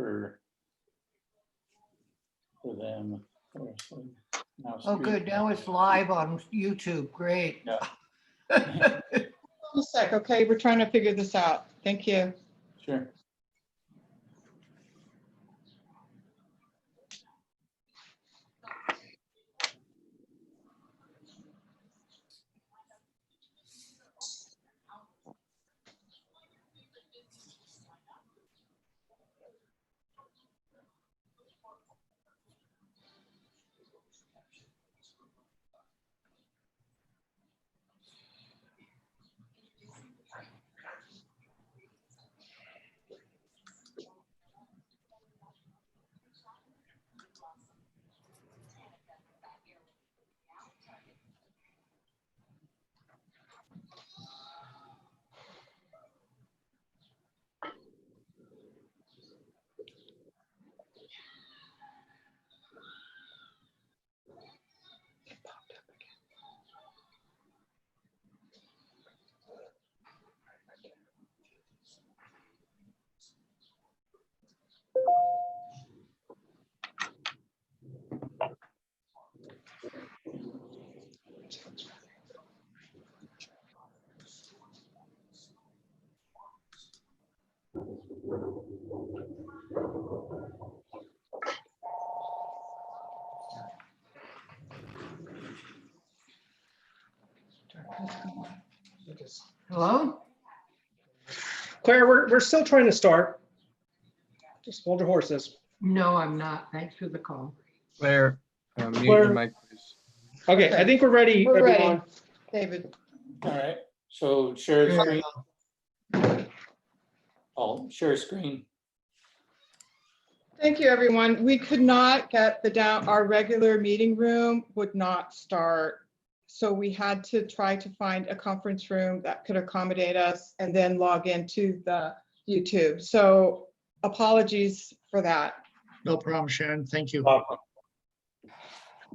for them. Now Oh, stream. good. Now it's live on YouTube. Great. Yeah. Hold a sec, okay, we're trying to figure this out. Thank you. Sure. Hello? Claire, we're still trying to start. Just hold your horses. No, I'm not. Thanks for the call. Claire, mute Claire. your mic, please. Okay, I think we're ready, We're ready. everyone. David, All right. So share the There you screen. go. I'll share screen. thank you, everyone. We could not get our regular meeting room would not start. So we had to try to find a conference room that could accommodate us and then log into the YouTube. So apologies for that. No problem, Sharon. Thank you. Welcome.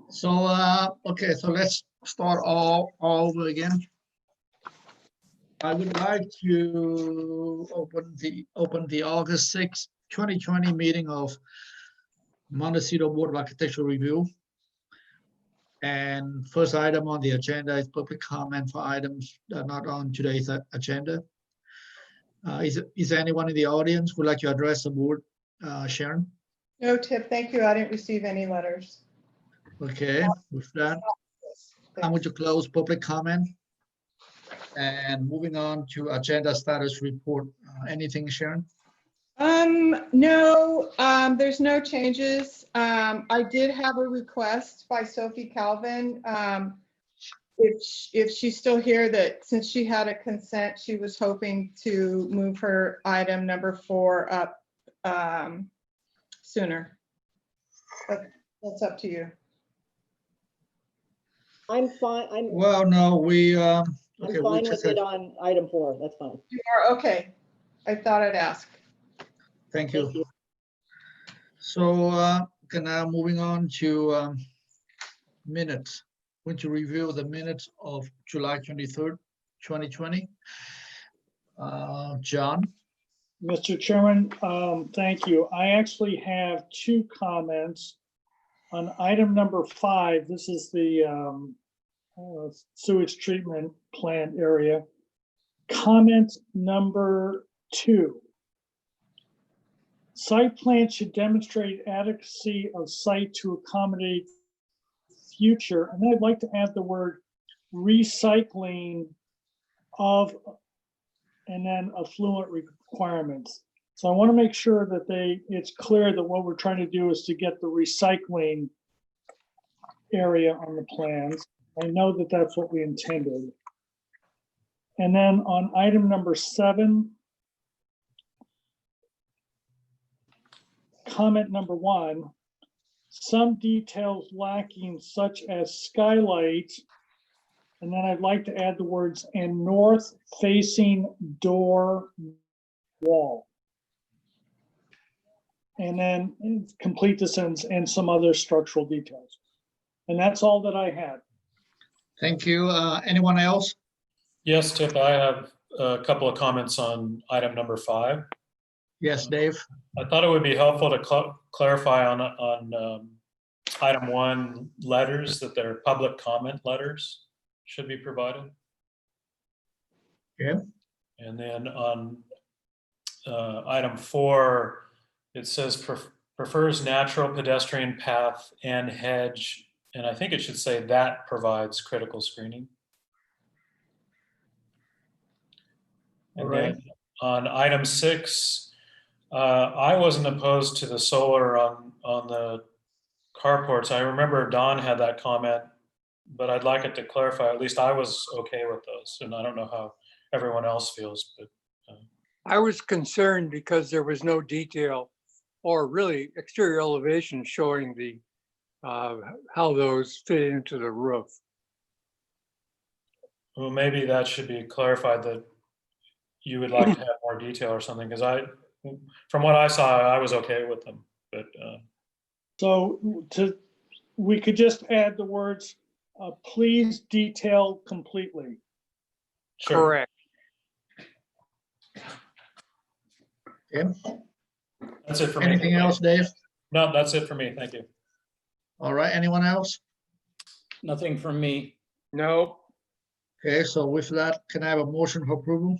So, okay, so let's start all over again. I would like to open the August 6th, 2020 meeting of Montecito Board of Architectural Review. And first item on the agenda is public comment for items that are not on today's agenda. Is there anyone in the audience who would like to address the board? Sharon? No, Tip, thank you. I didn't receive any letters. Okay, with that, I'm going to close public comment. And moving on to agenda status report. Anything, Sharon? No, there's no changes. I did have a request by Sophie Calvin. If she's still here, that since she had a consent, she was hoping to move her item number 4 up sooner. But that's up to you. I'm fine, Well, no, we, I'm okay, we fine just with it had, on item 4, that's fine. You are, okay. I thought I'd ask. thank Thank you. you. So, okay, now moving on to minutes. Going to review the minutes of July 23rd, 2020. John? Mr. Chairman, thank you. I actually have 2 comments. On item number 5, this is the sewage treatment plant area. Comment number 2. Site plan should demonstrate adequacy of site to accommodate future, and I'd like to add the word recycling of, and then affluent requirements. So I want to make sure that it's clear that what we're trying to do is to get the recycling area on the plans. I know that that's what we intended. And then on item number 7, comment number 1, some details lacking such as skylight, and then I'd like to add the words and north facing door wall. And then complete the sentence and some other structural details. And that's all that I had. Thank you. Anyone else? Yes, Tip, I have a couple of comments on item number 5. Yes, Dave. I thought it would be helpful to clarify on item 1, letters, that they're public comment letters should be provided. Okay. And then on item 4, it says prefers natural pedestrian path and hedge. And I think it should say that provides critical screening. All And right. then on item 6, I wasn't opposed to the solar on the carports. I remember Don had that comment, but I'd like it to clarify, at least I was okay with those. And I don't know how everyone else feels, but I was concerned because there was no detail or really exterior elevation showing the how those fit into the roof. well, maybe that should be clarified, that you would like to have more detail or something, because from what I saw, I was okay with them, but So we could just add the words, please detail completely. sure. Correct. Okay. That's it for me. Anything else, Dave? No, that's it for me. Thank you. All right, anyone else? Nothing from me. No, Okay, so with that, can I have a motion for approval?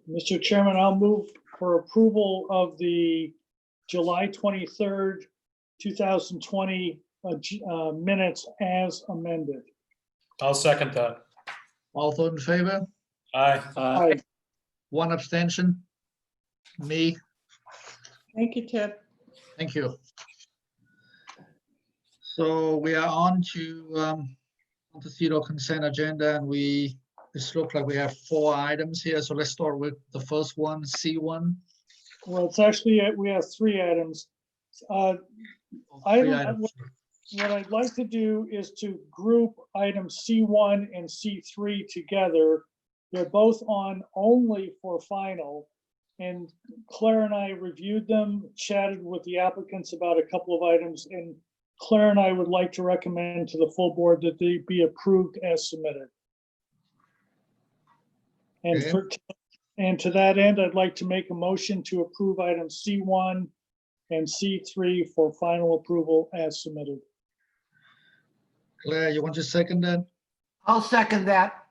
Mr. Chairman, I'll move for approval of the July 23rd, 2020 minutes as amended. I'll second that. All those in favor? Aye. Aye. One abstention? Me? Thank you, Tip. Thank you. So we are on to Montecito consent agenda, and this looks like we have 4 items here. So let's start with the first one, C1. Well, it's actually, we have 3 items. Three items. What I'd like to do is to group items C1 and C3 together. They're both on only for final. And Claire and I reviewed them, chatted with the applicants about a couple of items, and Claire and I would like to recommend to the full board that they be approved as submitted. And Okay. to that end, I'd like to make a motion to approve items C1 and C3 for final approval as submitted. Claire, you want to second that? I'll second that.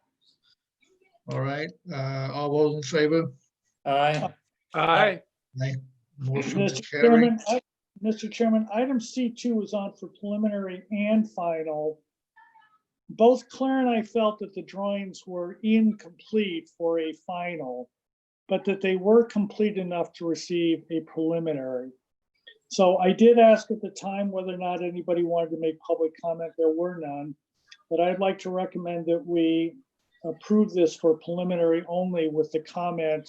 All right, all those in favor? Aye. aye, Aye. Motion Mr. carried. Chairman, Mr. Chairman, item C2 is on for preliminary and final. Both Claire and I felt that the drawings were incomplete for a final, but that they were complete enough to receive a preliminary. So I did ask at the time whether or not anybody wanted to make public comment. There were none, but I'd like to recommend that we approve this for preliminary only with the comment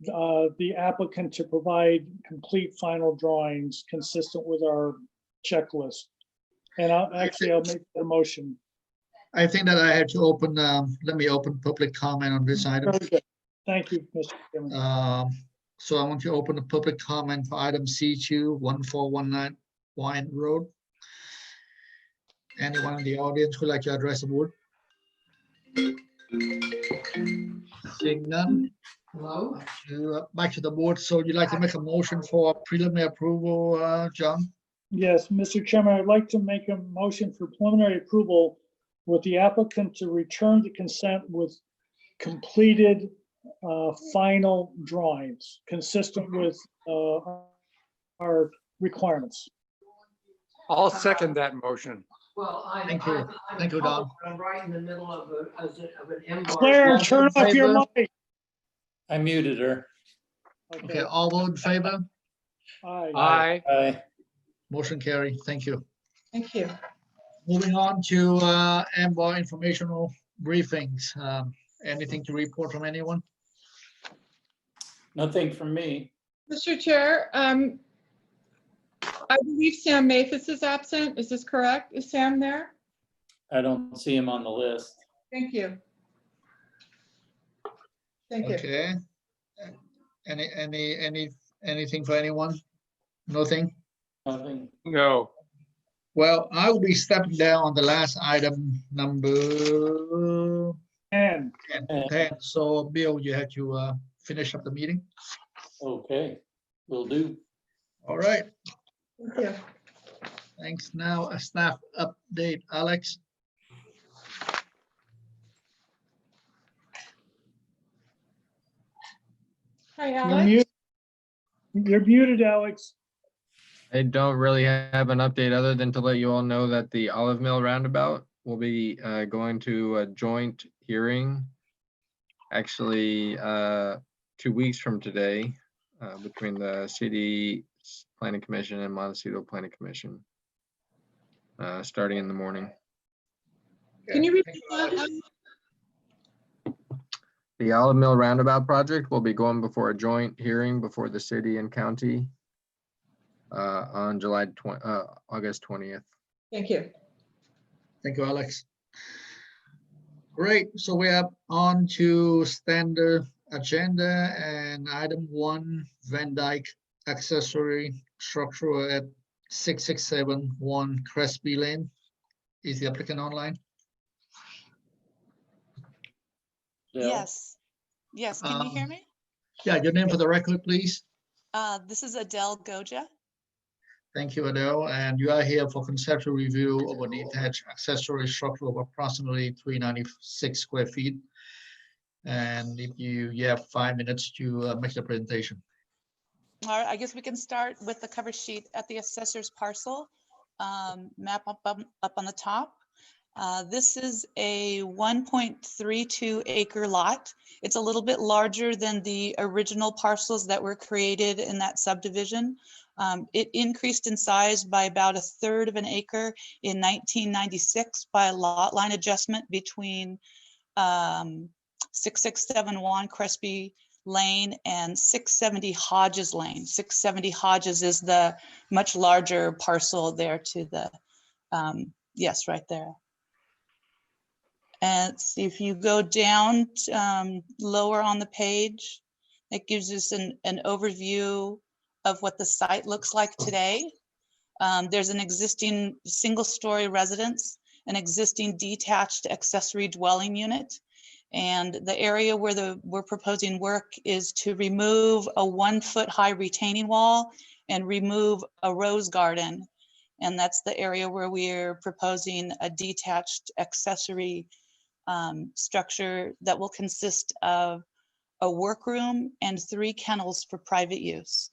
the applicant to provide complete final drawings consistent with our checklist. And I'll make the motion. I think that I have to open, let me open public comment on this item. Very good. Thank you, Mr. Chairman. So I want to open the public comment for item C2, 1419 Wine Road. Anyone in the audience who'd like to address the board? Seeing none, Hello? back to the board. So you'd like to make a motion for preliminary approval, John? Yes, Mr. Chairman, I'd like to make a motion for preliminary approval with the applicant to return the consent with completed final drawings consistent with our requirements. I'll second that motion. Well, Thank you. Thank you, Don. I'm right in the middle of an embargo. Claire, turn off your favor? mic. I muted her. Okay, all those in favor? Aye. Aye, Aye. Motion carried. Thank you. Thank you. Moving on to AMBAR informational briefings. Anything to report from anyone? Nothing from me. Mr. Chair, I believe Sam Mathis is absent. Is this correct? Is Sam there? I don't see him on the list. Thank you. Thank you. Okay. Anything for anyone? Nothing? Nothing. no, Well, I will be stepping down on the last item, number And 10. So Bill, you had to finish up the meeting. Okay, will do. All right, Thank you. thanks. Now a staff update, Alex. Hi, You're Alex. muted. You're muted, Alex. I don't really have an update other than to let you all know that the Olive Mill roundabout will be going to a joint hearing. Actually, 2 weeks from today, between the City Planning Commission and Montecito Planning Commission, starting in the morning. Can you Okay, repeat thank you, that? Alex. Alex? The Olive Mill roundabout project will be going before a joint hearing before the city and county on August 20th. Thank you. Thank you, Alex. Great, so we are on to standard agenda and item 1, Van Dyke accessory structure at 6671 Crespi Lane. Is the applicant online? Dell? Yes, yes, can you hear me? Yeah, your name for the record, please. This is Adele Goja. Thank you, Adele. And you are here for conceptual review of a detached accessory structure of approximately 396 square feet. And if you have 5 minutes to make the presentation. All right, I guess we can start with the cover sheet at the assessor's parcel, map up on the top. This is a 1.32 acre lot. It's a little bit larger than the original parcels that were created in that subdivision. It increased in size by about 1/3 of an acre in 1996 by a lot line adjustment between 6671 Crespi Lane and 670 Hodges Lane. 670 Hodges is the much larger parcel there to the, yes, right there. And see if you go down lower on the page, it gives us an overview of what the site looks like today. There's an existing single-story residence, an existing detached accessory dwelling unit, and the area where we're proposing work is to remove a 1-foot high retaining wall and remove a rose garden. And that's the area where we're proposing a detached accessory structure that will consist of a workroom and 3 kennels for private use.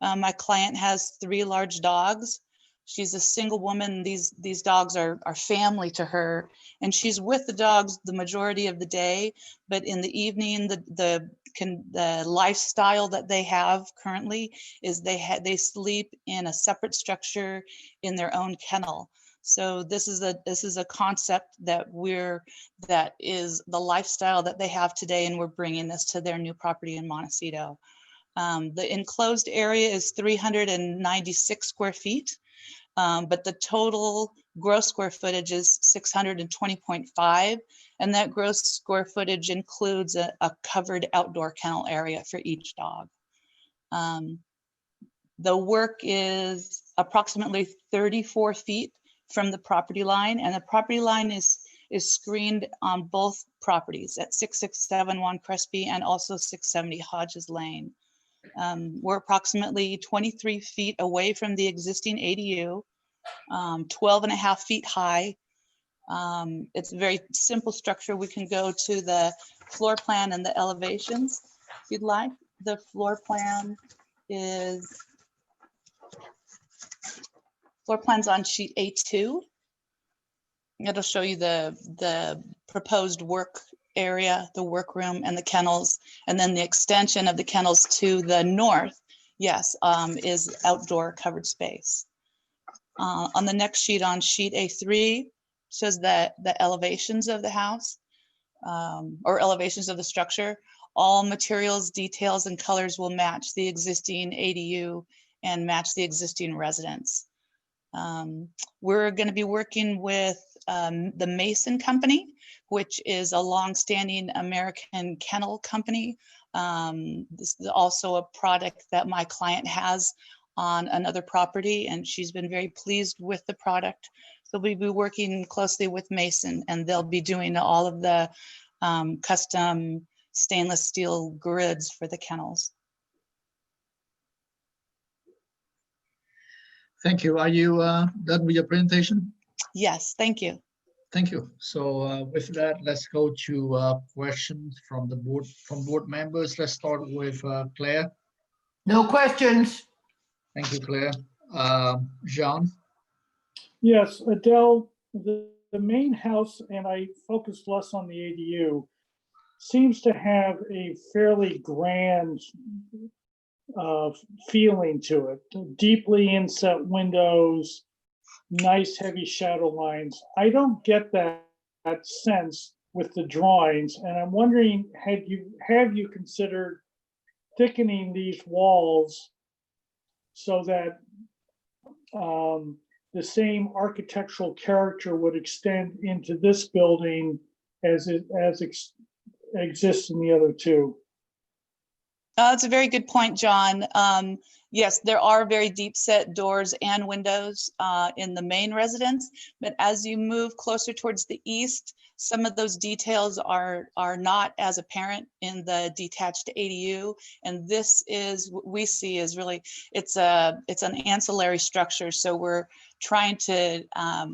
My client has 3 large dogs. She's a single woman. These dogs are family to her, and she's with the dogs the majority of the day. But in the evening, the lifestyle that they have currently is they sleep in a separate structure in their own kennel. So this is a concept that is the lifestyle that they have today, and we're bringing this to their new property in Montecito. The enclosed area is 396 square feet, but the total gross square footage is 620.5, and that gross square footage includes a covered outdoor kennel area for each dog. The work is approximately 34 feet from the property line, and the property line is screened on both properties at 6671 Crespi and also 670 Hodges Lane. We're approximately 23 feet away from the existing ADU, 12.5 feet high. It's a very simple structure. We can go to the floor plan and the elevations if you'd like. The floor plan is plan's on sheet A2. It'll show you the proposed work area, the workroom and the kennels, and then the extension of the kennels to the north, yes, is outdoor covered space. On the next sheet, on sheet A3, shows that the elevations of the house or elevations of the structure. All materials, details, and colors will match the existing ADU and match the existing residence. We're going to be working with the Mason Company, which is a long-standing American kennel company. This is also a product that my client has on another property, and she's been very pleased with the product. So we'll be working closely with Mason, and they'll be doing all of the custom stainless steel grids for the kennels. Thank you. Are you done with your presentation? Yes, thank you. Thank you. So with that, let's go to questions from the board, from board members. Let's start with Claire. No questions. Thank you, Claire. Jean, Yes, Adele, the main house, and I focused less on the ADU, seems to have a fairly grand feeling to it. Deeply inset windows, nice heavy shadow lines. I don't get that sense with the drawings, and I'm wondering, have you considered thickening these walls so that the same architectural character would extend into this building as exists in the other two? That's a very good point, John. Yes, there are very deep set doors and windows in the main residence, but as you move closer towards the east, some of those details are not as apparent in the detached ADU. And this is what we see is really, it's an ancillary structure. So we're trying to, I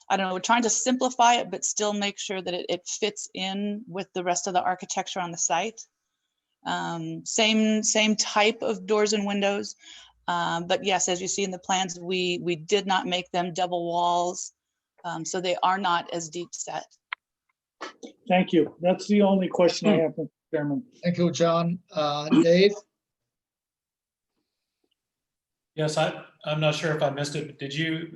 don't know, we're trying to simplify it, but still make sure that it fits in with the rest of the architecture on the site. Same type of doors and windows. But yes, as you see in the plans, we did not make them double walls. So they are not as deep set. Thank you. That's the only question I have, Mr. Chairman. thank you, John. Dave, Yes, I'm not sure if I missed it, but did you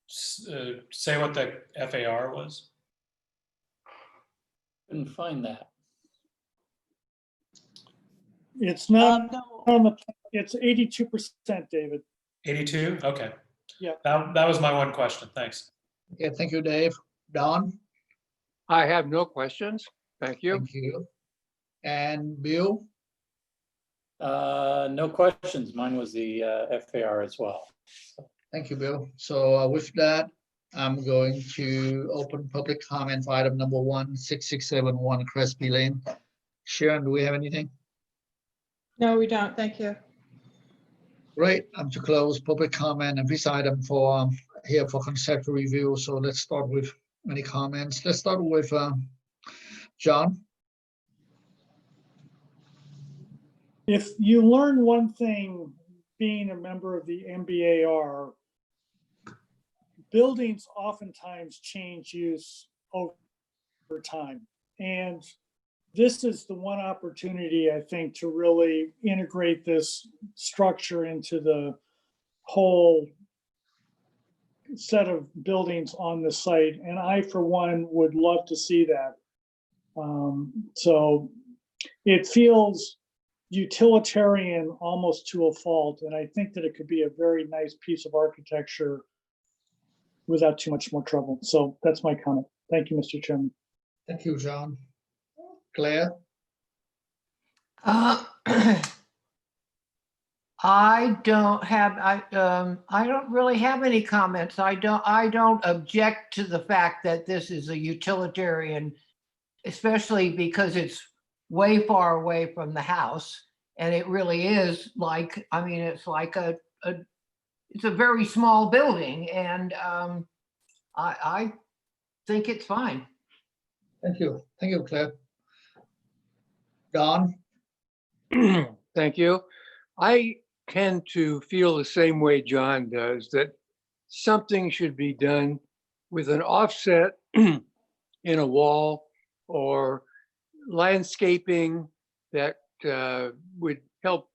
say what the FAR was? Couldn't find that. It's not No, on the, it's 82%, David. 82? Okay. Yeah. That was my one question. Thanks. okay, thank you, Dave. Don, I have no questions. Thank you. thank you. And Bill, No questions. Mine was the FAR as well. thank you, Bill. So with that, I'm going to open public comment for item number 16671 Crespi Lane. Sharon, do we have anything? No, we don't. Thank you. Great, I'm to close public comment and this item for here for conceptual review. So let's start with any comments. Let's start with John. If you learn one thing being a member of the MBAR, buildings oftentimes change use over time. And this is the one opportunity, I think, to really integrate this structure into the whole set of buildings on the site. And I, for one, would love to see that. So it feels utilitarian almost to a fault. And I think that it could be a very nice piece of architecture without too much more trouble. So that's my comment. Thank you, Mr. Chairman. Thank you, John. Claire, I don't really have any comments. I don't object to the fact that this is a utilitarian, especially because it's way far away from the house. And it really is like, I mean, it's like it's a very small building, and I think it's fine. thank you. Thank you, Claire. Don, Thank you. I tend to feel the same way John does, that something should be done with an offset in a wall or landscaping that would help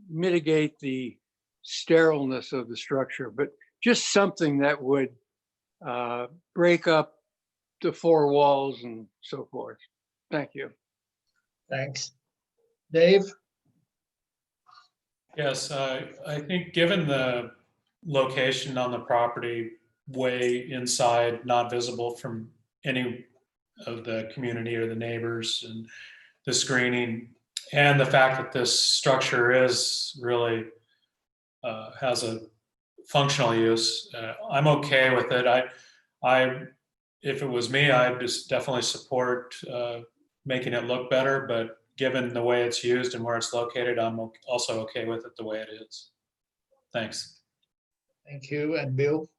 mitigate the sterileness of the structure, but just something that would break up the four walls and so forth. Thank you. thanks. Dave, Yes, I think given the location on the property, way inside, not visible from any of the community or the neighbors, and the screening, and the fact that this structure is really has a functional use, I'm okay with it. If it was me, I'd just definitely support making it look better, but given the way it's used and where it's located, I'm also okay with it the way it is. Thanks. Thank you. And Bill?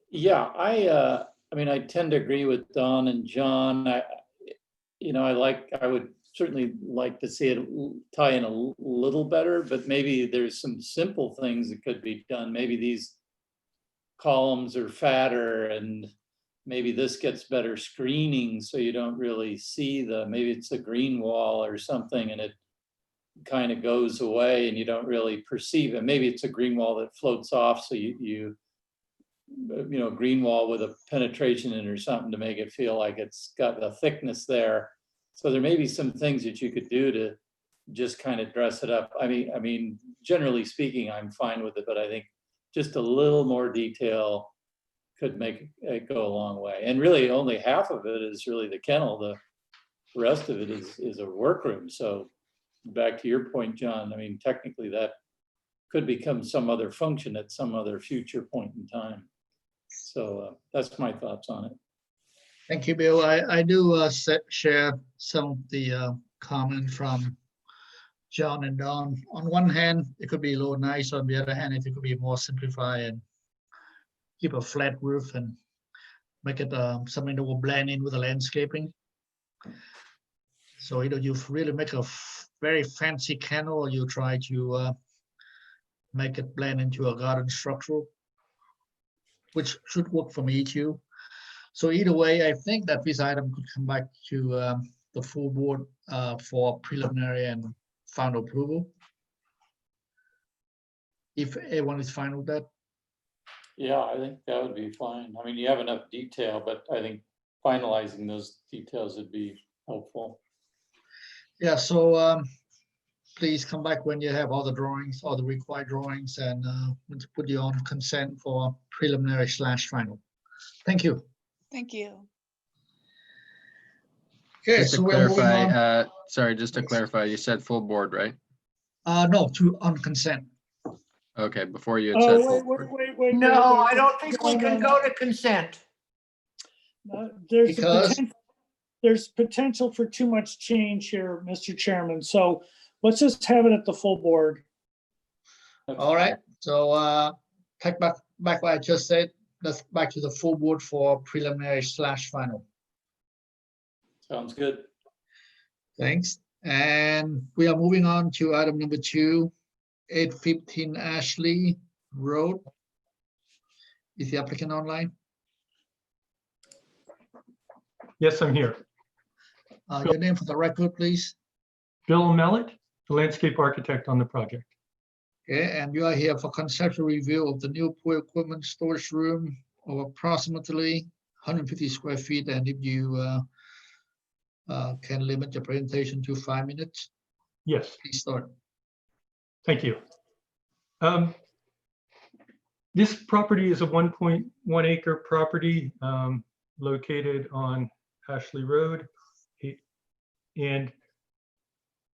Yeah, I mean, I tend to agree with Don and John. I would certainly like to see it tie in a little better, but maybe there's some simple things that could be done. Maybe these columns are fatter and maybe this gets better screening so you don't really see maybe it's a green wall or something and it kind of goes away and you don't really perceive it. Maybe it's a green wall that floats off, so you green wall with a penetration in or something to make it feel like it's got the thickness there. So there may be some things that you could do to just kind of dress it up. I mean, generally speaking, I'm fine with it, but I think just a little more detail could make it go a long way. And really only half of it is really the kennel. The rest of it is a workroom. So back to your point, John, I mean, technically that could become some other function at some other future point in time. So that's my thoughts on it. Thank you, Bill. I do share some of the comment from John and Don. On one hand, it could be a little nice. On the other hand, it could be more simplified and keep a flat roof and make it something that will blend in with the landscaping. So either you really make a very fancy kennel or you try to make it blend into a garden structure, which should work for me too. So either way, I think that this item could come back to the full board for preliminary and final approval. If everyone is fine with that. Yeah, I think that would be fine. I mean, you have enough detail, but I think finalizing those details would be helpful. Yeah, so please come back when you have all the drawings, all the required drawings, and we'll put you on consent for preliminary / final. Thank you. Thank you. Okay, Just to so we're moving on. clarify, sorry, just to clarify, you said full board, right? No, on consent. Okay, before you had said Oh, full wait, board. wait. No, I don't think we can go to consent. There's Because- there's potential for too much change here, Mr. Chairman. So let's just have it at the full board. All right, so take back what I just said. Let's back to the full board for preliminary / final. Sounds good. Thanks. And we are moving on to item number 2, 815 Ashley Road. Is the applicant online? Yes, I'm here. Your name for the record, please. Bill Mellett, the landscape architect on the project. Okay, and you are here for conceptual review of the new pool equipment storage room of approximately 150 square feet. And if you can limit your presentation to 5 minutes, Yes, please start. thank you. This property is a 1.1 acre property located on Ashley Road. And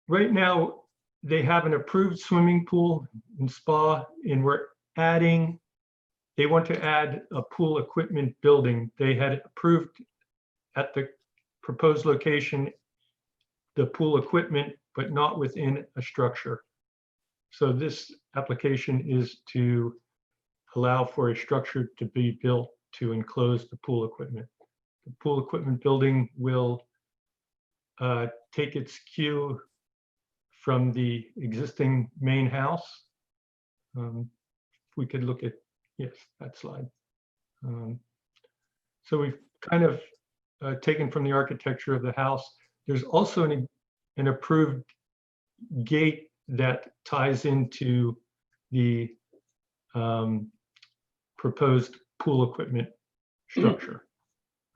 right now, they have an approved swimming pool and spa, and they want to add a pool equipment building. They had approved at the proposed location the pool equipment, but not within a structure. So this application is to allow for a structure to be built to enclose the pool equipment. The pool equipment building will take its cue from the existing main house. We could look at, yes, that slide. So we've kind of taken from the architecture of the house. There's also an approved gate that ties into the proposed pool equipment structure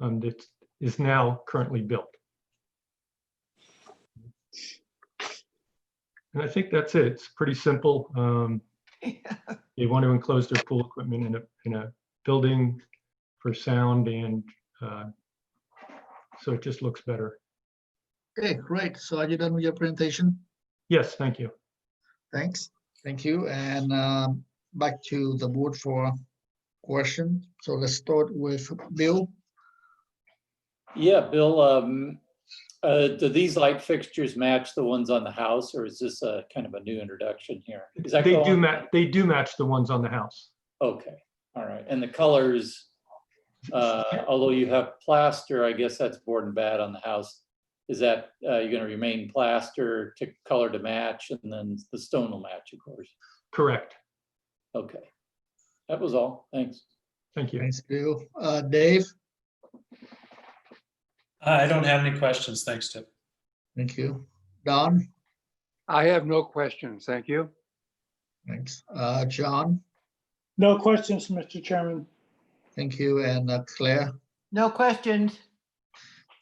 that is now currently built. And I think that's it. It's pretty simple. They want to enclose their pool equipment in a building for sound, and so it just looks better. Okay, great. So are you done with your presentation? Yes, thank you. Thanks. Thank you. And back to the board for question. So let's start with Bill. Yeah, Bill, do these light fixtures match the ones on the house, or is this a kind of a new introduction here? Does that They go do on? match. They do match the ones on the house. Okay, all right. And the colors, although you have plaster, I guess that's board and bat on the house. Is that, you're gonna remain plaster to color to match, and then the stone will match, of course? Correct. Okay. That was all. Thanks. Thank you. Thanks, Bill. Dave, I don't have any questions. Thanks, Tip. thank you. Don, I have no questions. Thank you. thanks. John, No questions, Mr. Chairman. thank you. And Claire, No questions.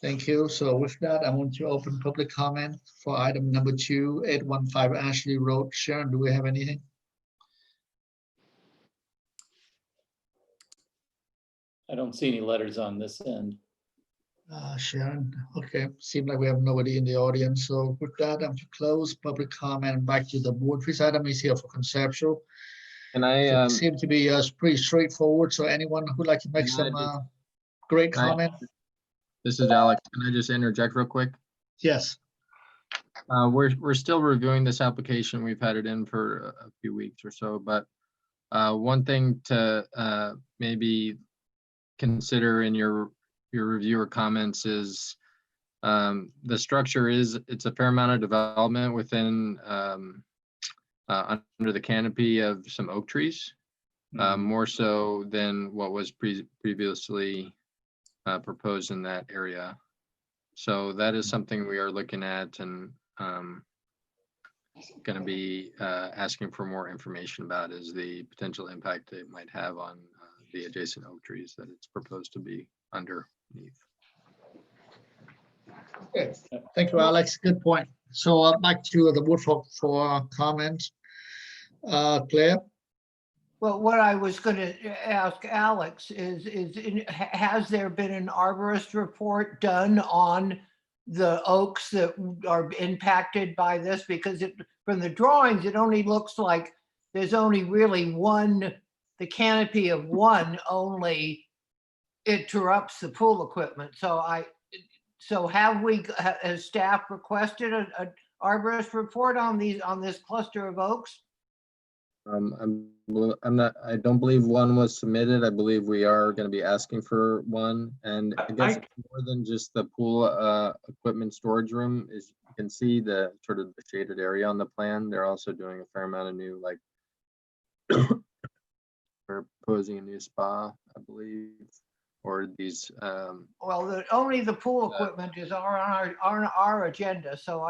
thank you. So with that, I want to open public comment for item number 2, 815 Ashley Road. Sharon, do we have anything? I don't see any letters on this end. Sharon, okay, seems like we have nobody in the audience, so with that, I'm to close public comment and back to the board. This item is here for conceptual. Can So I, it seems to be pretty straightforward, so anyone who'd like to make Can I some just- great can I- comment? this is Alex. Can I just interject real quick? Yes, We're still reviewing this application. We've had it in for a few weeks or so, but one thing to maybe consider in your review or comments is the structure it's a fair amount of development within under the canopy of some oak trees, more so than what was previously proposed in that area. So that is something we are looking at and going to be asking for more information about, is the potential impact it might have on the adjacent oak trees that it's proposed to be underneath. okay, thank you, Alex, good point. So back to the board for comments. Claire, Well, what I was going to ask Alex has there been an arborist report done on the oaks that are impacted by this? Because from the drawings, it only looks like there's only really one, the canopy of one only interrupts the pool equipment. So has staff requested an arborist report on this cluster of oaks? I don't believe one was submitted. I believe we are going to be asking for one. And I guess it's more than just the pool equipment storage room. Is you can see the sort of the shaded area on the plan. They're also doing a fair amount of new, like they're proposing a new spa, I believe, or these. Well, only the pool equipment is on our agenda. So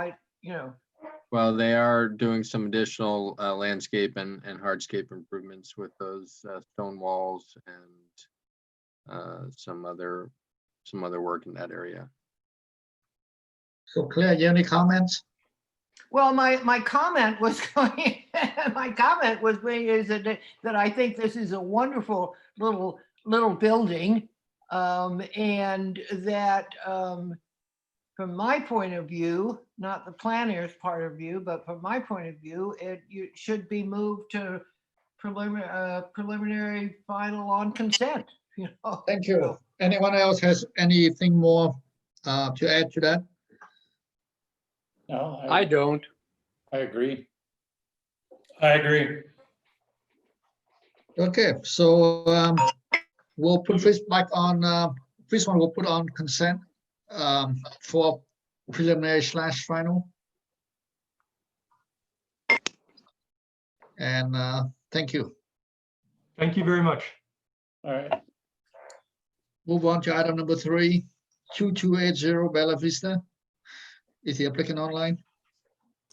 Well, they are doing some additional landscape and hardscape improvements with those stone walls and some other work in that area. so Claire, you have any comments? Well, my comment was going, my comment was is that I think this is a wonderful little building, and that from my point of view, not the planner's part of view, but from my point of view, it should be moved to preliminary final on consent. Thank you. Anyone else has anything more to add to that? No, I don't. I agree. I agree. Okay, so we'll put this back on, this one we'll put on consent for preliminary / final. And thank you. Thank you very much. All right. Move on to item number 3, 2280 Bella Vista. Is the applicant online?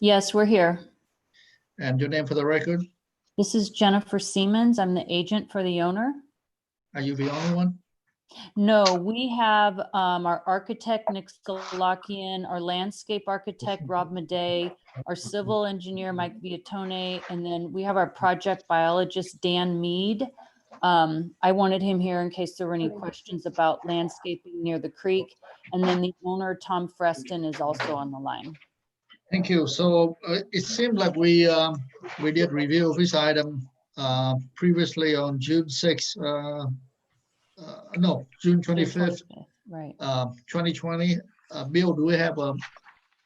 Yes, we're here. And your name for the record? This is Jennifer Siemens. I'm the agent for the owner. Are you the only one? No, we have our architect, Nick Stalakian, our landscape architect, Rob Madej, our civil engineer, Mike Viatone, and then we have our project biologist, Dan Mead. I wanted him here in case there were any questions about landscaping near the creek. And then the owner, Tom Freston, is also on the line. Thank you. So it seemed like we did review this item previously on June 6th, no, June 25th, Right. 2020. Bill, do we have a?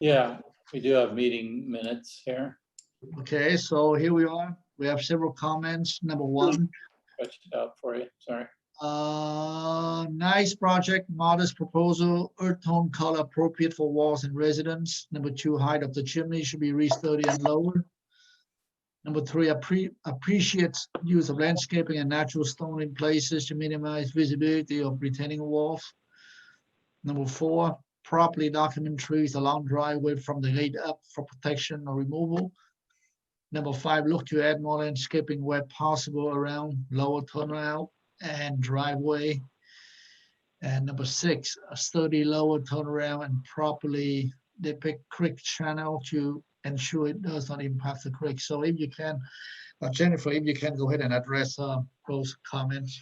Yeah, we do have meeting minutes here. Okay, so here we are. We have several comments. Number 1, scratched it out for you, sorry. Nice project, modest proposal, earth tone color appropriate for walls and residence. Number 2, height of the chimney should be reached 30 and lower. Number 3, appreciates use of landscaping and natural stone in places to minimize visibility of retaining walls. Number 4, properly document trees along driveway from the gate up for protection or removal. Number 5, look to add more landscaping where possible around lower turnout and driveway. And number 6, a sturdy lower turnaround and properly depict creek channel to ensure it does not impact the creek. So if you can, Jennifer, if you can go ahead and address those comments.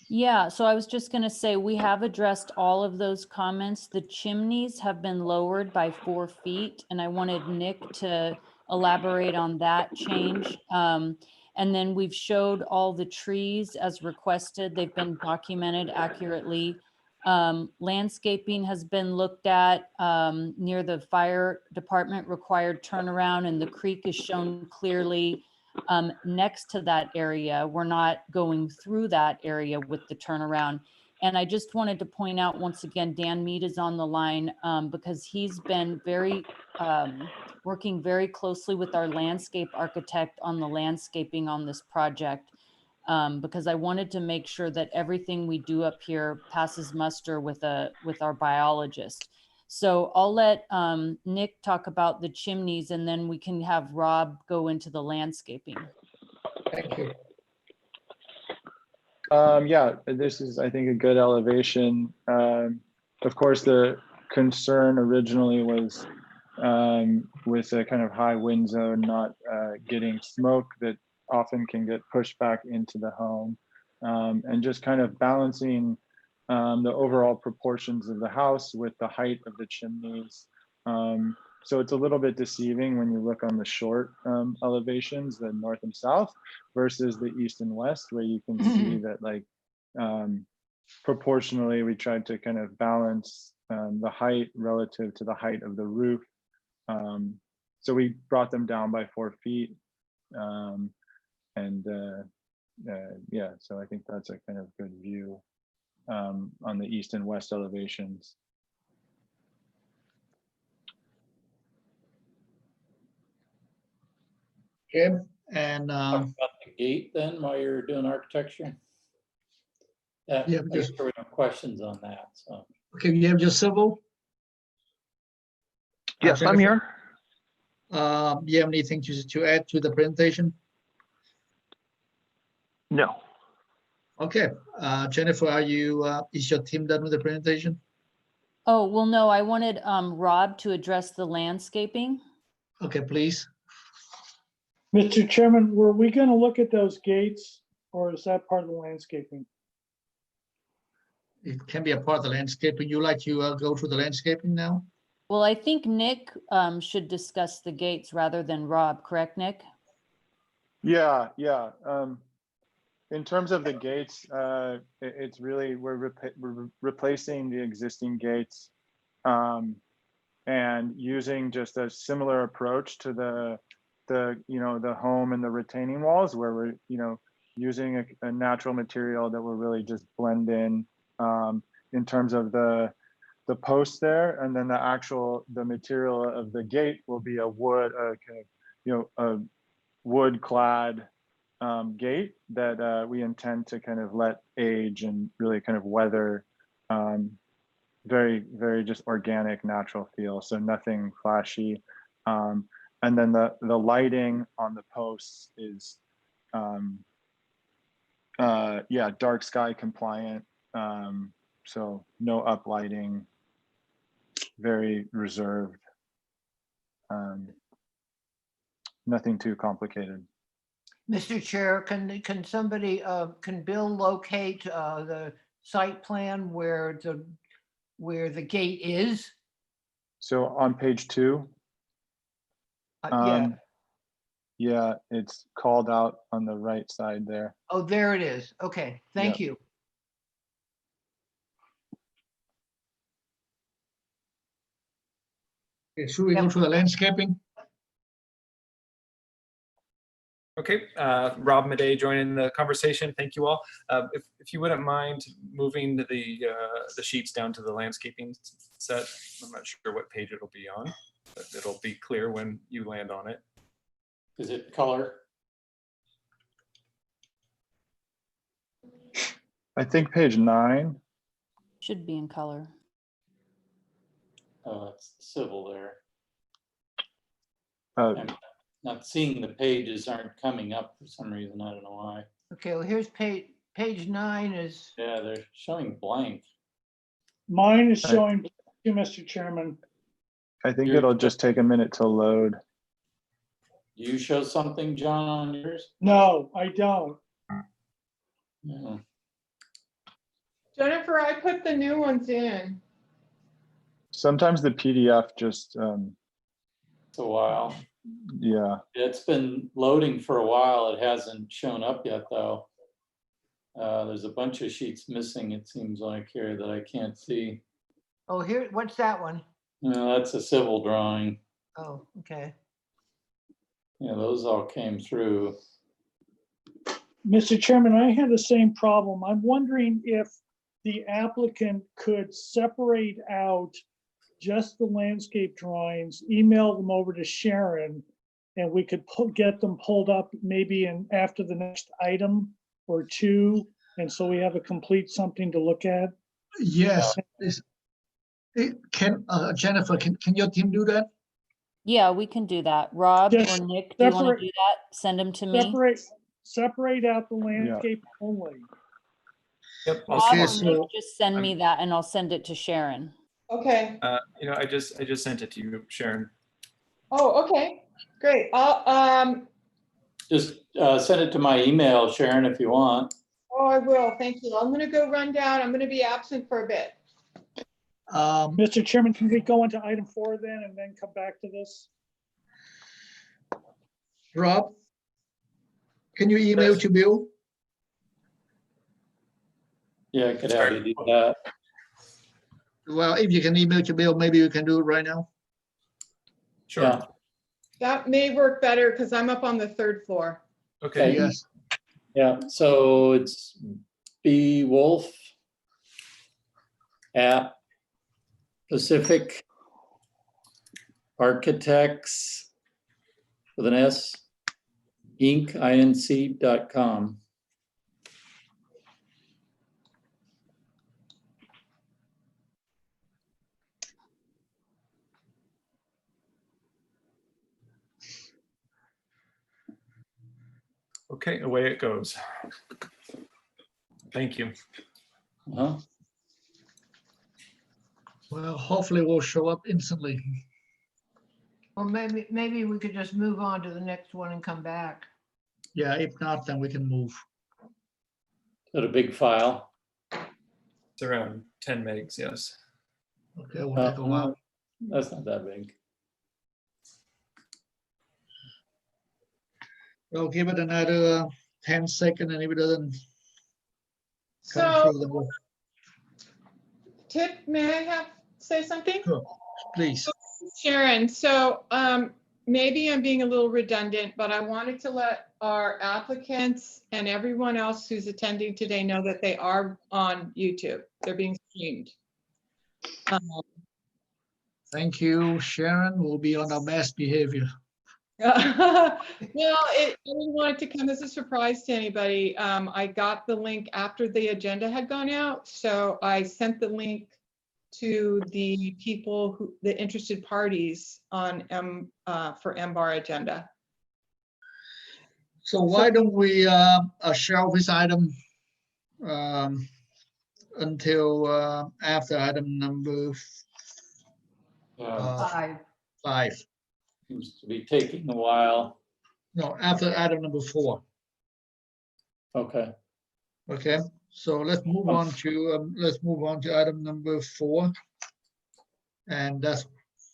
Yeah, so I was just going to say, we have addressed all of those comments. The chimneys have been lowered by 4 feet, and I wanted Nick to elaborate on that change. And then we've showed all the trees as requested. They've been documented accurately. Landscaping has been looked at near the fire department required turnaround, and the creek is shown clearly next to that area. We're not going through that area with the turnaround. And I just wanted to point out once again, Dan Mead is on the line because he's been working very closely with our landscape architect on the landscaping on this project. Because I wanted to make sure that everything we do up here passes muster with our biologist. So I'll let Nick talk about the chimneys, and then we can have Rob go into the landscaping. Thank you. Yeah, this is, I think, a good elevation. Of course, the concern originally was with a kind of high wind zone, not getting smoke that often can get pushed back into the home, and just kind of balancing the overall proportions of the house with the height of the chimneys. So it's a little bit deceiving when you look on the short elevations, the north and south, versus the east and west, where you can see that, like, proportionally, we tried to kind of balance the height relative to the height of the roof. So we brought them down by 4 feet. Yeah, so I think that's a kind of good view on the east and west elevations. Okay, and Talk about the gate then while you're doing architecture. Yeah, I'm sure we have questions on that, so. okay, you have just civil? Yes, I'm here. You have anything to add to the presentation? No. Okay, Jennifer, are you, is your team done with the presentation? Oh, well, no, I wanted Rob to address the landscaping. Okay, please. Mr. Chairman, were we going to look at those gates, or is that part of the landscaping? It can be a part of the landscaping. You like to go through the landscaping now? Well, I think Nick should discuss the gates rather than Rob, correct, Nick? Yeah. In terms of the gates, it's really, we're replacing the existing gates and using just a similar approach to the home and the retaining walls, where we're using a natural material that will really just blend in terms of the posts there, and then the material of the gate will be a wood, a wood clad gate that we intend to kind of let age and really kind of weather, very, very just organic, natural feel. So nothing flashy. And then the lighting on the posts is, dark sky compliant. So no uplighting, very reserved. Nothing too complicated. Mr. Chair, can somebody, can Bill locate the site plan where the gate is? So on page 2, Yeah. yeah, it's called out on the right side there. Oh, there it is. Okay, thank you. Okay, should we go to the landscaping? Okay, Rob Madej joining the conversation. Thank you all. If you wouldn't mind moving the sheets down to the landscaping set. I'm not sure what page it'll be on, but it'll be clear when you land on it. Is it color? I think page 9. Should be in color. Oh, it's civil there. Uh, Not seeing the pages aren't coming up for some reason. I don't know why. Okay, well, here's page 9 is, Yeah, they're showing blank. Mine is showing, you, Mr. Chairman. I think it'll just take a minute to load. You show something, John, on yours? No, I don't. No. Jennifer, I put the new ones in. Sometimes the PDF just, It's a while. yeah. It's been loading for a while. It hasn't shown up yet, though. There's a bunch of sheets missing, it seems like here, that I can't see. oh, here, what's that one? No, that's a civil drawing. Oh, okay. Yeah, those all came through. Mr. Chairman, I had the same problem. I'm wondering if the applicant could separate out just the landscape drawings, email them over to Sharon, and we could get them pulled up maybe after the next item or two. And so we have a complete something to look at. Yes. Jennifer, can your team do that? Yeah, we can do that. Rob Just or Nick, do you want to separate- do that? Send them to me. Separate out the landscape only. Yep. Rob Okay, or so- Nick, just send me that and I'll send it to Sharon. Okay. I just sent it to you, Sharon. Oh, okay, great. I'll, Just send it to my email, Sharon, if you want. oh, I will. Thank you. I'm gonna go run down. I'm gonna be absent for a bit. Mr. Chairman, can we go into item 4 then and then come back to this? Rob, can you email to Bill? Yeah, I could have you do that. Well, if you can email to Bill, maybe you can do it right now. Sure. Yeah. That may work better because I'm up on the 3rd floor. Okay. Yes. Yeah, so it's B Wolf at Pacific Architects with an S, inc.com. Okay, away it goes. Thank you. Uh-huh. Well, hopefully it will show up instantly. Well, maybe we could just move on to the next one and come back. Yeah, if not, then we can move. Is that a big file? It's around 10 megs, yes. Okay, we'll take a while. That's not that big. We'll give it another 10 seconds, and if it doesn't come So, through, then we'll, Tip, may I say something? please. Sharon, so maybe I'm being a little redundant, but I wanted to let our applicants and everyone else who's attending today know that they are on YouTube. They're being streamed. Thank you, Sharon. We'll be on our best behavior. No, I didn't want it to come as a surprise to anybody. I got the link after the agenda had gone out, so I sent the link to the people the interested parties on for MBAR agenda. So why don't we shelve this item until after item number 5? Seems to be taking a while. No, after item number 4. Okay. Okay, so let's move on to item number 4, and that's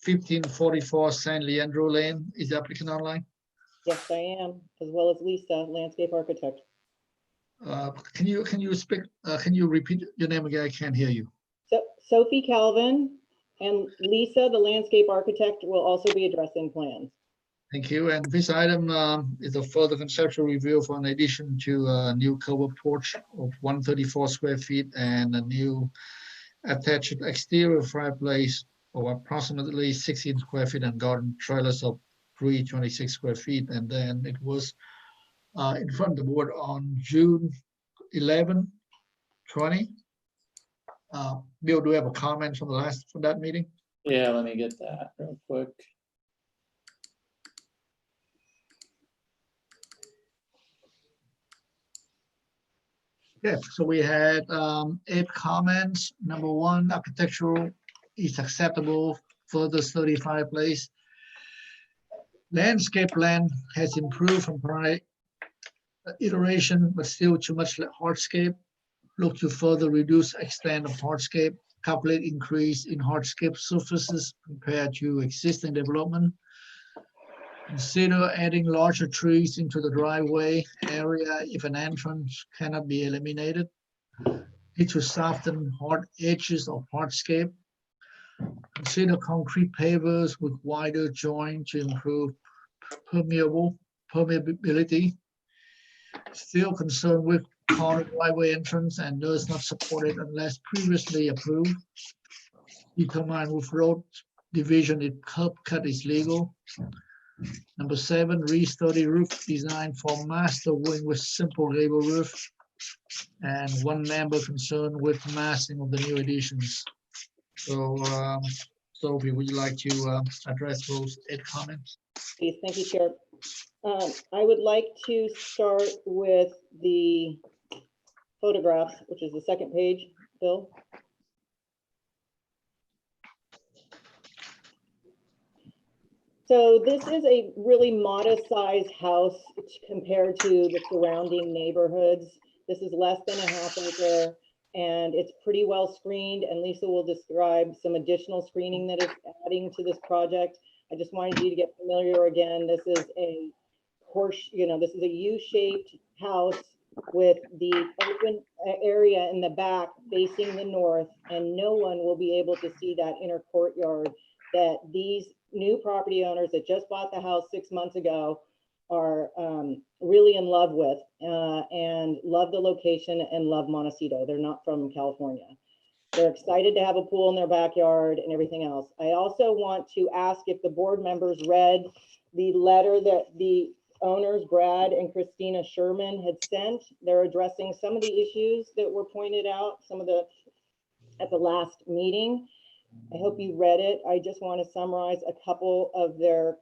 1544 San Leandro Lane. Is the applicant online? Yes, I am, as well as Lisa, landscape architect. Can you speak? Can you repeat your name again? I can't hear you. So Sophie Calvin and Lisa, the landscape architect, will also be addressing plans. Thank you. And this item is a further conceptual review for an addition to a new covered porch of 134 square feet and a new attached exterior fireplace of approximately 16 square feet and garden trailers of 326 square feet. And then it was in front of the board on June 11, 20. Bill, do we have a comment from that meeting? Yeah, let me get that real quick. Yeah, so we had 8 comments. Number 1, architectural is acceptable, further study fireplace. Landscape plan has improved from prior iteration, but still too much hardscape. Look to further reduce extent of hardscape, calculate increase in hardscape surfaces compared to existing development. Consider adding larger trees into the driveway area if an entrance cannot be eliminated. Need to soften hard edges of hardscape. Consider concrete pavers with wider joint to improve permeability. Still concerned with corner driveway entrance and does not support it unless previously approved. Determine with road division if curb cut is legal. Number 7, restudy roof design for master wing with simple gable roof. And 1 member concerned with massing of the new additions. So, Sophie, would you like to address those 8 comments? Please, thank you, Chair. I would like to start with the photographs, which is the second page, Bill. So this is a really modest sized house compared to the surrounding neighborhoods. This is less than a half acre and it's pretty well screened, and Lisa will describe some additional screening that is adding to this project. I just wanted you to get familiar again. This is a this is a U-shaped house with the open area in the back facing the north, and no one will be able to see that inner courtyard that these new property owners that just bought the house 6 months ago are really in love with and love the location and love Montecito. They're not from California. They're excited to have a pool in their backyard and everything else. I also want to ask if the board members read the letter that the owners, Brad and Christina Sherman, had sent. They're addressing some of the issues that were pointed out, at the last meeting. I hope you read it. I just want to summarize a couple of their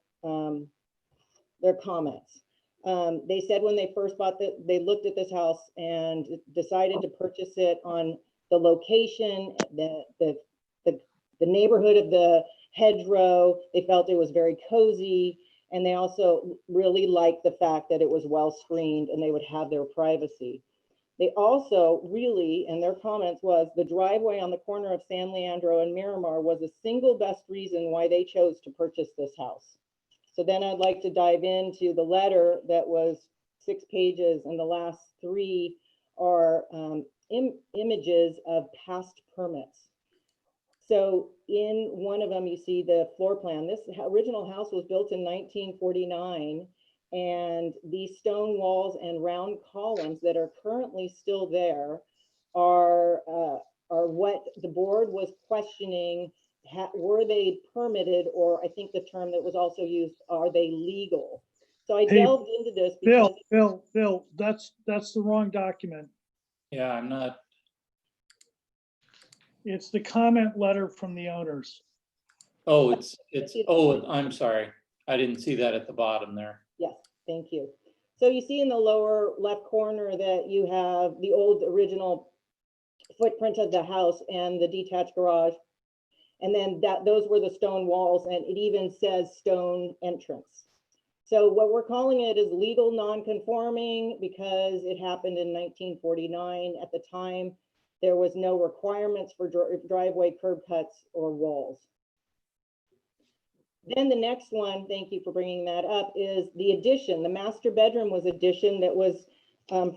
comments. They said when they first bought they looked at this house and decided to purchase it on the location, the neighborhood of the hedgerow. They felt it was very cozy, and they also really liked the fact that it was well screened and they would have their privacy. They also really, and their comments was, the driveway on the corner of San Leandro and Miramar was the single best reason why they chose to purchase this house. So then I'd like to dive into the letter that was 6 pages, and the last 3 are images of past permits. So in one of them, you see the floor plan. This original house was built in 1949. And these stone walls and round columns that are currently still there are what the board was questioning. Were they permitted, or I think the term that was also used, are they legal? So I delved into this because Bill, that's the wrong document. Yeah, I'm not. It's the comment letter from the owners. Oh, oh, I'm sorry. I didn't see that at the bottom there. Yes, thank you. So you see in the lower left corner that you have the old original footprint of the house and the detached garage. And then those were the stone walls, and it even says stone entrance. So what we're calling it is legal non-conforming because it happened in 1949. At the time, there was no requirements for driveway curb cuts or walls. Then the next one, thank you for bringing that up, is the addition. The master bedroom was addition that was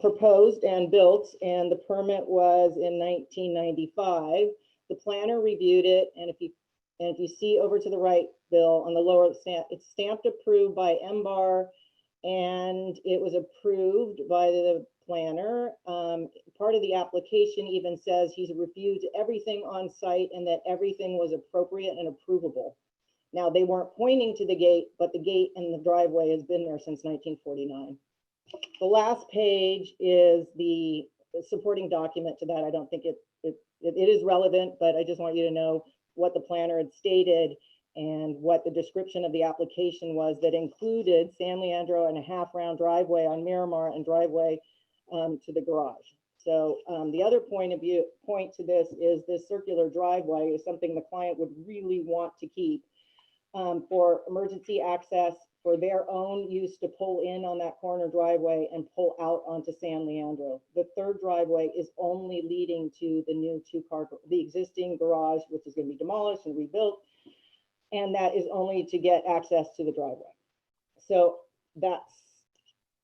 proposed and built, and the permit was in 1995. The planner reviewed it, and if you And if you see over to the right, Bill, on the lower stamp, it's stamped approved by MBAR, and it was approved by the planner. Part of the application even says he's reviewed everything on site and that everything was appropriate and approvable. Now, they weren't pointing to the gate, but the gate and the driveway has been there since 1949. The last page is the supporting document to that. I don't think it is relevant, but I just want you to know what the planner had stated and what the description of the application was that included San Leandro and a half-round driveway on Miramar and driveway to the garage. So the other point to this is this circular driveway is something the client would really want to keep for emergency access, for their own use to pull in on that corner driveway and pull out onto San Leandro. The third driveway is only leading to the new the existing garage, which is going to be demolished and rebuilt. And that is only to get access to the driveway. So that's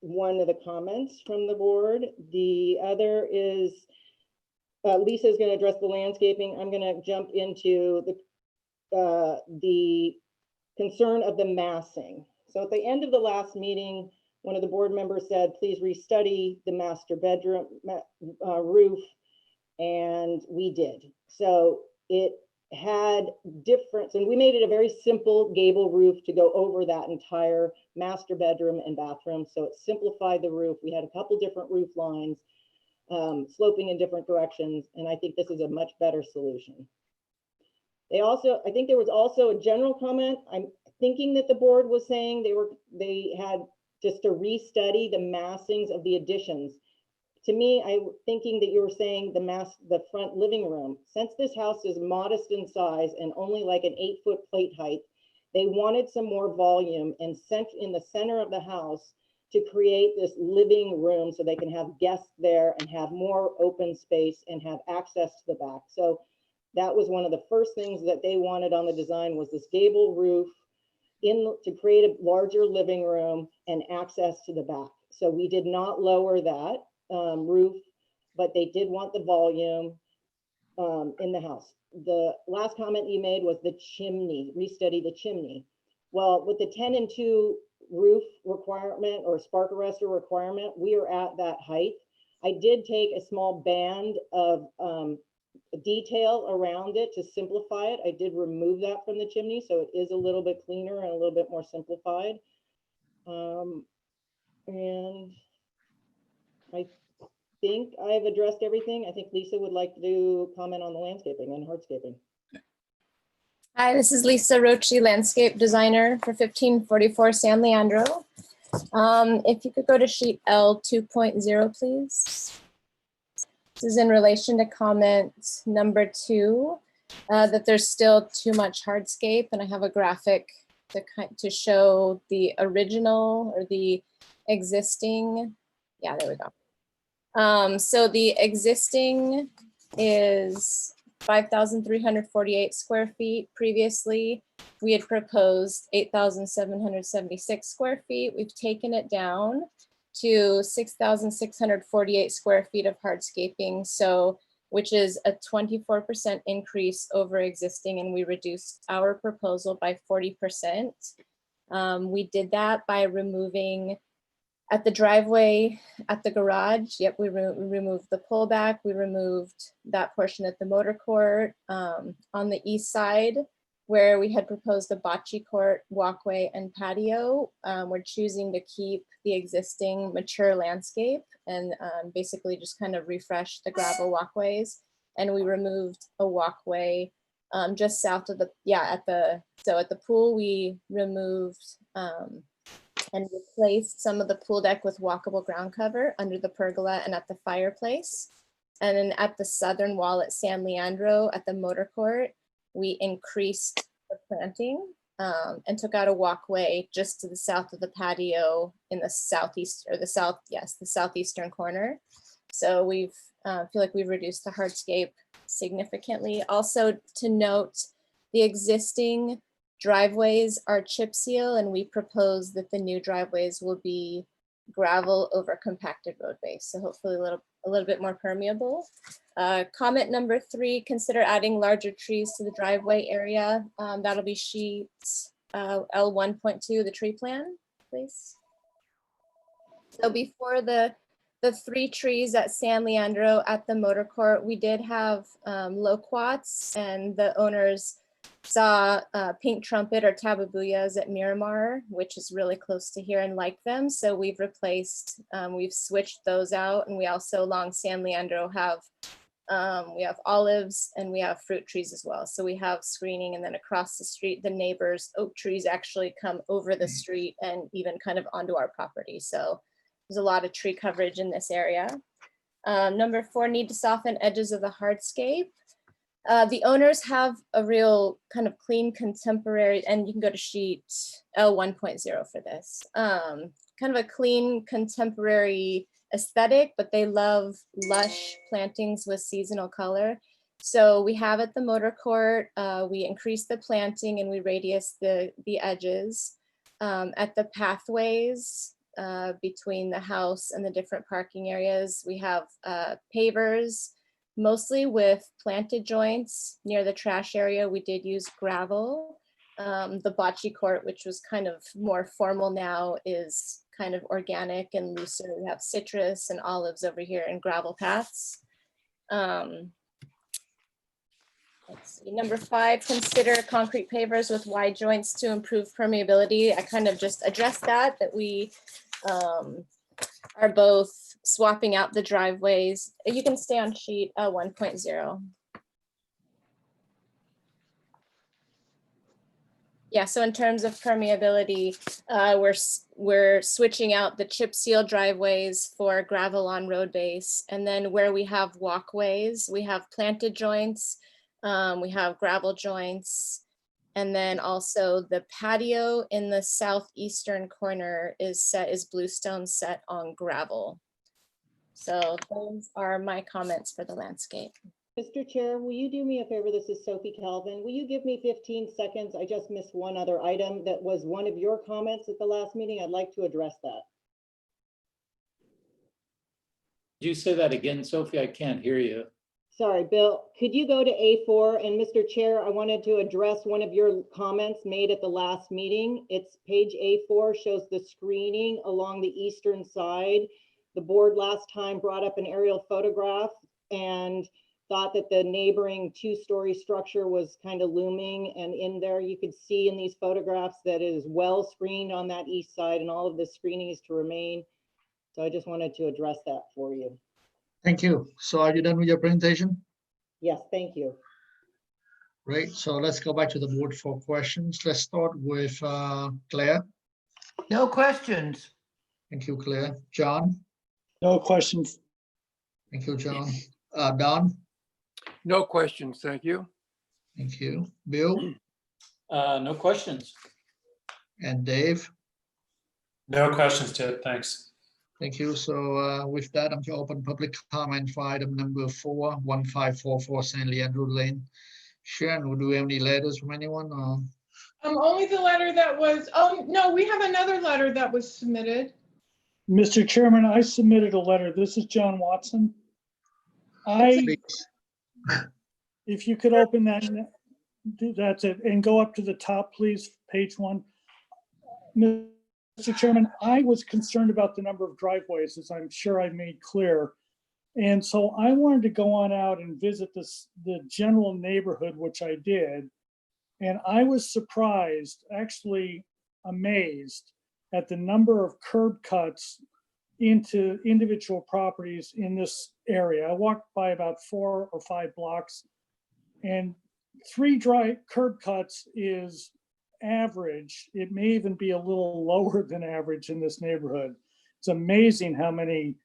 one of the comments from the board. The other is Lisa is going to address the landscaping. I'm going to jump into the concern of the massing. So at the end of the last meeting, one of the board members said, please restudy the master bedroom roof, and we did. So it had difference, and we made it a very simple gable roof to go over that entire master bedroom and bathroom. So it simplified the roof. We had a couple different roof lines sloping in different directions, and I think this is a much better solution. I think there was also a general comment. I'm thinking that the board was saying they had just to restudy the massings of the additions. To me, I'm thinking that you were saying the front living room. Since this house is modest in size and only like an 8-foot plate height, they wanted some more volume in the center of the house to create this living room so they can have guests there and have more open space and have access to the back. So that was one of the first things that they wanted on the design, was this gable roof to create a larger living room and access to the back. So we did not lower that roof, but they did want the volume in the house. The last comment you made was the chimney, restudy the chimney. Well, with the 10 and 2 roof requirement or spark arrestor requirement, we are at that height. I did take a small band of detail around it to simplify it. I did remove that from the chimney, so it is a little bit cleaner and a little bit more simplified. And I think I've addressed everything. I think Lisa would like to comment on the landscaping and hardscaping. Hi, this is Lisa Rochi, landscape designer for 1544 San Leandro. If you could go to sheet L 2.0, please. This is in relation to comment number 2, that there's still too much hardscape, and I have a graphic to show the original or the existing. Yeah, there we go. So the existing is 5,348 square feet. Previously, we had proposed 8,776 square feet. We've taken it down to 6,648 square feet of hardscaping, so which is a 24% increase over existing, and we reduced our proposal by 40%. We did that by removing at the driveway, at the garage. Yep, we removed the pullback. We removed that portion at the motor court. On the east side, where we had proposed a bocce court, walkway, and patio, we're choosing to keep the existing mature landscape and basically just kind of refresh the gravel walkways. And we removed a walkway just south of the, at the pool, we removed and replaced some of the pool deck with walkable ground cover under the pergola and at the fireplace. And then at the southern wall at San Leandro at the motor court, we increased the planting and took out a walkway just to the south of the patio in the southeast, or the southeastern corner. So we've feel like we've reduced the hardscape significantly. Also to note, the existing driveways are chip seal, and we propose that the new driveways will be gravel over compacted road base. So hopefully a little bit more permeable. Comment number 3, consider adding larger trees to the driveway area. That'll be sheet L1.2, the tree plan, please. So before the 3 trees at San Leandro at the motor court, we did have loquats, and the owners saw pink trumpet or tababuyas at Miramar, which is really close to here, and liked them. So we've replaced, we've switched those out, and we also along San Leandro have we have olives and we have fruit trees as well. So we have screening, and then across the street, the neighbors' oak trees actually come over the street and even kind of onto our property. So there's a lot of tree coverage in this area. Number 4, need to soften edges of the hardscape. The owners have a real kind of clean contemporary, and you can go to sheet L1.0 for this, kind of a clean contemporary aesthetic, but they love lush plantings with seasonal color. So we have at the motor court, we increase the planting and we radius the edges. At the pathways between the house and the different parking areas, we have pavers, mostly with planted joints. Near the trash area, we did use gravel. The bocce court, which was kind of more formal now, is kind of organic and looser. We have citrus and olives over here and gravel paths. Let's see. Number 5, consider concrete pavers with wide joints to improve permeability. I kind of just addressed that we are both swapping out the driveways. You can stay on sheet 1.0. Yeah, so in terms of permeability, we're switching out the chip seal driveways for gravel on road base. And then where we have walkways, we have planted joints, we have gravel joints. And then also the patio in the southeastern corner is bluestone set on gravel. So those are my comments for the landscape. Mr. Chair, will you do me a favor? This is Sophie Calvin. Will you give me 15 seconds? I just missed one other item that was one of your comments at the last meeting. I'd like to address that. Did you say that again, Sophie? I can't hear you. Sorry, Bill, could you go to A4? And Mr. Chair, I wanted to address one of your comments made at the last meeting. It's page A4, shows the screening along the eastern side. The board last time brought up an aerial photograph and thought that the neighboring 2-story structure was kind of looming, and in there you could see in these photographs that it is well screened on that east side, and all of the screening is to remain. So I just wanted to address that for you. Thank you. So are you done with your presentation? Yes, thank you. Great. So let's go back to the board for questions. Let's start with Claire. No questions. Thank you, Claire. John? No questions. Thank you, John. Don? No questions, thank you. Thank you. Bill? No questions. And Dave? No questions, Ted, thanks. Thank you. So with that, I'm going to open public comment for item number 4, 1544 San Leandro Lane. Sharon, do we have any letters from anyone? Only the letter that was, oh, no, we have another letter that was submitted. Mr. Chairman, I submitted a letter. This is John Watson. If you could open that, that's it, and go up to the top, please, page 1. Mr. Chairman, I was concerned about the number of driveways, as I'm sure I made clear. And so I wanted to go on out and visit the general neighborhood, which I did. And I was surprised, actually amazed, at the number of curb cuts into individual properties in this area. I walked by about 4 or 5 blocks, and 3 curb cuts is average. It may even be a little lower than average in this neighborhood. It's amazing how many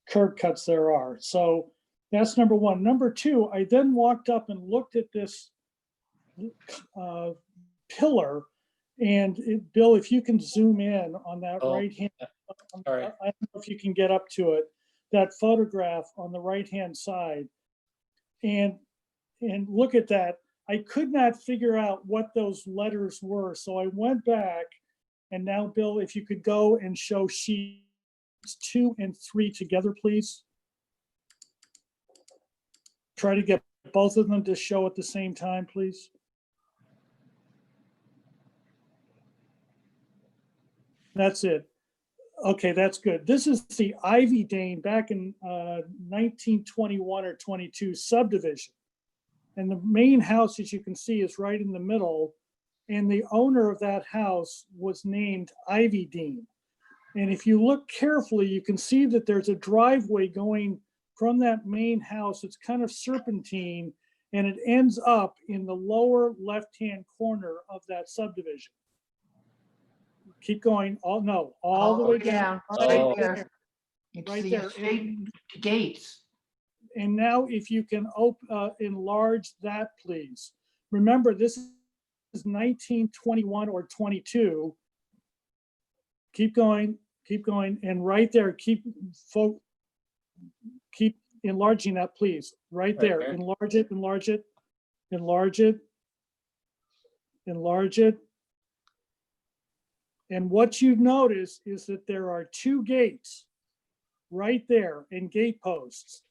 curb cuts there are. So that's number 1. Number 2, I then walked up and looked at this pillar, and Bill, if you can zoom in on that right hand, I don't know if you can get up to it, that photograph on the right hand side, and look at that. I could not figure out what those letters were, so I went back, and now Bill, if you could go and show sheet 2 and 3 together, please. Try to get both of them to show at the same time, please. That's it. Okay, that's good. This is the Ivy Dane back in 1921 or 22 subdivision. And the main house, as you can see, is right in the middle. And the owner of that house was named Ivy Dean. And if you look carefully, you can see that there's a driveway going from that main house. It's kind of serpentine, and it ends up in the lower left-hand corner of that subdivision. Keep going. All the way down. Right there. It's Right the there. estate gates. And now if you can enlarge that, please. Remember, this is 1921 or 22. Keep going, and right there, keep enlarging that, please. Right there, enlarge it, enlarge it, enlarge it, enlarge it. And what you notice is that there are 2 gates right there and gate posts.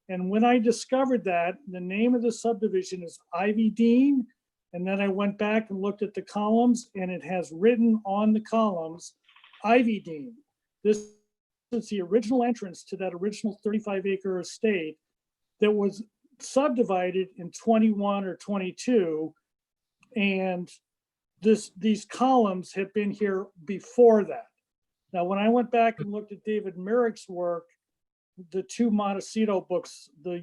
And when I discovered that, the name of the subdivision is Ivy Dean. And then I went back and looked at the columns, and it has written on the columns, Ivy Dean. This is the original entrance to that original 35-acre estate that was subdivided in 21 or 22. And these columns have been here before that. Now, when I went back and looked at David Merrick's work, the 2 Montecito books, the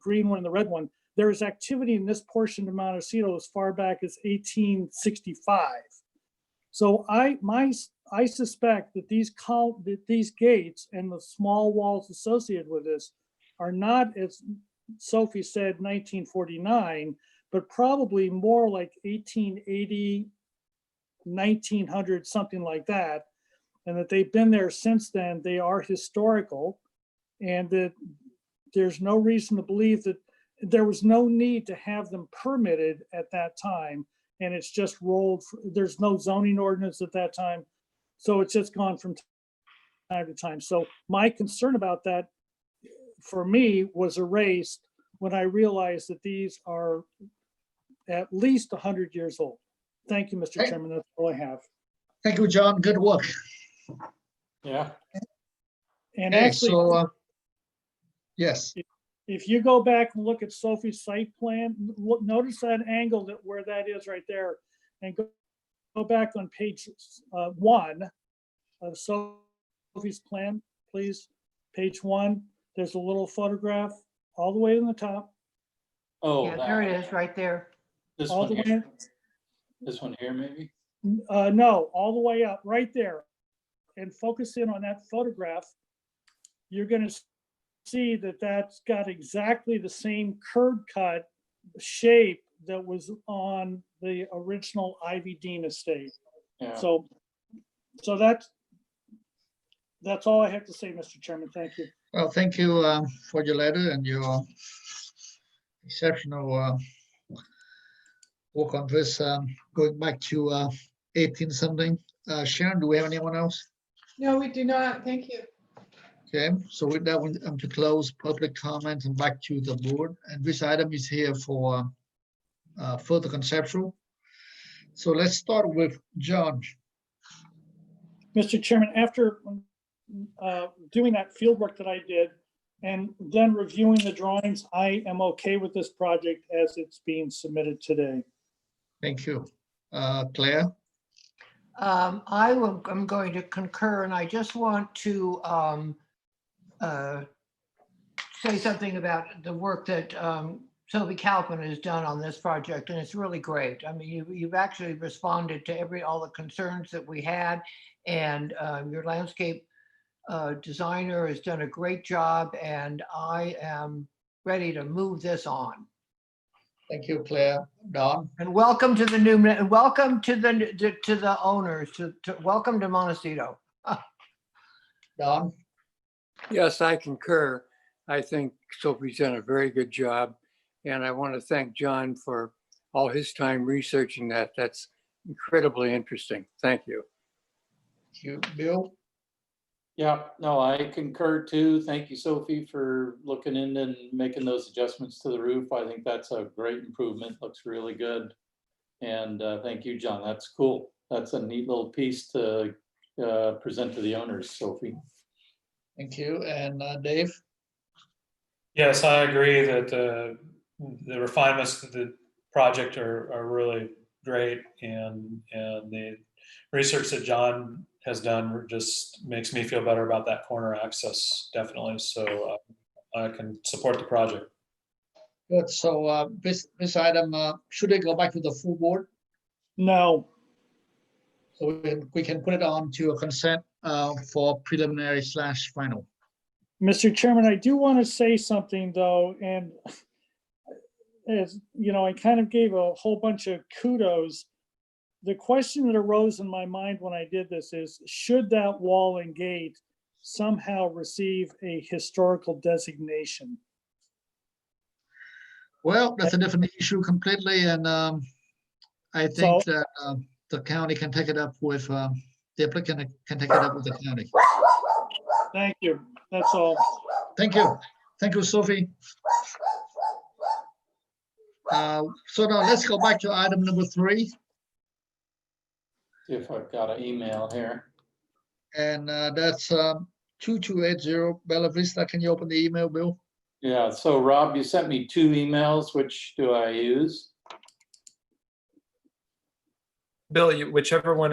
green one and the red one, there is activity in this portion of Montecito as far back as 1865. So I suspect that these gates and the small walls associated with this are not, as Sophie said, 1949, but probably more like 1880, 1900, something like that. And that they've been there since then. They are historical, and that there's no reason to believe that there was no need to have them permitted at that time. And it's just rolled. There's no zoning ordinance at that time. So it's just gone from time to time. So my concern about that, for me, was erased when I realized that these are at least 100 years old. Thank you, Mr. Chairman. That's all I have. Thank you, John. Good work. Yeah. And Okay, actually, so, yes, if you go back and look at Sophie's site plan, notice that angle where that is right there, and go back on page 1 of Sophie's plan, please. Page 1, there's a little photograph all the way to the top. Oh, Yeah, there it is, right there. This All one the here. way, This one here, maybe? no, all the way up, right there. And focus in on that photograph. You're going to see that that's got exactly the same curb cut shape that was on the original Ivy Dean estate. Yeah. So that's all I have to say, Mr. Chairman. Thank you. well, thank you for your letter and your exceptional work on this, going back to 18 something. Sharon, do we have anyone else? No, we do not. Thank you. Okay, so with that, I'm to close public comment and back to the board. And this item is here for further conceptual. So let's start with John. Mr. Chairman, after doing that field work that I did and then reviewing the drawings, I am okay with this project as it's being submitted today. Thank you. Claire? I'm going to concur, and I just want to say something about the work that Sylvie Kalpin has done on this project, and it's really great. I mean, you've actually responded to all the concerns that we had, and your landscape designer has done a great job, and I am ready to move this on. Thank you, Claire. Don? And welcome to the welcome to the owners, welcome to Montecito. Don? Yes, I concur. I think Sophie's done a very good job. And I want to thank John for all his time researching that. That's incredibly interesting. Thank you. Thank you, Bill? Yeah, no, I concur too. Thank you, Sophie, for looking in and making those adjustments to the roof. I think that's a great improvement. Looks really good. And thank you, John. That's cool. That's a neat little piece to present to the owners, Sophie. Thank you. And Dave? Yes, I agree that the refinements to the project are really great, and the research that John has done just makes me feel better about that corner access, definitely. So I can support the project. Good. So this item, should it go back to the full board? No, So we can put it on to a consent for preliminary / final. Mr. Chairman, I do want to say something though, and as you know, I kind of gave a whole bunch of kudos. The question that arose in my mind when I did this is, should that wall and gate somehow receive a historical designation? Well, that's a different issue completely, and I think that the county can take it up with, the applicant can take it up with the county. Thank you. That's all. Thank you. Thank you, Sophie. So now let's go back to item number 3. See if I've got an email here. And that's 2280 Bella Vista. Can you open the email, Bill? Yeah, so Rob, you sent me 2 emails. Which do I use? Bill, whichever one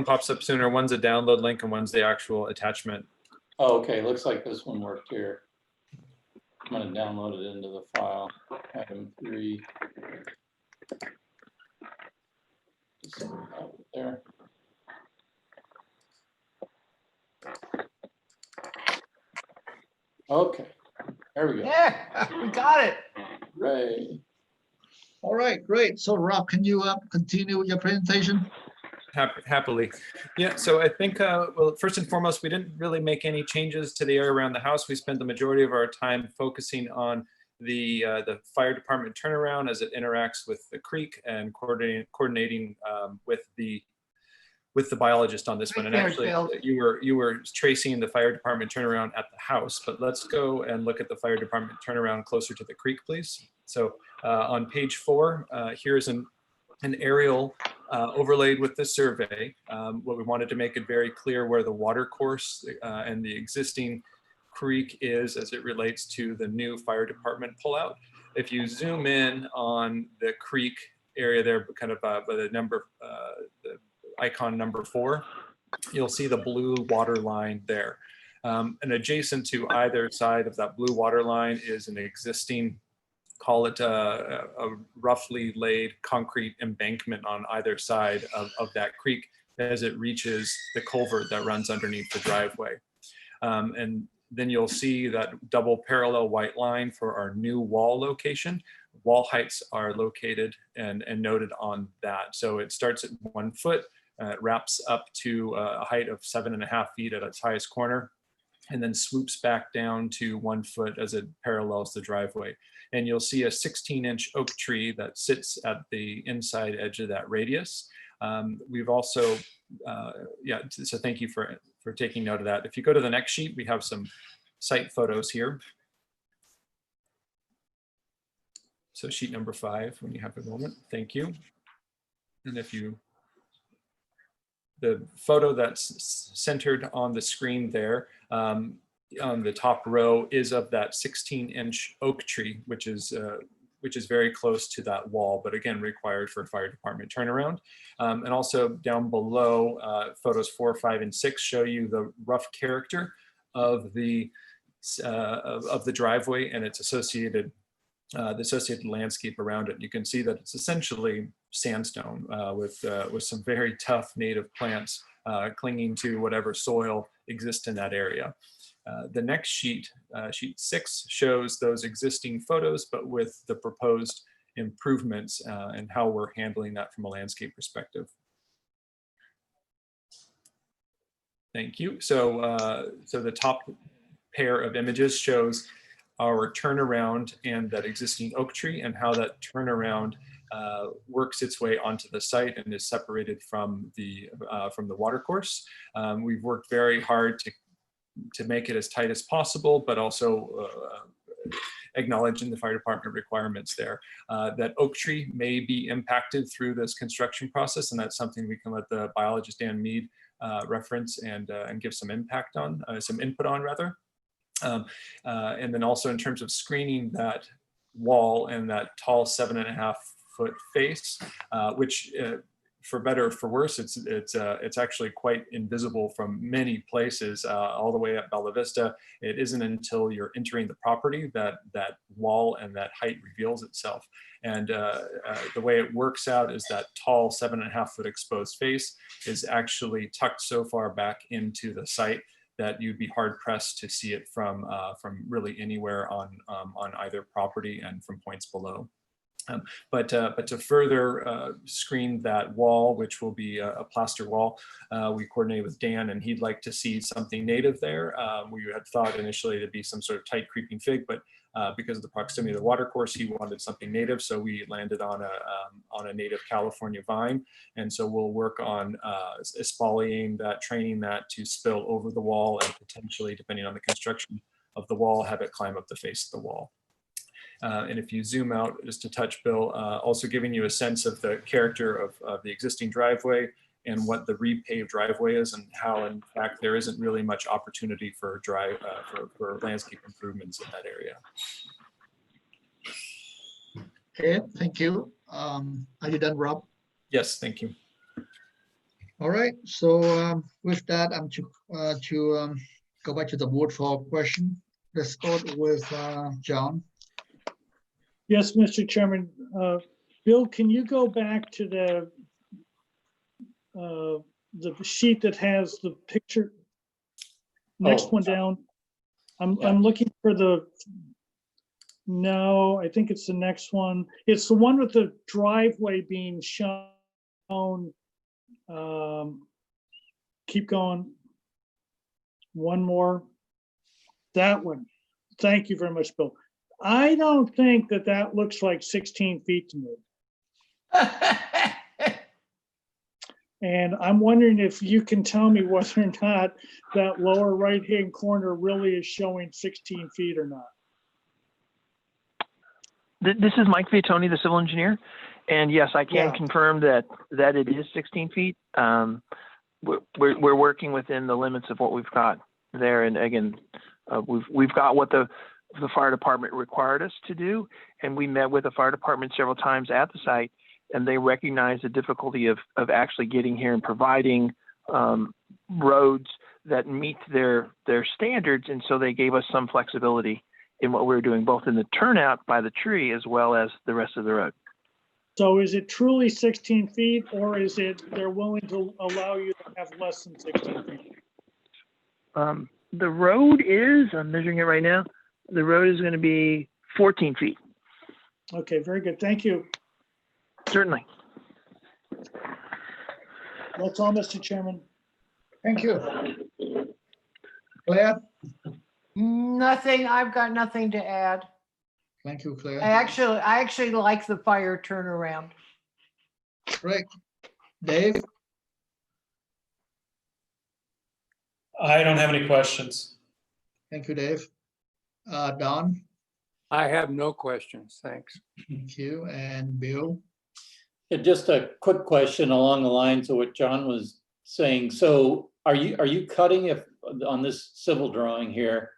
pops up sooner, one's a download link and one's the actual attachment. Oh, okay, looks like this one worked here. I'm gonna download it into the file, item 3. Just so we have it there. Okay, there we go. Yeah, we got it. Right. All right, great. So Rob, can you continue your presentation? Happily. Yeah, so I think, well, first and foremost, we didn't really make any changes to the area around the house. We spent the majority of our time focusing on the fire department turnaround as it interacts with the creek and coordinating with the biologist on this one. And actually, you were tracing the fire department turnaround at the house, but let's go and look at the fire department turnaround closer to the creek, please. So on page 4, here's an aerial overlaid with the survey. What we wanted to make it very clear where the water course and the existing creek is as it relates to the new fire department pullout. If you zoom in on the creek area there, kind of by the number, the icon number 4, you'll see the blue water line there. And adjacent to either side of that blue water line is an existing, call it a roughly laid concrete embankment on either side of that creek as it reaches the culvert that runs underneath the driveway. And then you'll see that double parallel white line for our new wall location. Wall heights are located and noted on that. So it starts at 1 foot, it wraps up to a height of 7.5 feet at its highest corner, and then swoops back down to 1 foot as it parallels the driveway. And you'll see a 16-inch oak tree that sits at the inside edge of that radius. We've also, so thank you for taking note of that. If you go to the next sheet, we have some site photos here. So sheet number 5, when you have a moment, thank you. And if you, the photo that's centered on the screen there, on the top row is of that 16-inch oak tree, which is very close to that wall, but again, required for fire department turnaround. And also down below, photos 4, 5, and 6 show you the rough character of the driveway and its associated, the associated landscape around it. You can see that it's essentially sandstone with some very tough native plants clinging to whatever soil exists in that area. The next sheet, sheet 6, shows those existing photos, but with the proposed improvements and how we're handling that from a landscape perspective. Thank you. So, so the top pair of images shows our turnaround and that existing oak tree and how that turnaround works its way onto the site and is separated from the watercourse. We've worked very hard to make it as tight as possible, but also acknowledging the fire department requirements there. That oak tree may be impacted through this construction process, and that's something we can let the biologist Dan Mead reference and give some impact on, some input on rather. And then also in terms of screening that wall and that tall 7.5-foot face, which for better or for worse, it's actually quite invisible from many places, all the way up Bella Vista. It isn't until you're entering the property that that wall and that height reveals itself. And the way it works out is that tall 7.5-foot exposed face is actually tucked so far back into the site that you'd be hard pressed to see it from really anywhere on either property and from points below. But to further screen that wall, which will be a plaster wall, we coordinated with Dan, and he'd like to see something native there. We had thought initially to be some sort of tight creeping fig, but because of the proximity of the watercourse, he wanted something native, so we landed on a native California vine. And so we'll work on exfoliating that, training that to spill over the wall, and potentially, depending on the construction of the wall, have it climb up the face of the wall. And if you zoom out just a touch, Bill, also giving you a sense of the character of the existing driveway and what the repaved driveway is, and how in fact there isn't really much opportunity for for landscape improvements in that area. Okay, thank you. Are you done, Rob? Yes, thank you. All right, so with that, I'm to go back to the board for a question. Let's start with John. Yes, Mr. Chairman. Bill, can you go back to the sheet that has the picture? Next one down. I'm looking for the, no, I think it's the next one. It's the one with the driveway being shown. Keep going. One more. That one. Thank you very much, Bill. I don't think that looks like 16 feet to me. And I'm wondering if you can tell me whether or not that lower right-hand corner really is showing 16 feet or not. This is Mike Viatoni, the civil engineer. And yes, I can confirm that it is 16 feet. We're working within the limits of what we've got there. And again, we've got what the fire department required us to do. And we met with the fire department several times at the site, and they recognized the difficulty of actually getting here and providing roads that meet their standards. And so they gave us some flexibility in what we were doing, both in the turnout by the tree as well as the rest of the road. So is it truly 16 feet, or is it they're willing to allow you to have less than 16 feet? The road is, I'm measuring it right now, the road is going to be 14 feet. Okay, very good. Thank you. Certainly. That's all, Mr. Chairman. Thank you. Claire? Nothing. I've got nothing to add. Thank you, Claire. I actually like the fire turnaround. Great. Dave? I don't have any questions. Thank you, Dave. Don? I have no questions. Thanks. Thank you. And Bill? Yeah, just a quick question along the lines of what John was saying. So are you cutting, if on this civil drawing here,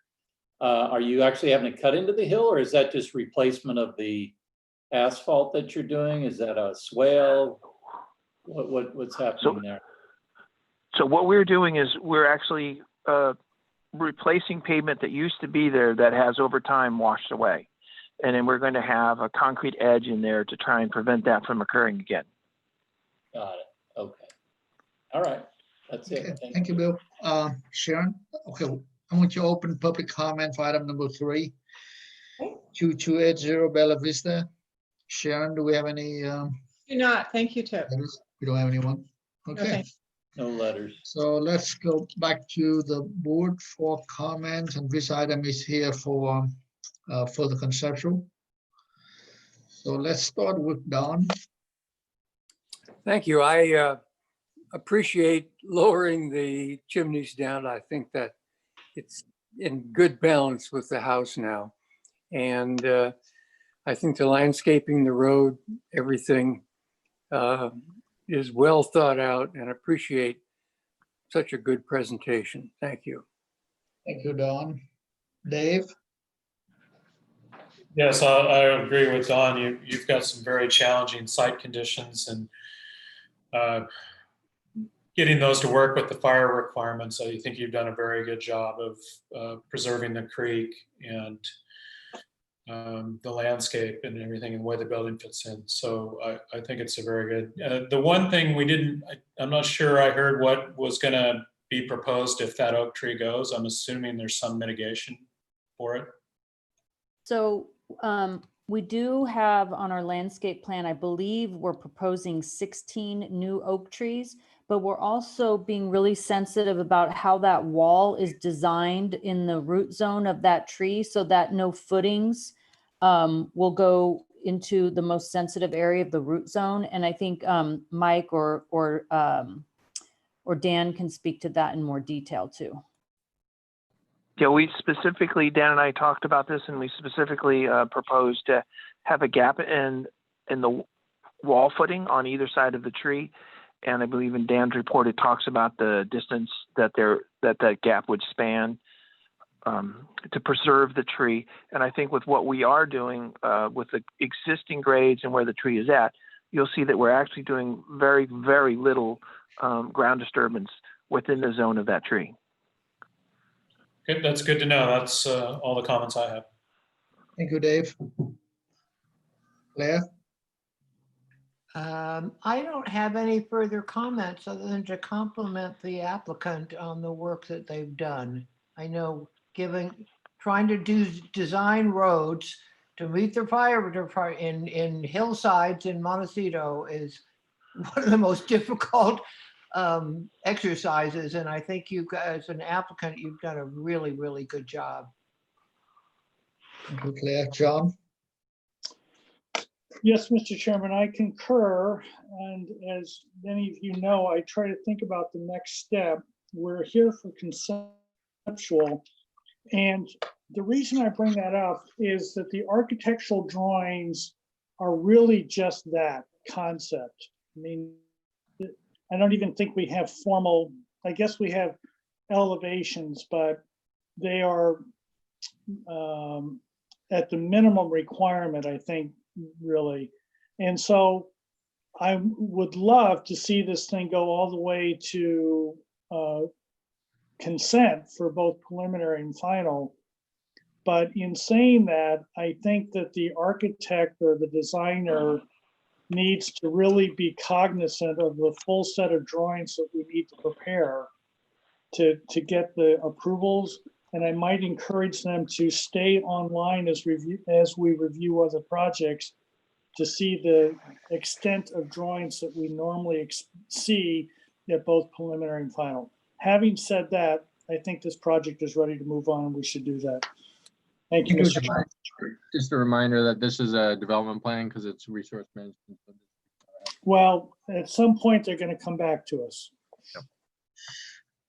are you actually having to cut into the hill, or is that just replacement of the asphalt that you're doing? Is that a swale? What's happening there? So what we're doing is we're actually replacing pavement that used to be there that has over time washed away. And then we're going to have a concrete edge in there to try and prevent that from occurring again. Got it. Okay. All right. That's it. Okay. Thank you, Bill. Sharon? Okay. I want you to open public comment for item number 3. 2280 Bella Vista. Sharon, do we have any? Do not. Thank you, Tip. We don't have anyone. Okay. No letters. So let's go back to the board for comments, and this item is here for further conceptual. So let's start with Don. Thank you. I appreciate lowering the chimneys down. I think that it's in good balance with the house now. And I think the landscaping, the road, everything is well thought out, and appreciate such a good presentation. Thank you. Thank you, Don. Dave? Yes, I agree with Don. You've got some very challenging site conditions, and getting those to work with the fire requirements. I think you've done a very good job of preserving the creek and the landscape and everything and the way the building fits in. So I think it's a very good. The one thing we didn't, I'm not sure I heard what was going to be proposed if that oak tree goes. I'm assuming there's some mitigation for it. So we do have on our landscape plan, I believe we're proposing 16 new oak trees, but we're also being really sensitive about how that wall is designed in the root zone of that tree so that no footings will go into the most sensitive area of the root zone. And I think Mike or Dan can speak to that in more detail too. Yeah, we specifically, Dan and I talked about this, and we specifically proposed to have a gap in the wall footing on either side of the tree. And I believe in Dan's report, it talks about the distance that that gap would span to preserve the tree. And I think with what we are doing with the existing grades and where the tree is at, you'll see that we're actually doing very, very little ground disturbance within the zone of that tree. Good, that's good to know. That's all the comments I have. Thank you, Dave. Claire? I don't have any further comments other than to compliment the applicant on the work that they've done. I know trying to design roads to meet the fire in hillsides in Montecito is one of the most difficult exercises. And I think you guys, as an applicant, you've done a really, really good job. Thank you, Claire. John? Yes, Mr. Chairman, I concur. And as many of you know, I try to think about the next step. We're here for conceptual. And the reason I bring that up is that the architectural drawings are really just that, concept. I mean, I don't even think we have formal, I guess we have elevations, but they are at the minimum requirement, I think, really. And so I would love to see this thing go all the way to consent for both preliminary and final. But in saying that, I think that the architect or the designer needs to really be cognizant of the full set of drawings that we need to prepare to get the approvals. And I might encourage them to stay online as we review other projects to see the extent of drawings that we normally see at both preliminary and final. Having said that, I think this project is ready to move on and we should do that. Thank you, Mr. Chairman. Just a reminder that this is a development plan because it's resource management. Well, at some point, they're going to come back to us.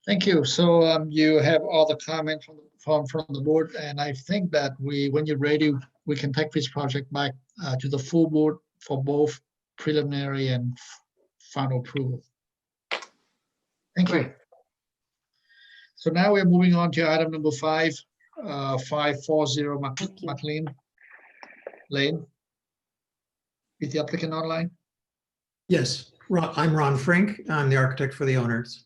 Thank you. So you have all the comments from the board, and I think that when you're ready, we can take this project back to the full board for both preliminary and final approval. Thank you. So now we're moving on to item number 5, 540 McLean Lane. Is the applicant online? Yes, I'm Ron Frink. I'm the architect for the owners.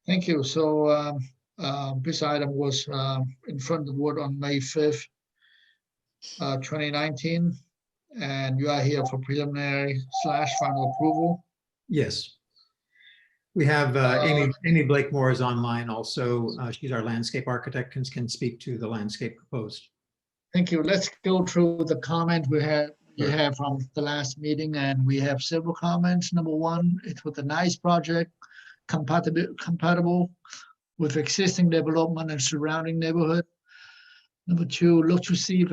Thank you. So this item was in front of the board on May 5th, 2019, and you are here for preliminary / final approval. Yes. We have Amy Blakemore is online also. She's our landscape architect and can speak to the landscape proposed. Thank you. Let's go through the comment you have from the last meeting, and we have several comments. Number 1, it's with a nice project, compatible with existing development and surrounding neighborhood. Number two, look to see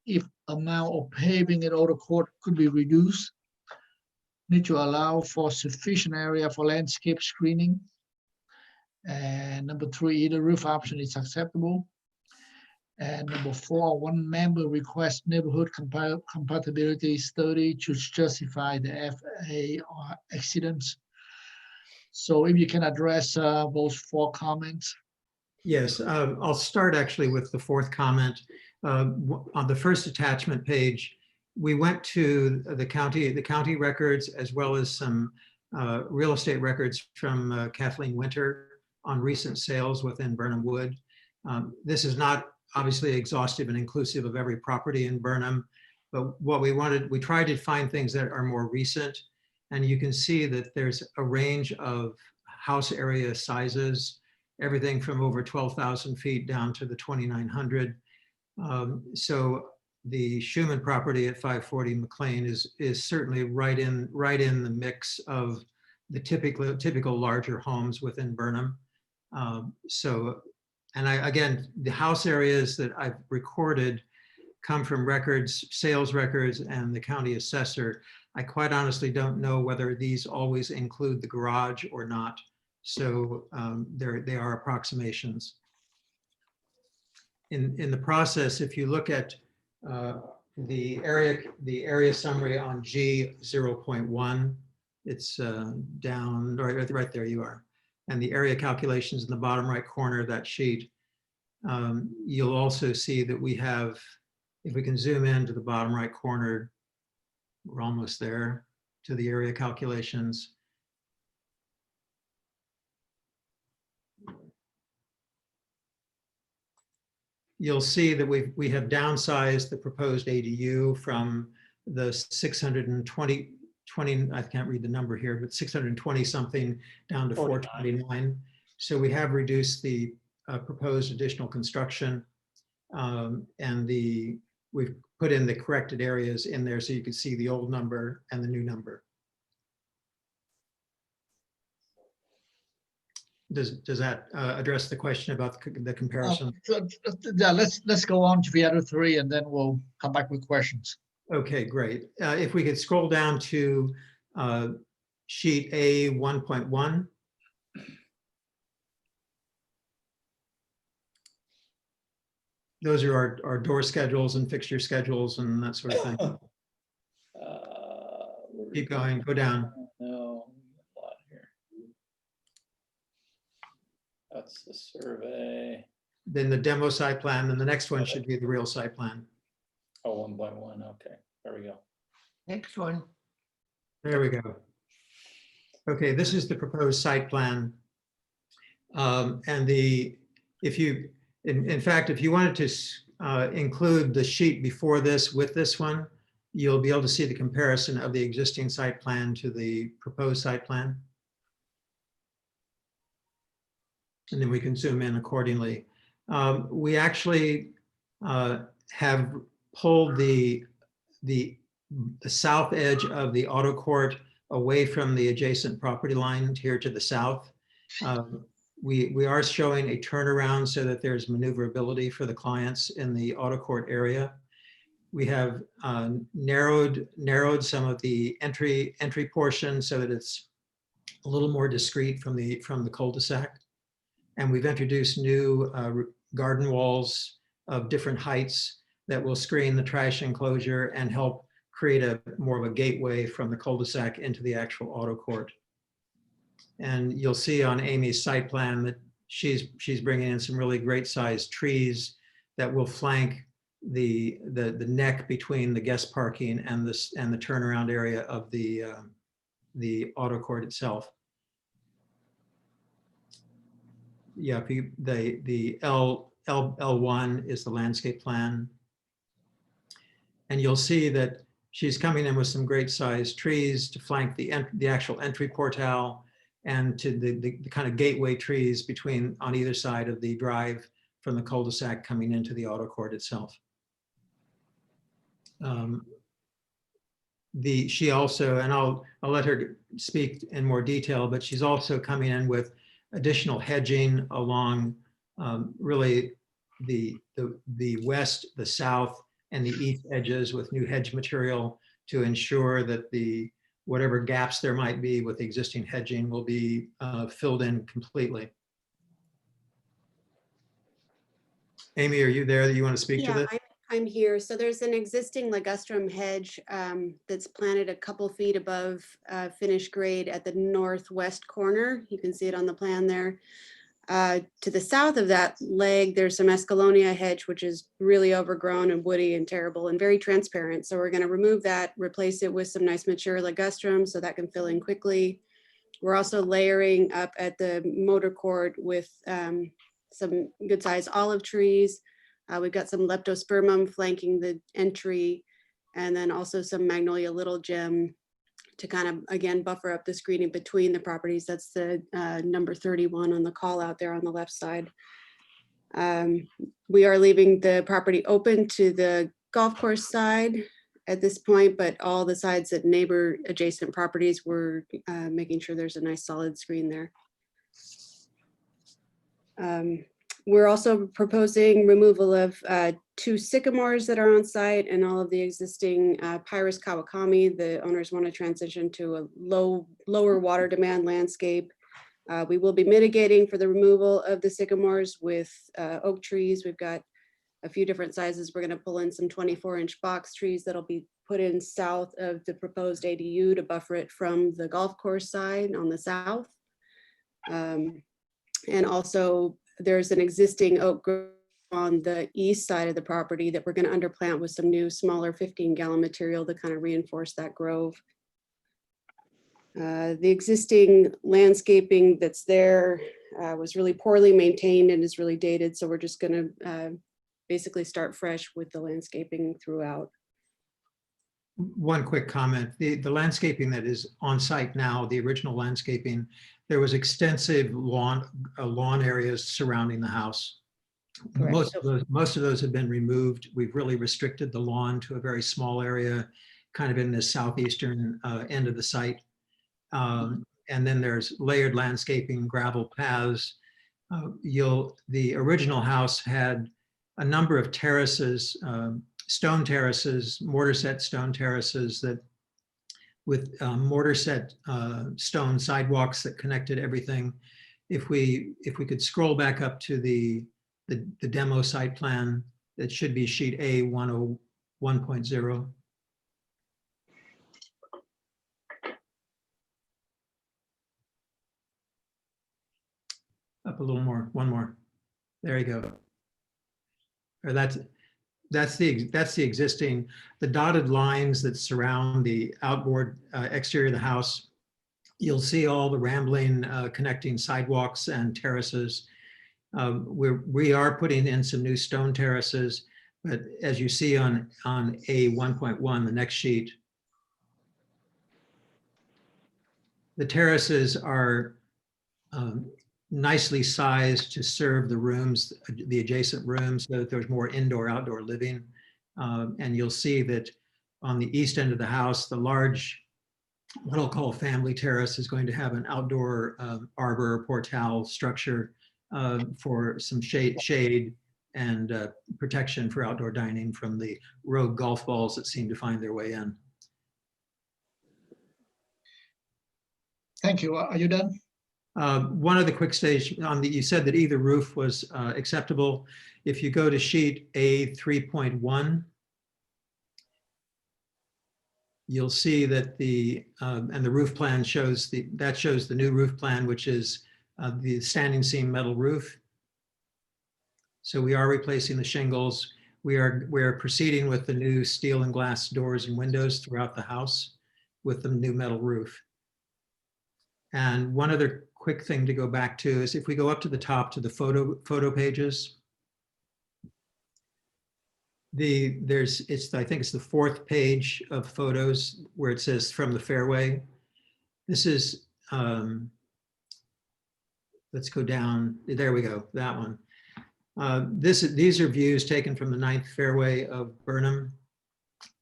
if amount of paving in outer court could be reduced. Need to allow for sufficient area for landscape screening. And number three, either roof option is acceptable. And number four, one member requests neighborhood compatibility study to justify the FA or accidents. So if you can address those four comments. Yes, I'll start actually with the fourth comment. On the first attachment page, we went to the county records as well as some real estate records from Kathleen Winter on recent sales within Burnham Wood. This is not obviously exhaustive and inclusive of every property in Burnham, but what we tried to find things that are more recent. And you can see that there's a range of house area sizes, everything from over 12,000 feet down to the 2,900. So the Schumann property at 540 McLean is certainly right in the mix of the typical larger homes within Burnham. And again, the house areas that I've recorded come from records, sales records, and the county assessor. I quite honestly don't know whether these always include the garage or not. So they are approximations. In the process, if you look at the area summary on G 0.1, it's down right there you are. And the area calculations in the bottom right corner of that sheet. You'll also see that we have, if we can zoom in to the bottom right corner, we're almost there to the area calculations. You'll see that we have downsized the proposed ADU from the 620, I can't read the number here, but 620 something down to 429. So we have reduced the proposed additional construction, and we've put in the corrected areas in there so you can see the old number and the new number. Does that address the question about the comparison? Yeah, let's go on to the other three and then we'll come back with questions. Okay, great. If we could scroll down to sheet A 1.1. Those are our door schedules and fixture schedules and that sort of thing. Keep going, go down. No, a lot here. That's the survey. Then the demo site plan, and the next one should be the real site plan. Oh, 1.1, okay, there we go. Next one. There we go. Okay, this is the proposed site plan. And in fact, if you wanted to include the sheet before this with this one, you'll be able to see the comparison of the existing site plan to the proposed site plan. And then we can zoom in accordingly. We actually have pulled the south edge of the auto court away from the adjacent property line here to the south. We are showing a turnaround so that there's maneuverability for the clients in the auto court area. We have narrowed some of the entry portion so that it's a little more discreet from the cul-de-sac. And we've introduced new garden walls of different heights that will screen the trash enclosure and help create more of a gateway from the cul-de-sac into the actual auto court. And you'll see on Amy's site plan that she's bringing in some really great sized trees that will flank the neck between the guest parking and the turnaround area of the auto court itself. Yeah, the L1 is the landscape plan. And you'll see that she's coming in with some great sized trees to flank the actual entry portal and to the kind of gateway trees on either side of the drive from the cul-de-sac coming into the auto court itself. She also, and I'll let her speak in more detail, but she's also coming in with additional hedging along really the west, the south, and the east edges with new hedge material to ensure that the whatever gaps there might be with the existing hedging will be filled in completely. Amy, are you there that you want to speak to Yeah, this? I'm here. So there's an existing ligustrum hedge that's planted a couple feet above finished grade at the northwest corner. You can see it on the plan there. To the south of that leg, there's some escallonia hedge, which is really overgrown and woody and terrible and very transparent. So we're going to remove that, replace it with some nice mature ligustrum so that can fill in quickly. We're also layering up at the motor court with some good sized olive trees. We've got some leptospermum flanking the entry, and then also some magnolia little gem to kind of, again, buffer up the screening between the properties. That's the number 31 on the call out there on the left side. We are leaving the property open to the golf course side at this point, but all the sides that neighbor adjacent properties, we're making sure there's a nice solid screen there. We're also proposing removal of 2 sycamores that are on site and all of the existing Pyrus Kawakami. The owners want to transition to a lower water demand landscape. We will be mitigating for the removal of the sycamores with oak trees. We've got a few different sizes. We're going to pull in some 24-inch box trees that'll be put in south of the proposed ADU to buffer it from the golf course side on the south. And also there's an existing oak grove on the east side of the property that we're going to underplant with some new smaller 15-gallon material to kind of reinforce that grove. The existing landscaping that's there was really poorly maintained and is really dated. So we're just going to basically start fresh with the landscaping throughout. One quick comment. The landscaping that is on site now, the original landscaping, there was extensive lawn areas surrounding the house. Correct. Most of those have been removed. We've really restricted the lawn to a very small area, kind of in the southeastern end of the site. And then there's layered landscaping, gravel paths. The original house had a number of terraces, stone terraces, mortar set stone terraces that with mortar set stone sidewalks that connected everything. If we could scroll back up to the demo site plan, that should be sheet A 101.0. Up a little more, one more. There you go. Or that's the existing, the dotted lines that surround the outboard exterior of the house. You'll see all the rambling connecting sidewalks and terraces. We are putting in some new stone terraces, but as you see on A 1.1, the next sheet, the terraces are nicely sized to serve the rooms, the adjacent rooms, so that there's more indoor-outdoor living. And you'll see that on the east end of the house, the large, what I'll call family terrace, is going to have an outdoor arbor portal structure for some shade and protection for outdoor dining from the rogue golf balls that seem to find their way in. Thank you. Are you done? One other quick stage on you said that either roof was acceptable. If you go to sheet A 3.1, you'll see that and the roof plan shows the new roof plan, which is the standing seam metal roof. So we are replacing the shingles. We are proceeding with the new steel and glass doors and windows throughout the house with the new metal roof. And one other quick thing to go back to is if we go up to the top to the photo pages, I think it's the 4th page of photos where it says from the fairway. This is, let's go down. There we go, that one. These are views taken from the 9th fairway of Burnham,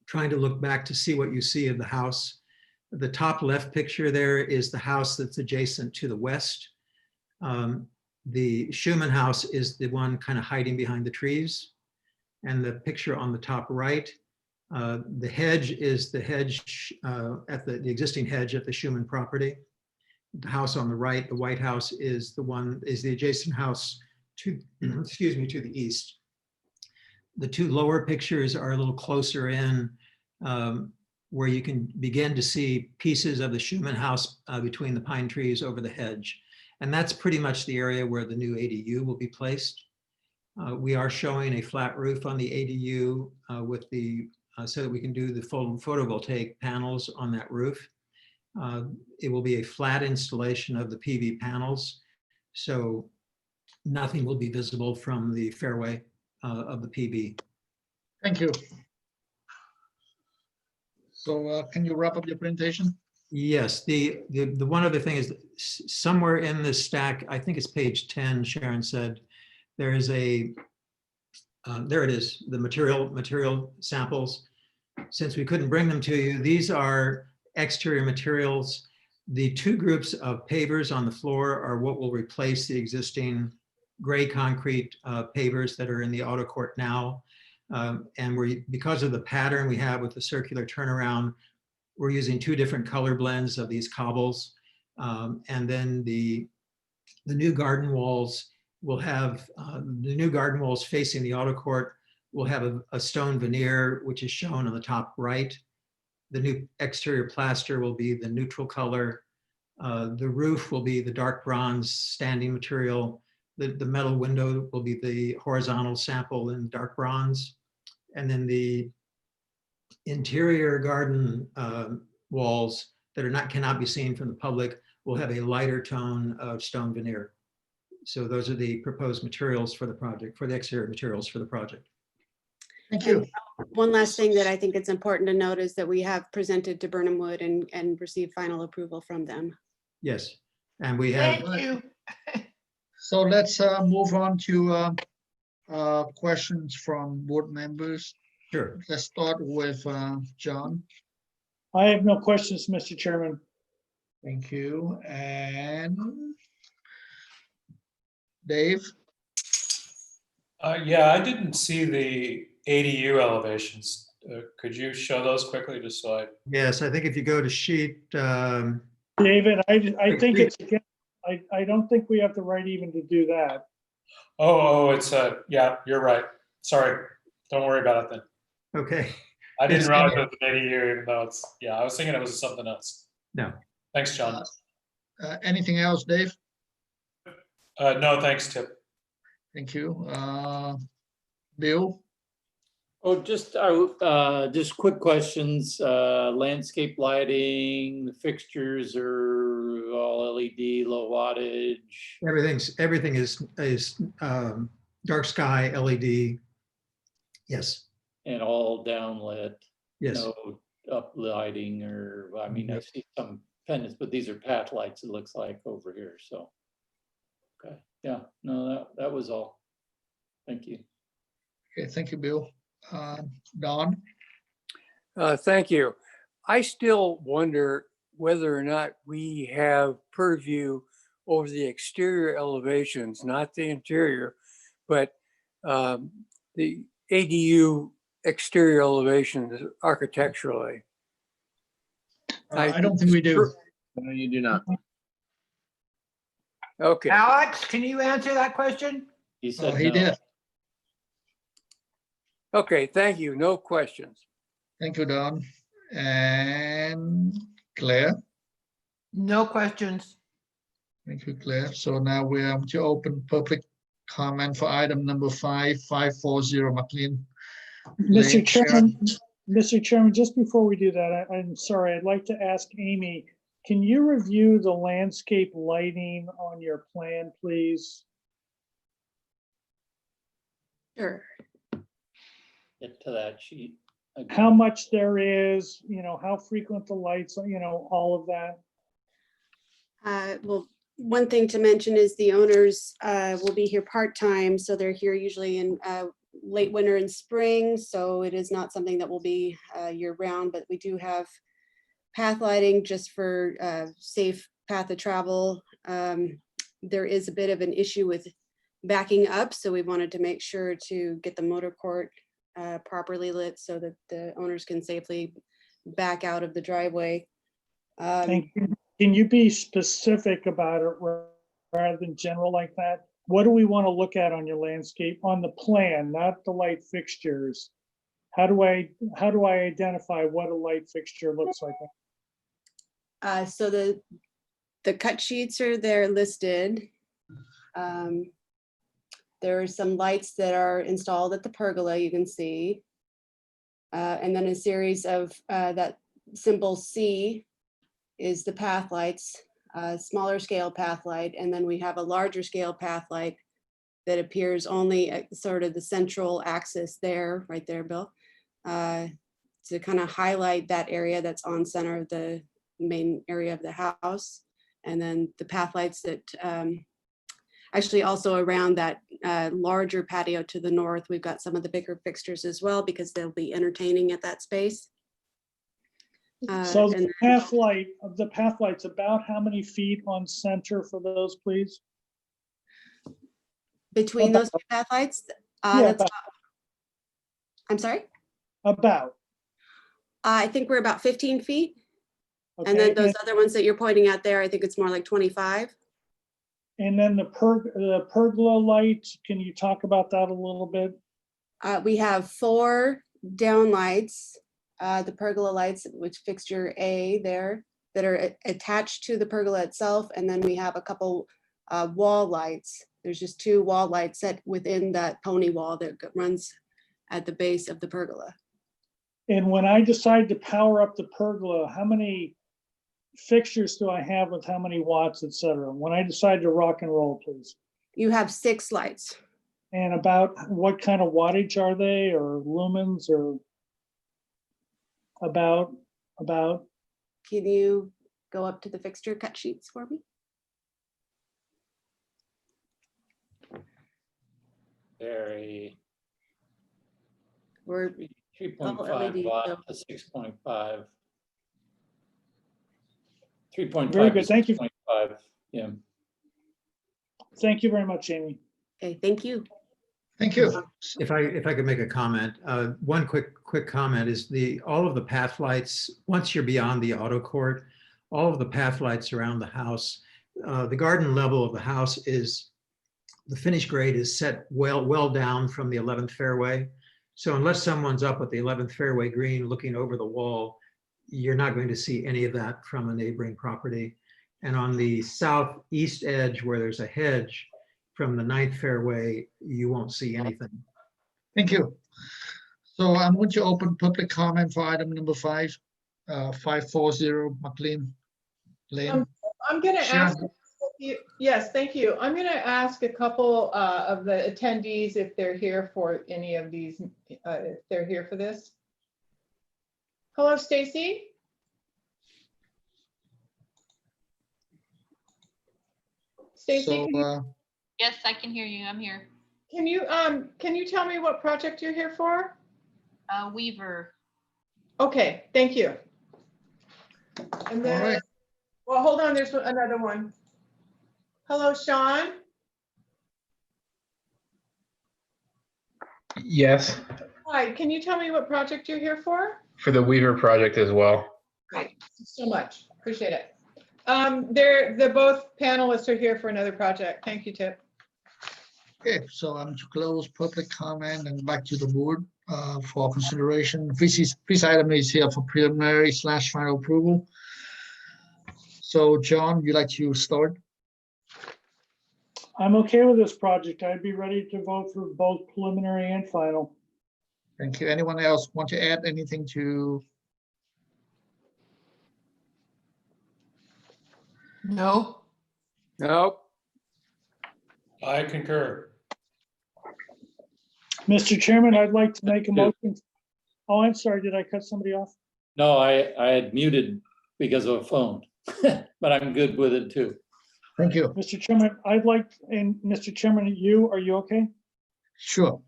trying to look back to see what you see of the house. The top left picture there is the house that's adjacent to the west. The Schumann house is the one kind of hiding behind the trees. And the picture on the top right, the hedge is the hedge at the existing hedge at the Schumann property. The house on the right, the White House, is the adjacent house to, excuse me, to the east. The two lower pictures are a little closer in, where you can begin to see pieces of the Schumann house between the pine trees over the hedge. And that's pretty much the area where the new ADU will be placed. We are showing a flat roof on the ADU with so that we can do the full photovoltaic panels on that roof. It will be a flat installation of the PV panels, so nothing will be visible from the fairway of the PV. Thank you. So can you wrap up your presentation? Yes, the one other thing is somewhere in this stack, I think it's page 10, Sharon said, there is a, there it is, the material samples. Since we couldn't bring them to you, these are exterior materials. The two groups of pavers on the floor are what will replace the existing gray concrete pavers that are in the auto court now. And because of the pattern we have with the circular turnaround, we're using two different color blends of these cobbles. And then the new garden walls will have, the new garden walls facing the auto court will have a stone veneer, which is shown on the top right. The new exterior plaster will be the neutral color. The roof will be the dark bronze standing material. The metal window will be the horizontal sample in dark bronze. And then the interior garden walls that cannot be seen from the public will have a lighter tone of stone veneer. So those are the proposed materials for the project, for the exterior materials for the project. Thank you. One last thing that I think it's important to note is that we have presented to Burnham Wood and received final approval from them. Yes, and we have. Thank you. So let's move on to questions from board members. Sure. Let's start with John. I have no questions, Mr. Chairman. Thank you. And Dave? Yeah, I didn't see the ADU elevations. Could you show those quickly just so I? Yes, I think if you go to sheet. David, I think it's, I don't think we have the right even to do that. Oh, it's yeah, you're right. Sorry. Don't worry about it then. Okay. I didn't realize it was an ADU, even though it's, yeah, I was thinking it was something else. No. Thanks, John. Anything else, Dave? No, thanks, Tip. Thank you. Bill? Oh, just quick questions. Landscape lighting, the fixtures are all LED, low wattage. Everything is dark sky LED. Yes. And all downlit. Yes. No up lighting or, I mean, I Yep. see some pendants, but these are path lights, it looks like over here, so. Okay, yeah, no, that was all. Thank you. Okay, thank you, Bill. Don? Thank you. I still wonder whether or not we have purview over the exterior elevations, not the interior, but the ADU exterior elevations architecturally. I don't think we do. No, you do not. Okay. Alex, can you answer that question? He said he no. did. Okay, thank you. No questions. Thank you, Don. And Claire? No questions. Thank you, Claire. So now we are to open public comment for item number 5540 McLean. Mr. Chairman, just before we do that, I'm sorry, I'd like to ask Amy, can you review the landscape lighting on your plan, please? Sure. Get to that sheet. again. How much there is, how frequent the lights, all of that? Well, one thing to mention is the owners will be here part-time, so they're here usually in late winter and spring, so it is not something that will be year-round, but we do have path lighting just for safe path of travel. there is a bit of an issue with backing up, so we wanted to make sure to get the motor court properly lit so that the owners can safely back out of the driveway. Can you be specific about it rather than general like that? What do we want to look at on your landscape, on the plan, not the light fixtures? How do I identify what a light fixture looks like? So the cut sheets are there listed. There are some lights that are installed at the pergola, you can see. And then a series of that symbol C is the path lights, smaller scale path light. And then we have a larger scale path light that appears only at sort of the central axis there, right there, Bill, to kind of highlight that area that's on center of the main area of the house. And then the path lights that actually also around that larger patio to the north, we've got some of the bigger fixtures as well because they'll be entertaining at that space. So the path lights, about how many feet on center for those, please? Between those two path lights, that's I'm sorry? About. I think we're about 15 feet. Okay, And then those other ones that you're pointing at there, I think it's more like 25. And then the pergola lights, can you talk about that a little bit? We have 4 down lights, the pergola lights, which fixture A there, that are attached to the pergola itself. And then we have a couple wall lights. There's just 2 wall lights set within that pony wall that runs at the base of the pergola. And when I decide to power up the pergola, how many fixtures do I have with how many watts, et cetera? When I decide to rock and roll, please. You have 6 lights. And about what kind of wattage are they, or lumens, or about? Can you go up to the fixture cut sheets for me? We're 3.5 watt to 6.5. 3.5 Very good, to thank you. 6.5, yeah. Thank you very much, Amy. Okay, thank you. Thank you. If I could make a comment, one quick comment is all of the path lights, once you're beyond the auto court, all of the path lights around the house, the garden level of the house is, the finish grade is set well down from the 11th fairway. So unless someone's up at the 11th fairway green looking over the wall, you're not going to see any of that from a neighboring property. And on the southeast edge where there's a hedge from the 9th fairway, you won't see anything. Thank you. So I'm going to open public comment for item number 5, 540 McLean Lane. I'm going to Sharon. ask, yes, thank you. I'm going to ask a couple of the attendees if they're here for any of these, if they're here for this. Hello, Stacy. Stacy, yes, I can hear you. I'm here. can you tell me what project you're here for? Weaver. Okay, thank you. And then, All right. well, hold on, there's another one. Hello, Sean. Yes, Hi, can you tell me what project you're here for? for the Weaver project as well. Great, thank you so much. Appreciate it. They're both panelists are here for another project. Thank you, Tip. Okay, so I'm to close public comment and back to the board for consideration. This item is here for preliminary / final approval. So John, you'd like to start? I'm okay with this project. I'd be ready to vote for both preliminary and final. Thank you. Anyone else want to add anything to? No. Nope. I concur. Mr. Chairman, I'd like to make a motion. Oh, I'm sorry, did I cut somebody off? No, I had muted because of a phone, but I'm good with it too. Thank you. Mr. Chairman, and Mr. Chairman, are you okay? Sure.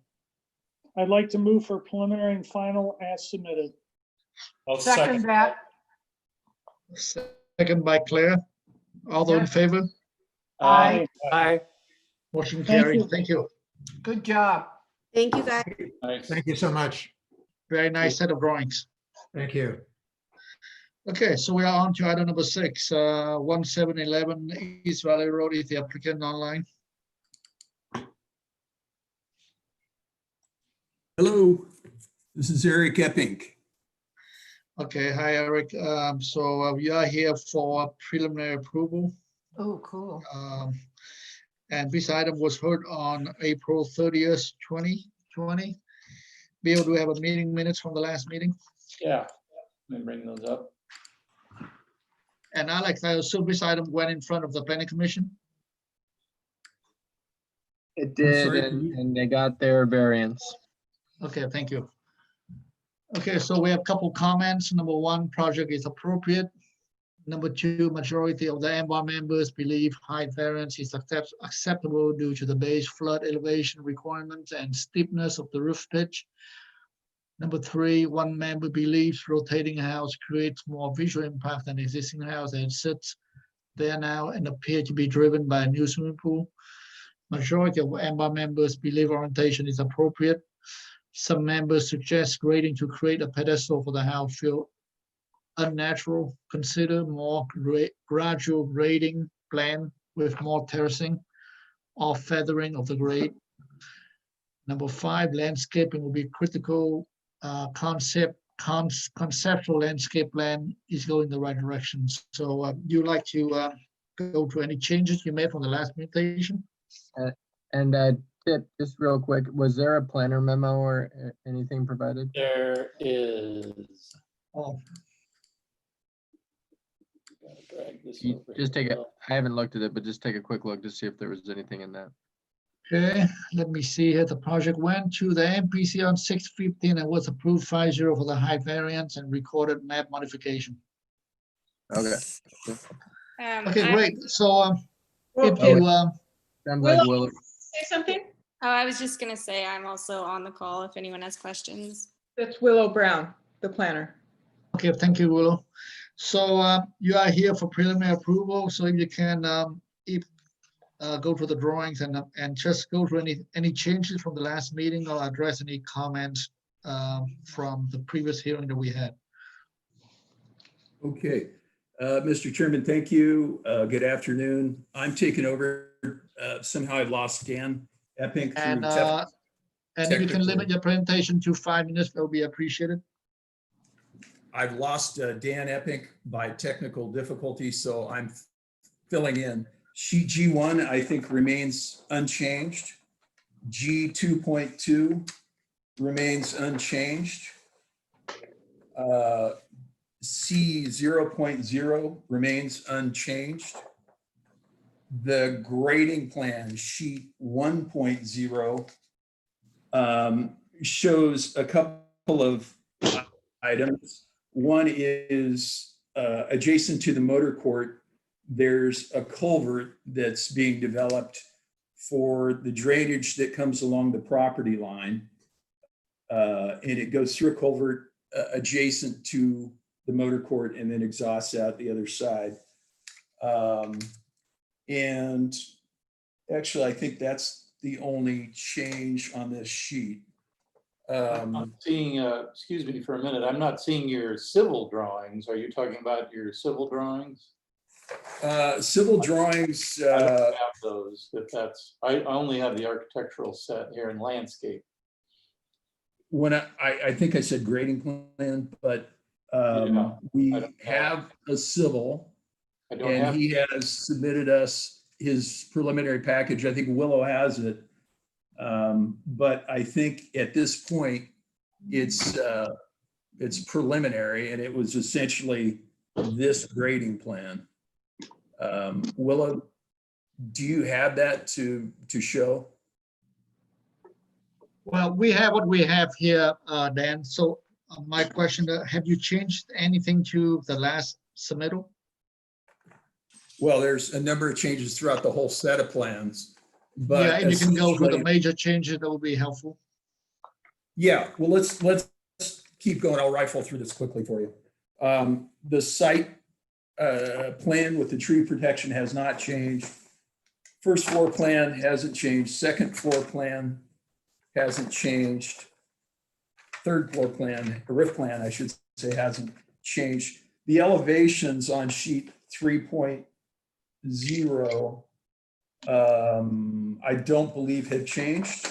I'd like to move for preliminary and final as submitted. I'll Second that. Second by Claire. All those in favor? Aye. Aye. Motion Thank carried. you. Thank you. Good job. Thank you, guys. Nice. Thank you so much. Very nice set of drawings. Thank you. Okay, so we are on to item number 6, 1711 East Valley Road. Is the applicant online? Hello, this is Eric Epping. Okay, hi, Eric. We are here for preliminary approval. Oh, cool. And this item was heard on April 30th, 2020. Bill, do we have a meeting minutes from the last meeting? Yeah, let me bring those up. And Alex, I assume this item went in front of the planning commission? It did, sorry, and they got their variance. Okay, thank you. Okay, so we have a couple comments. Number 1, project is appropriate. Number 2, majority of the MBAR members believe height variance is acceptable due to the base flood elevation requirements and steepness of the roof pitch. Number 3, one member believes rotating a house creates more visual impact than existing house that sits there now and appear to be driven by a new swimming pool. Majority of MBAR members believe orientation is appropriate. Some members suggest grading to create a pedestal for the house feel unnatural. Consider more gradual grading plan with more terracing or feathering of the grade. Number 5, landscaping will be critical. Conceptual landscape plan is going the right direction. So you like to go to any changes you made from the last presentation? And Tip, just real quick, was there a planner memo or anything provided? There is. Oh, Gotta drag this You over just here. take a, I haven't looked at it, but just take a quick look to see if there was anything in that. okay, let me see here. The project went to the MPC on 6/15 and was approved 5-0 for the height variance and recorded map modification. Okay. Okay, great. So if Oh, you sounds like Willow. Say something? Oh, I was just gonna say I'm also on the call if anyone has questions. That's Willow Brown, the planner. okay, thank you, Willow. So you are here for preliminary approval. So if you can go through the drawings and just go through any changes from the last meeting or address any comments from the previous hearing that we had. Okay, Mr. Chairman, thank you. Good afternoon. I'm taking over. Somehow I lost Dan Epping. And if you can limit your presentation to 5 minutes, that would be appreciated. I've lost Dan Epping by technical difficulty, so I'm filling in. Sheet G1, I think, remains unchanged. G2.2 remains unchanged. C 0.0 remains unchanged. The grading plan, sheet 1.0, shows a couple of items. One is adjacent to the motor court, there's a culvert that's being developed for the drainage that comes along the property line. And it goes through a culvert adjacent to the motor court and then exhausts out the other side. And actually, I think that's the only change on this sheet. I'm seeing, excuse me for a minute, I'm not seeing your civil drawings. Are you talking about your civil drawings? Civil drawings. I don't have those, if that's, I only have the architectural set here in landscape. When I think I said grading plan, but Yeah, we have a civil. And he has submitted us his preliminary package. I think Willow has it. But I think at this point, it's preliminary, and it was essentially this grading plan. Willow, do you have that to show? Well, we have what we have here, Dan. So my question, have you changed anything to the last submittal? Well, there's a number of changes throughout the whole set of plans. But yeah, if you can go through the essentially- major changes, that would be helpful. Yeah, well, let's keep going. I'll rifle through this quickly for you. The site plan with the tree protection has not changed. First floor plan hasn't changed. Second floor plan hasn't changed. Third floor plan, or roof plan, I should say, hasn't changed. The elevations on sheet 3.0, I don't believe had changed.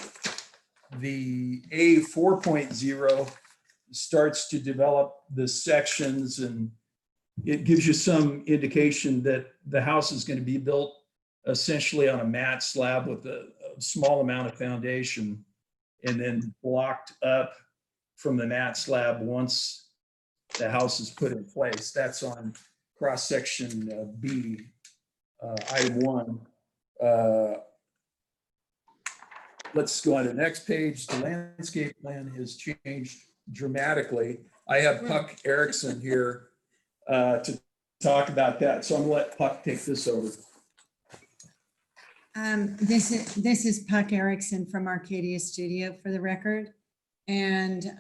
The A 4.0 starts to develop the sections, and it gives you some indication that the house is going to be built essentially on a mat slab with a small amount of foundation, and then blocked up from the mat slab once the house is put in place. That's on cross section B, I1. Let's go on to the next page. The landscape plan has changed dramatically. I have Puck Erickson here to talk about that. So I'm gonna let Puck take this over. This is Puck Erickson from Arcadia Studio, for the record. And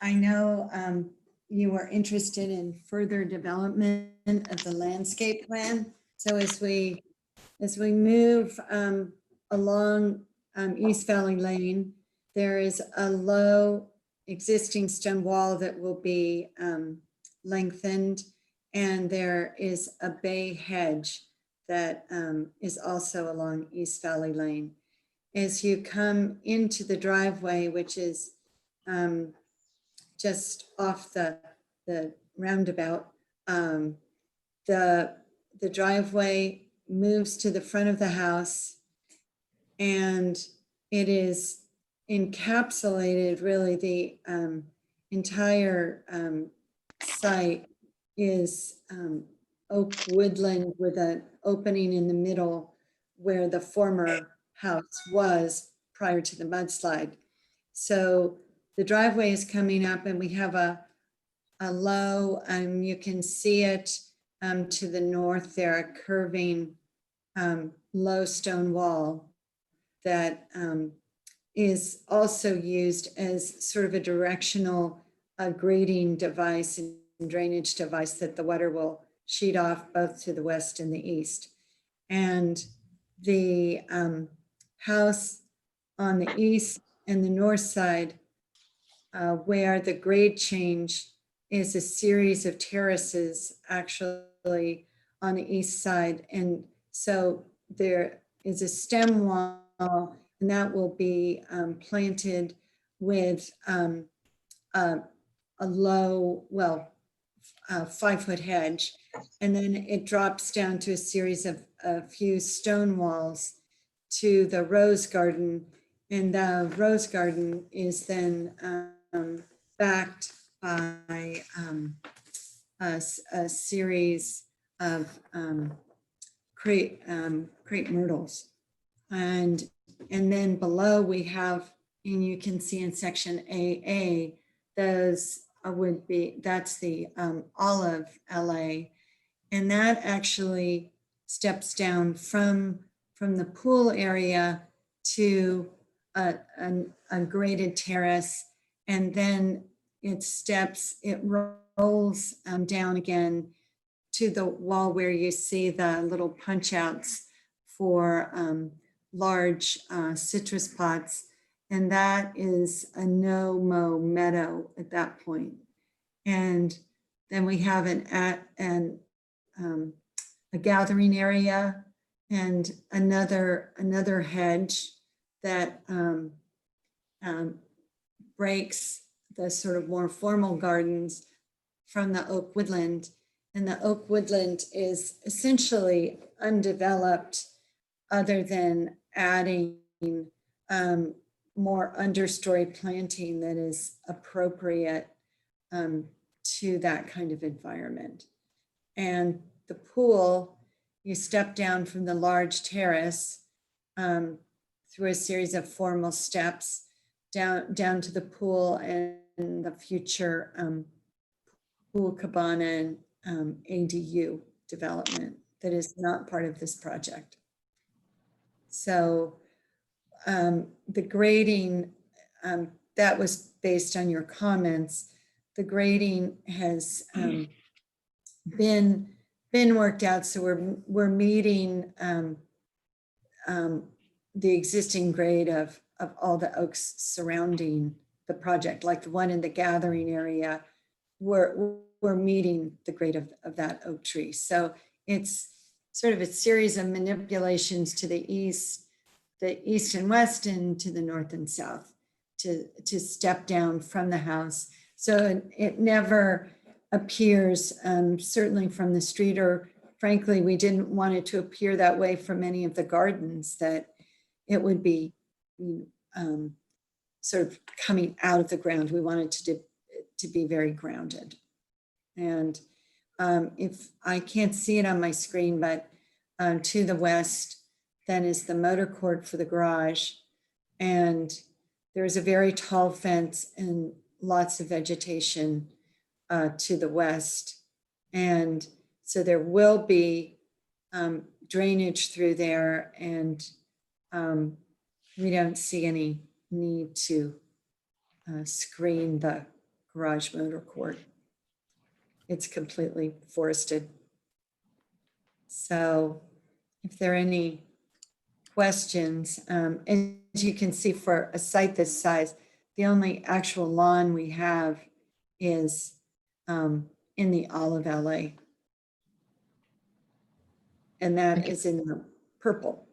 I know you were interested in further development of the landscape plan. So as we move along East Valley Lane, there is a low existing stone wall that will be lengthened, and there is a bay hedge that is also along East Valley Lane. As you come into the driveway, which is just off the roundabout, the driveway moves to the front of the house, and it is encapsulated, really the entire site is oak woodland with an opening in the middle where the former house was prior to the mudslide. So the driveway is coming up, and we have a low, you can see it to the north there, a curving low stone wall that is also used as sort of a directional grading device and drainage device that the water will sheet off both to the west and the east. And the house on the east and the north side, where the grade change is a series of terraces actually on the east side. And so there is a stem wall, and that will be planted with a low, 5-foot hedge. And then it drops down to a series of a few stone walls to the rose garden. And the rose garden is then backed by a series of crepe myrtles. And then below we have, and you can see in section AA, those would be, that's the olive LA. And that actually steps down from the pool area to a graded terrace, and then it rolls down again to the wall where you see the little punch outs for large citrus pots. And that is a no-mow meadow at that point. And then we have a gathering area and another hedge that breaks the sort of more formal gardens from the oak woodland. And the oak woodland is essentially undeveloped, other than adding more understory planting that is appropriate to that kind of environment. And the pool, you step down from the large terrace through a series of formal steps down to the pool and the future pool cabana and ADU development that is not part of this project. So the grading, that was based on your comments. The grading has been worked out. So we're meeting the existing grade of all the oaks surrounding the project, like the one in the gathering area, we're meeting the grade of that oak tree. So it's sort of a series of manipulations to the east and west, and to the north and south to step down from the house. So it never appears, certainly from the street, or frankly, we didn't want it to appear that way from any of the gardens, that it would be sort of coming out of the ground. We wanted to be very grounded. And if I can't see it on my screen, but to the west then is the motor court for the garage. And there's a very tall fence and lots of vegetation to the west. And so there will be drainage through there, and we don't see any need to screen the garage motor court. It's completely forested. So if there are any questions, as you can see, for a site this size, the only actual lawn we have is in the olive alley. And that is in the purple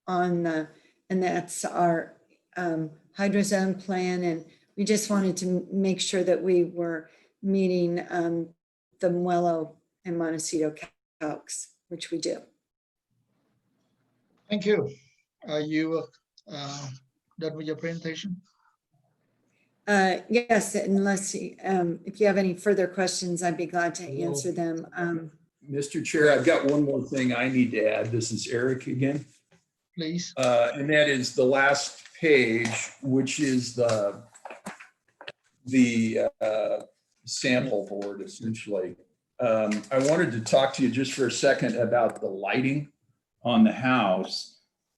on the, and that's our hydrozone plan. And we just wanted to make sure that we were meeting the Muello and Montecito calcs, which we do. Thank you. Are you done with your presentation? Yes, unless if you have any further questions, I'd be glad to answer them. Mr. Chair, I've got one more thing I need to add. This is Eric again. Please. And that is the last page, which is the sample board, essentially. I wanted to talk to you just for a second about the lighting on the house.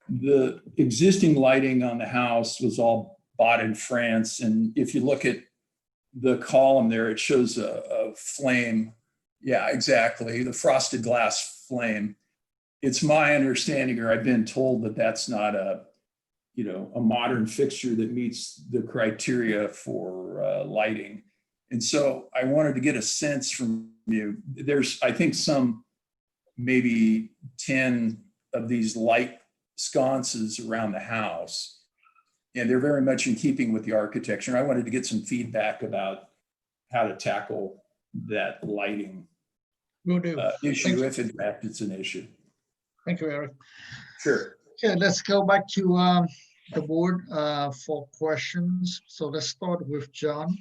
The existing lighting on the house was all bought in France. And if you look at the column there, it shows a flame. Yeah, exactly. The frosted glass flame. It's my understanding, or I've been told, that that's not a modern fixture that meets the criteria for lighting. And so I wanted to get a sense from you. There's, I think, maybe 10 of these light sconces around the house, and they're very much in keeping with the architecture. And I wanted to get some feedback about how to tackle that lighting issue, if in fact it's an issue. Thank you, Eric. Sure. Okay, let's go back to the board for questions. So let's start with John.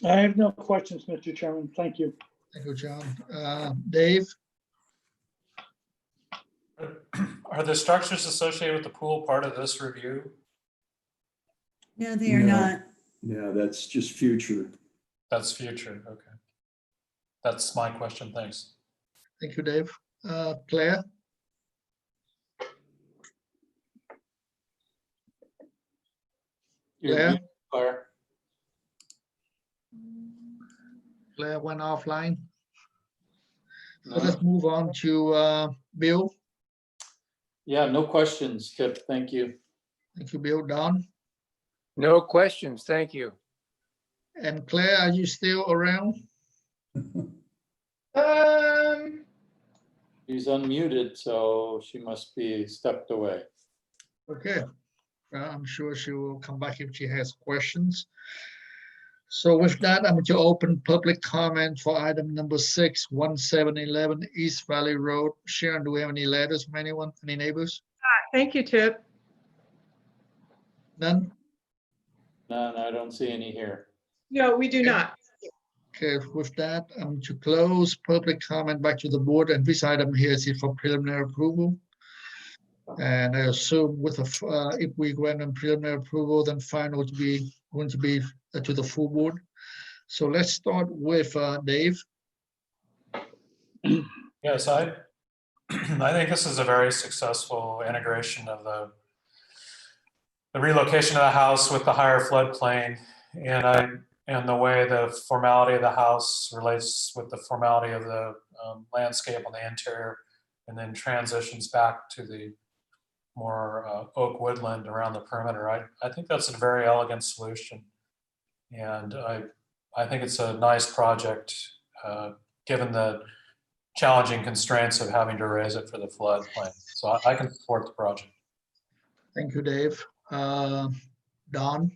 I have no questions, Mr. Chairman. Thank you. Thank you, John. Dave? Are the structures associated with the pool part of this review? No, they are not. Yeah, that's just future. That's future, okay. That's my question, thanks. Thank you, Dave. Claire? Claire? Claire went offline. So let's move on to Bill. Yeah, no questions, Kip. Thank you. Thank you, Bill. Don? No questions, thank you. And Claire, are you still around? She's unmuted, so she must be stepped away. Okay. I'm sure she will come back if she has questions. So with that, I'm going to open public comment for item number 6, 1711 East Valley Road. Sharon, do we have any letters from anyone, any neighbors? Thank you, Tip. None? No, I don't see any here. No, we do not. Okay, with that, I'm to close public comment back to the board, and this item here is for preliminary approval. And I assume with if we grant them preliminary approval, then final to be going to be to the full board. So let's start with Dave. Yes, I think this is a very successful integration of the relocation of the house with the higher floodplain, and the way the formality of the house relates with the formality of the landscape on the interior. and then transitions back to the more oak woodland around the perimeter. I think that's a very elegant solution. And I think it's a nice project, given the challenging constraints of having to raise it for the floodplain. So I can support the project. Thank you, Dave. Don?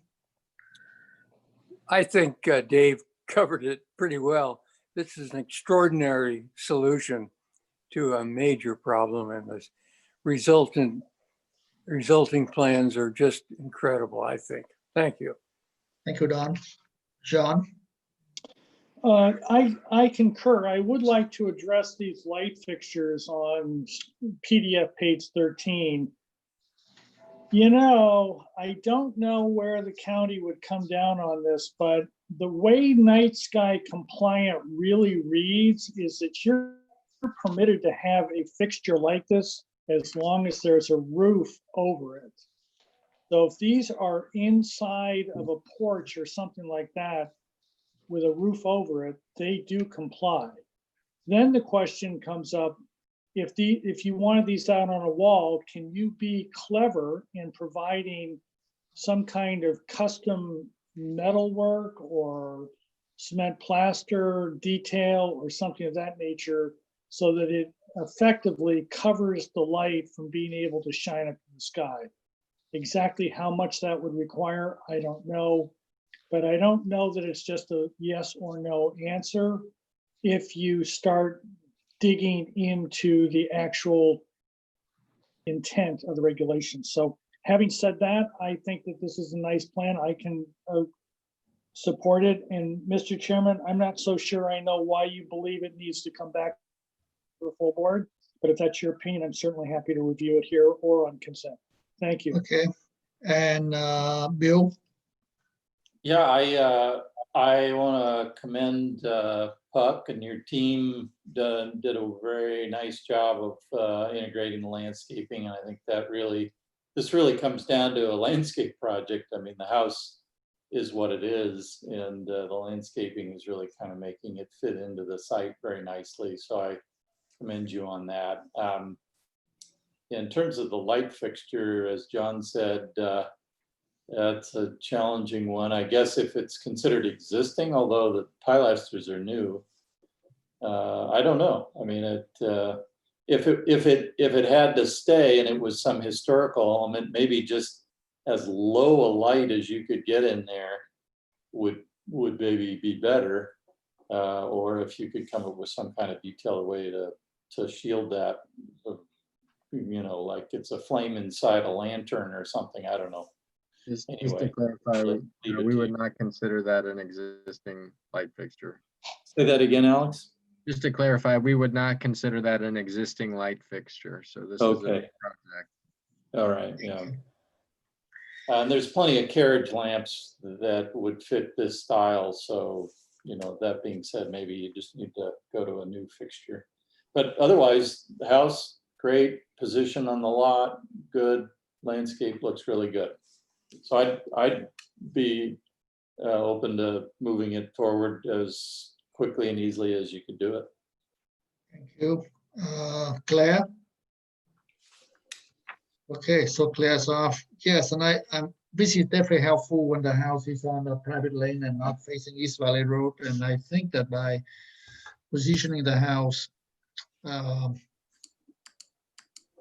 I think Dave covered it pretty well. This is an extraordinary solution to a major problem, and the resulting plans are just incredible, I think. Thank you. Thank you, Don. John? I concur. I would like to address these light fixtures on PDF page 13. You know, I don't know where the county would come down on this, but the way night sky compliant really reads is that you're permitted to have a fixture like this as long as there's a roof over it. So if these are inside of a porch or something like that with a roof over it, they do comply. Then the question comes up, if you wanted these out on a wall, can you be clever in providing some kind of custom metalwork or cement plaster detail or something of that nature so that it effectively covers the light from being able to shine up in the sky? Exactly how much that would require, I don't know, but I don't know that it's just a yes or no answer if you start digging into the actual intent of the regulations. So having said that, I think that this is a nice plan. I can support it. And Mr. Chairman, I'm not so sure I know why you believe it needs to come back to the full board, but if that's your opinion, I'm certainly happy to review it here or on consent. Thank you. Okay. And Bill? Yeah, I want to commend Puck and your team. Did a very nice job of integrating the landscaping, and I think that this really comes down to a landscape project. I mean, the house is what it is, and the landscaping is really kind of making it fit into the site very nicely. So I commend you on that. In terms of the light fixture, as John said, that's a challenging one. I guess if it's considered existing, although the pilasters are new, I don't know. I mean, if it had to stay and it was some historical element, maybe just as low a light as you could get in there would maybe be better. Or if you could come up with some kind of detailed way to shield that, you know, like it's a flame inside a lantern or something. I don't know. Just to Anyway, clarify, we would not consider that an existing light fixture. Say that again, Alex. Just to clarify, we would not consider that an existing light fixture. So this is a new project. All right, yeah. And there's plenty of carriage lamps that would fit this style. So, you know, that being said, maybe you just need to go to a new fixture. But otherwise, the house, great, position on the lot, good, landscape looks really good. So I'd be open to moving it forward as quickly and easily as you could do it. Thank you. Claire? Okay, so Claire's off. Yes, and this is definitely helpful when the house is on a private lane and not facing East Valley Road. And I think that by positioning the house,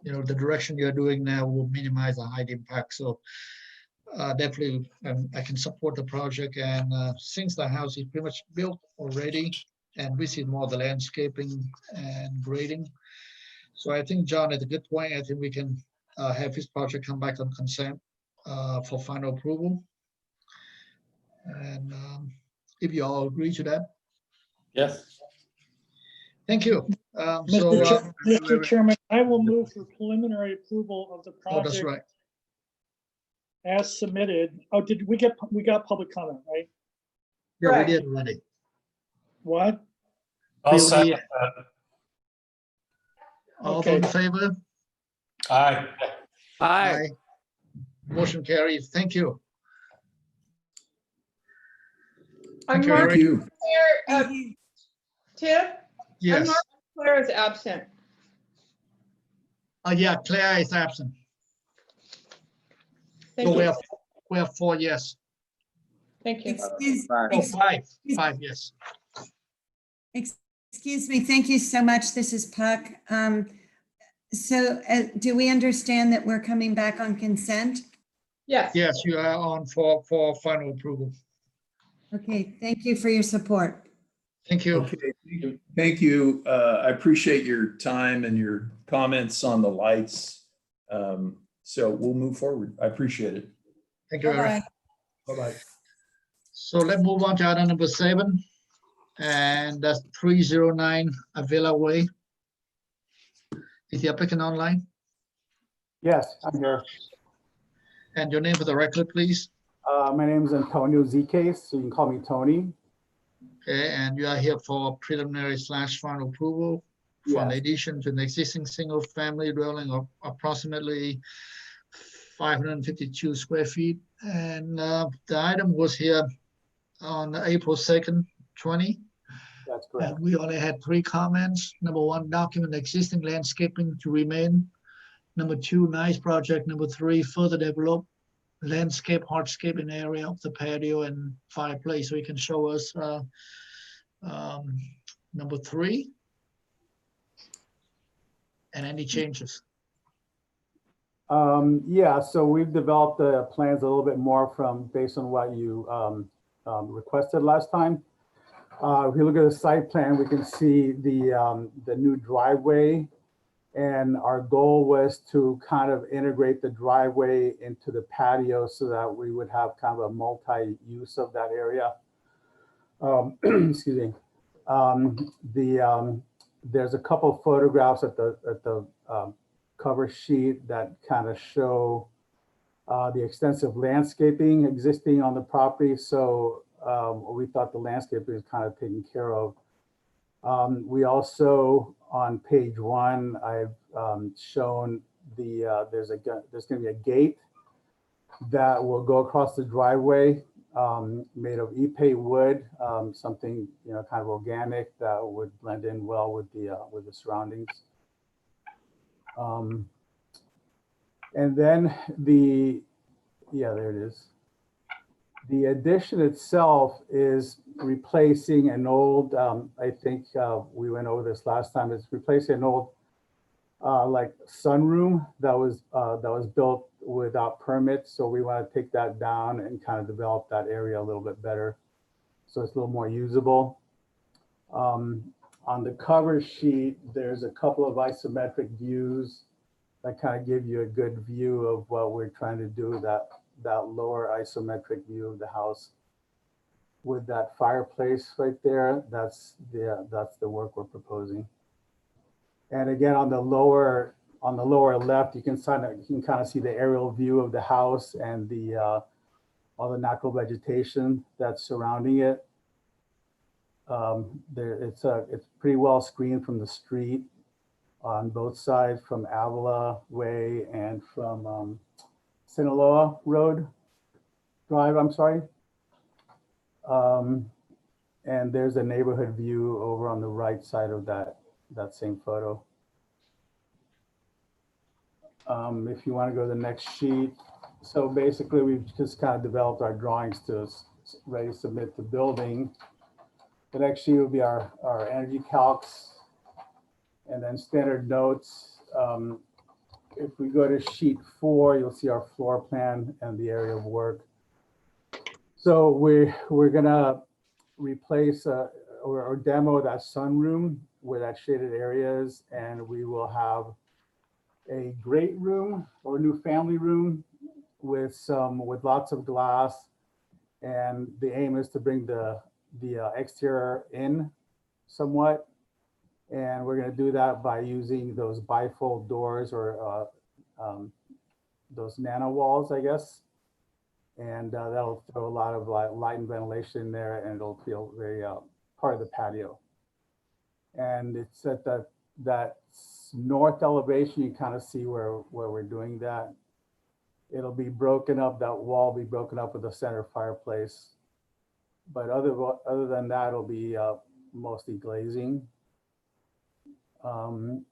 you know, the direction you're doing now will minimize the height impact. So definitely, I can support the project. And since the house is pretty much built already, and we see more of the landscaping and grading. So I think John had a good point. I think we can have his project come back on consent for final approval. And if you all agree to that. Yes. Thank you. Mr. Chairman, I will move for preliminary approval of the project. Oh, that's right. As submitted. Oh, we got public comment, right? Yeah, we did already. What? I'll second that. All Okay. in favor? Aye. Aye. Motion carries. Thank you. I'm Thank you, marking Eric. Claire, Tim? I'm Yes. marking Claire as absent. Yeah, Claire is absent. Thank So you. we have 4 yes. Thank you. No, 5 yes. Excuse me, thank you so much. This is Puck. So do we understand that we're coming back on consent? Yes. Yes, you are on for final approval. Okay, thank you for your support. Thank you. Okay, thank you. I appreciate your time and your comments on the lights. So we'll move forward. I appreciate it. Thank you, Eric. Bye-bye. Bye-bye. So let's move on to item number 7, and that's 309 Avila Way. Is the applicant online? Yes, I'm here. And your name for the record, please? My name is Antonio Zcase, so you can call me Tony. Okay, and you are here for preliminary / final approval for an Yes. addition to an existing single-family dwelling of approximately 552 square feet. And the item was here on April 2nd, 20. That's correct. And we only had 3 comments. Number 1, document existing landscaping to remain. Number 2, nice project. Number 3, further develop landscape hardscaping area of the patio and fireplace. So you can show us number 3 and any changes. Yeah, so we've developed the plans a little bit more based on what you requested last time. If you look at the site plan, we can see the new driveway, and our goal was to kind of integrate the driveway into the patio so that we would have kind of a multi-use of that area. Excuse me. There's a couple of photographs at the cover sheet that kind of show the extensive landscaping existing on the property. So we thought the landscaping is kind of taken care of. We also, on page 1, I've shown there's going to be a gate that will go across the driveway, made of ipe wood, something kind of organic that would blend in well with the surroundings. And then there it is. The addition itself is replacing an old, I think we went over this last time, it's replacing an old like sunroom that was built without permits. So we want to take that down and kind of develop that area a little bit better, so it's a little more usable. On the cover sheet, there's a couple of isometric views that kind of give you a good view of what we're trying to do, that lower isometric view of the house with that fireplace right there. That's the work we're proposing. And again, on the lower left, you can kind of see the aerial view of the house and all the natural vegetation that's surrounding it. It's pretty well screened from the street on both sides, from Avila Way and from Sinaloa Road Drive, I'm sorry. And there's a neighborhood view over on the right side of that same photo. If you want to go to the next sheet. So basically we've just kind of developed our drawings to ready to submit to building. The next sheet will be our energy calcs and then standard notes. If we go to sheet 4, you'll see our floor plan and the area of work. So we're gonna replace or demo that sunroom where that shaded area is, and we will have a great room or new family room with lots of glass. And the aim is to bring the exterior in somewhat. And we're going to do that by using those bifold doors or those nano walls, I guess. And that'll throw a lot of light and ventilation in there, and it'll feel very part of the patio. And it's at that north elevation, you kind of see where we're doing that. It'll be broken up, that wall will be broken up with a center fireplace. But other than that, it'll be mostly glazing. On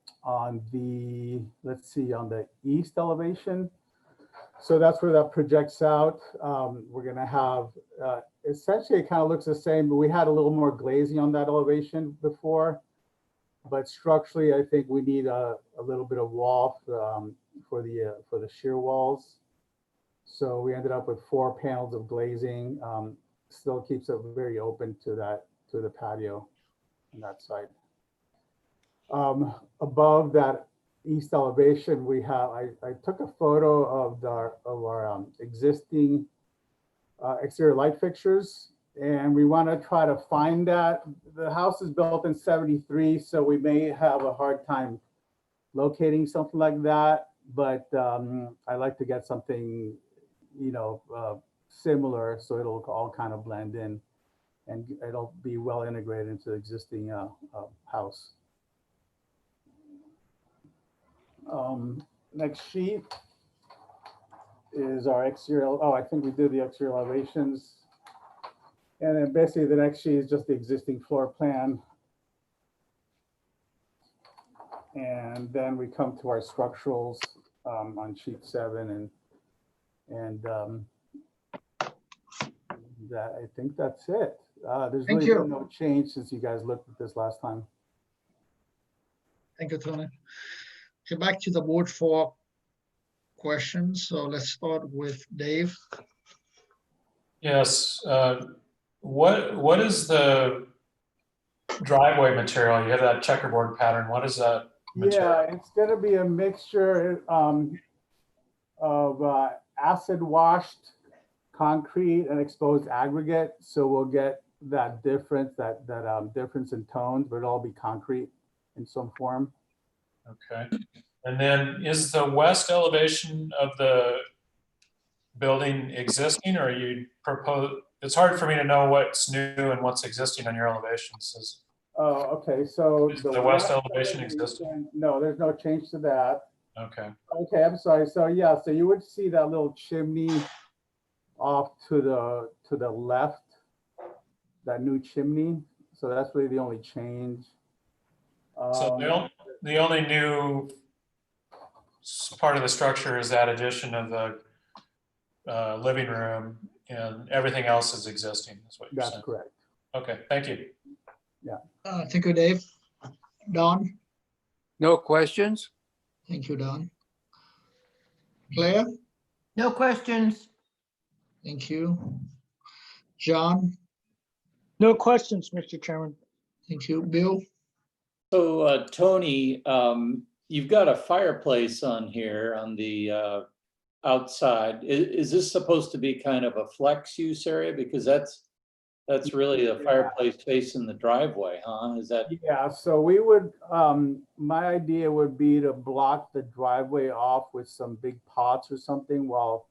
the, let's see, on the east elevation. So that's where that projects out. We're gonna have, essentially it kind of looks the same, but we had a little more glazing on that elevation before. But structurally, I think we need a little bit of wall for the shear walls. So we ended up with 4 panels of glazing. Still keeps it very open to the patio on that side. Above that east elevation, we have, I took a photo of our existing exterior light fixtures, and we want to try to find that. The house is built in 73, so we may have a hard time locating something like that, but I like to get something, you know, similar, so it'll all kind of blend in and it'll be well integrated into the existing house. Next sheet is our exterior. Oh, I think we did the exterior elevations. And then basically the next sheet is just the existing floor plan. And then we come to our structurals on sheet 7, and that, I think that's it. There's Thank really you. been no change since you guys looked at this last time. Thank you, Tony. Okay, back to the board for questions. So let's start with Dave. Yes. What is the driveway material? You have that checkerboard pattern. What is that material? Yeah, it's going to be a mixture of acid washed concrete and exposed aggregate. So we'll get that difference, that difference in tones, but it'll all be concrete in some form. Okay. And then is the west elevation of the building existing, or you propose? It's hard for me to know what's new and what's existing on your elevations. Oh, okay. So Is the west elevation existing? No, there's no change to that. Okay. Okay, I'm sorry. So yeah, so you would see that little chimney off to the left, that new chimney. So that's really the only change. So the only new part of the structure is that addition of the living room, and everything else is existing. That's what you're saying. That's correct. Okay, thank you. Yeah. Thank you, Dave. Don? No questions? Thank you, Don. Claire? No questions. Thank you. John? No questions, Mr. Chairman. Thank you. Bill? So Tony, you've got a fireplace on here on the outside. Is this supposed to be kind of a flex use area? Because that's really a fireplace facing the driveway, huh? Is that? Yeah, so we would, my idea would be to block the driveway off with some big pots or something while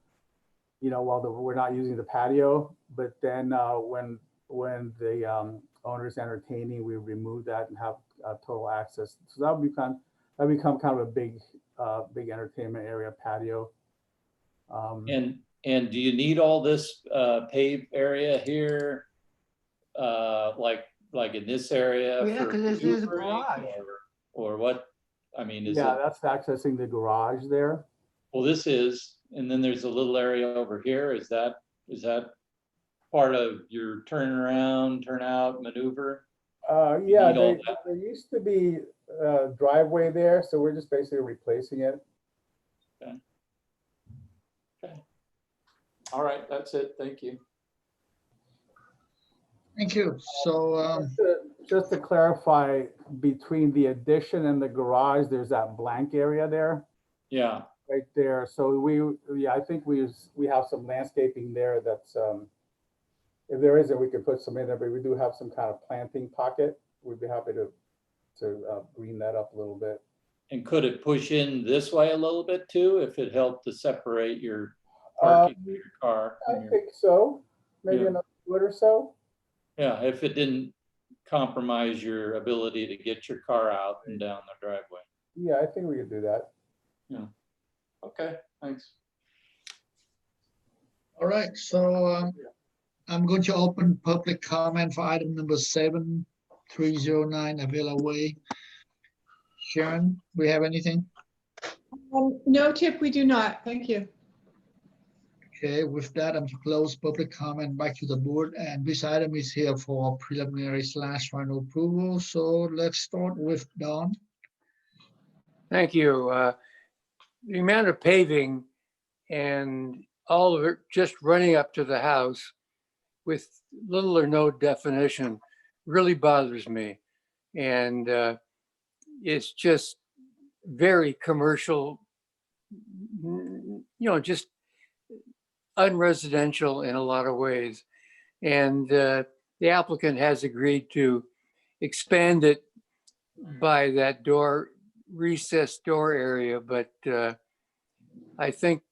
we're not using the patio. But then when the owner's entertaining, we remove that and have total access. So that would become kind of a big entertainment area patio. And do you need all this paved area here, like in this area? Yeah, for because this is a maneuvering, garage. or what? I mean, is Yeah, it? that's accessing the garage there. Well, this is, and then there's a little area over here. Is that part of your turn around, turn out maneuver? Yeah, need all there used to be a driveway there, so we're just basically replacing it. Okay. All right, that's it. Thank you. Thank you. So Just to clarify, between the addition and the garage, there's that blank area there. Yeah. Right there. So I think we have some landscaping there that's, if there isn't, we could put some in there, but we do have some kind of planting pocket. We'd be happy to green that up a little bit. And could it push in this way a little bit too, if it helped to separate your parking of your car? I think so. Maybe Yeah. another foot or so. Yeah, if it didn't compromise your ability to get your car out and down the driveway. Yeah, I think we could do that. Yeah. Okay, thanks. all right, so I'm going to open public comment for item number 7309 Avila Way. Sharon, we have anything? No, Tip, we do not. Thank you. Okay, with that, I'm to close public comment back to the board, and this item is here for preliminary / final approval. So let's start with Don. Thank you. The amount of paving and all of it just running up to the house with little or no definition really bothers me. And it's just very commercial, just unresidential in a lot of ways. And the applicant has agreed to expand it by that recessed door area. But I think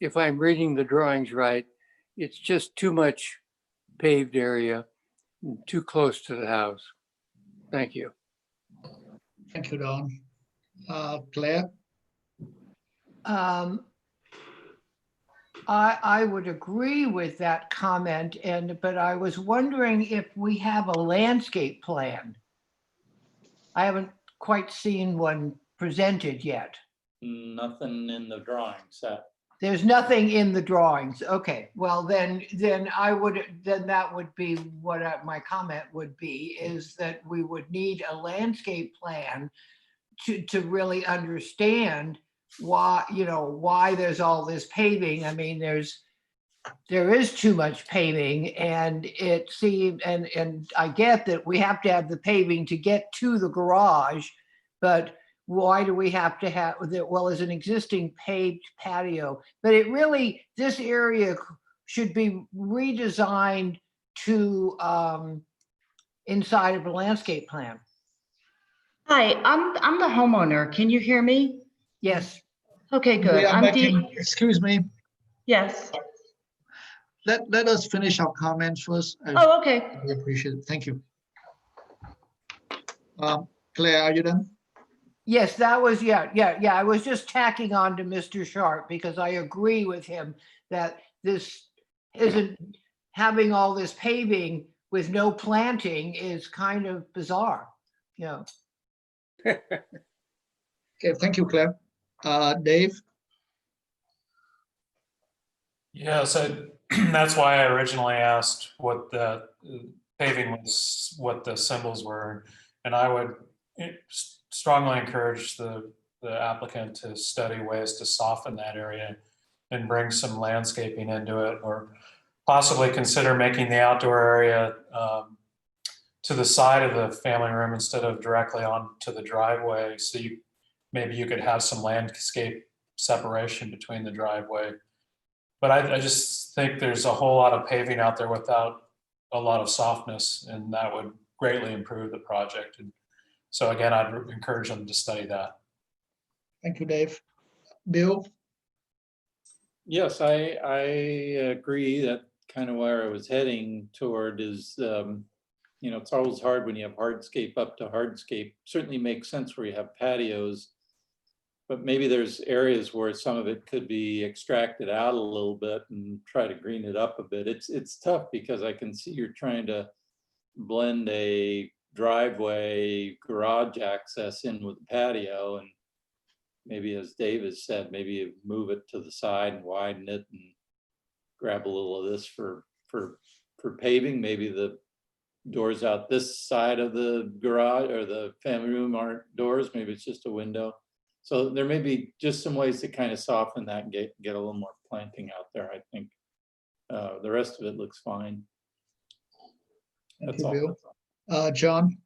if I'm reading the drawings right, it's just too much paved area, too close to the house. Thank you. Thank you, Don. Claire? I would agree with that comment, but I was wondering if we have a landscape plan. I haven't quite seen one presented yet. Nothing in the drawing set. There's nothing in the drawings. Okay, well, then that would be what my comment would be, is that we would need a landscape plan to really understand why there's all this paving. I mean, there is too much paving, and it seems, and I get that we have to have the paving to get to the garage, but why do we have to have that? Well, there's an existing paved patio, but this area should be redesigned to inside of a landscape plan. Hi, I'm the homeowner. Can you hear me? Yes. Okay, good. Excuse me. Yes. Let us finish our comments first. Oh, okay. I appreciate it. Thank you. Claire, are you done? Yes, that was, yeah. I was just tacking on to Mr. Sharp because I agree with him that this isn't having all this paving with no planting is kind of bizarre. Yeah. Okay, thank you, Claire. Dave? Yeah, so that's why I originally asked what the paving was, what the symbols were. And I would strongly encourage the applicant to study ways to soften that area and bring some landscaping into it, or possibly consider making the outdoor area to the side of the family room instead of directly onto the driveway. So maybe you could have some landscape separation between the driveway. But I just think there's a whole lot of paving out there without a lot of softness, and that would greatly improve the project. And so again, I'd encourage them to study that. Thank you, Dave. Bill? Yes, I agree. That kind of where I was heading toward is, it's always hard when you have hardscape up to hardscape. Certainly makes sense where you have patios, but maybe there's areas where some of it could be extracted out a little bit and try to green it up a bit. It's tough because I can see you're trying to blend a driveway garage access in with the patio, and maybe, as Dave has said, maybe you move it to the side and widen it and grab a little of this for paving. Maybe the doors out this side of the garage or the family room aren't doors. Maybe it's just a window. So there may be just some ways to kind of soften that and get a little more planting out there, I think. The rest of it looks fine. Thank you, Bill. John?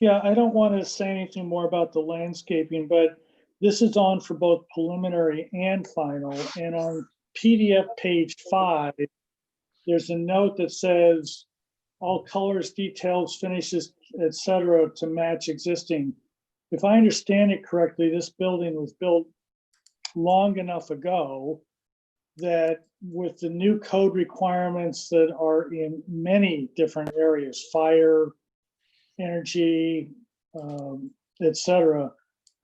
Yeah, I don't want to say anything more about the landscaping, but this is on for both preliminary and final. And on PDF page 5, there's a note that says all colors, details, finishes, etc., to match existing. If I understand it correctly, this building was built long enough ago that with the new code requirements that are in many different areas, fire, energy, etc.,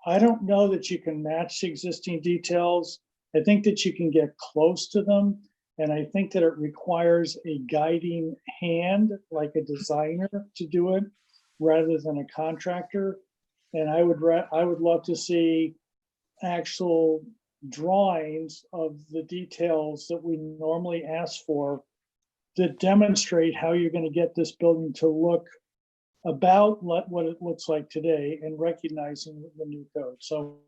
I don't know that you can match the existing details. I think that you can get close to them. And I think that it requires a guiding hand, like a designer, to do it rather than a contractor. And I would love to see actual drawings of the details that we normally ask for that demonstrate how you're going to get this building to look about what it looks like today and recognizing the new code. So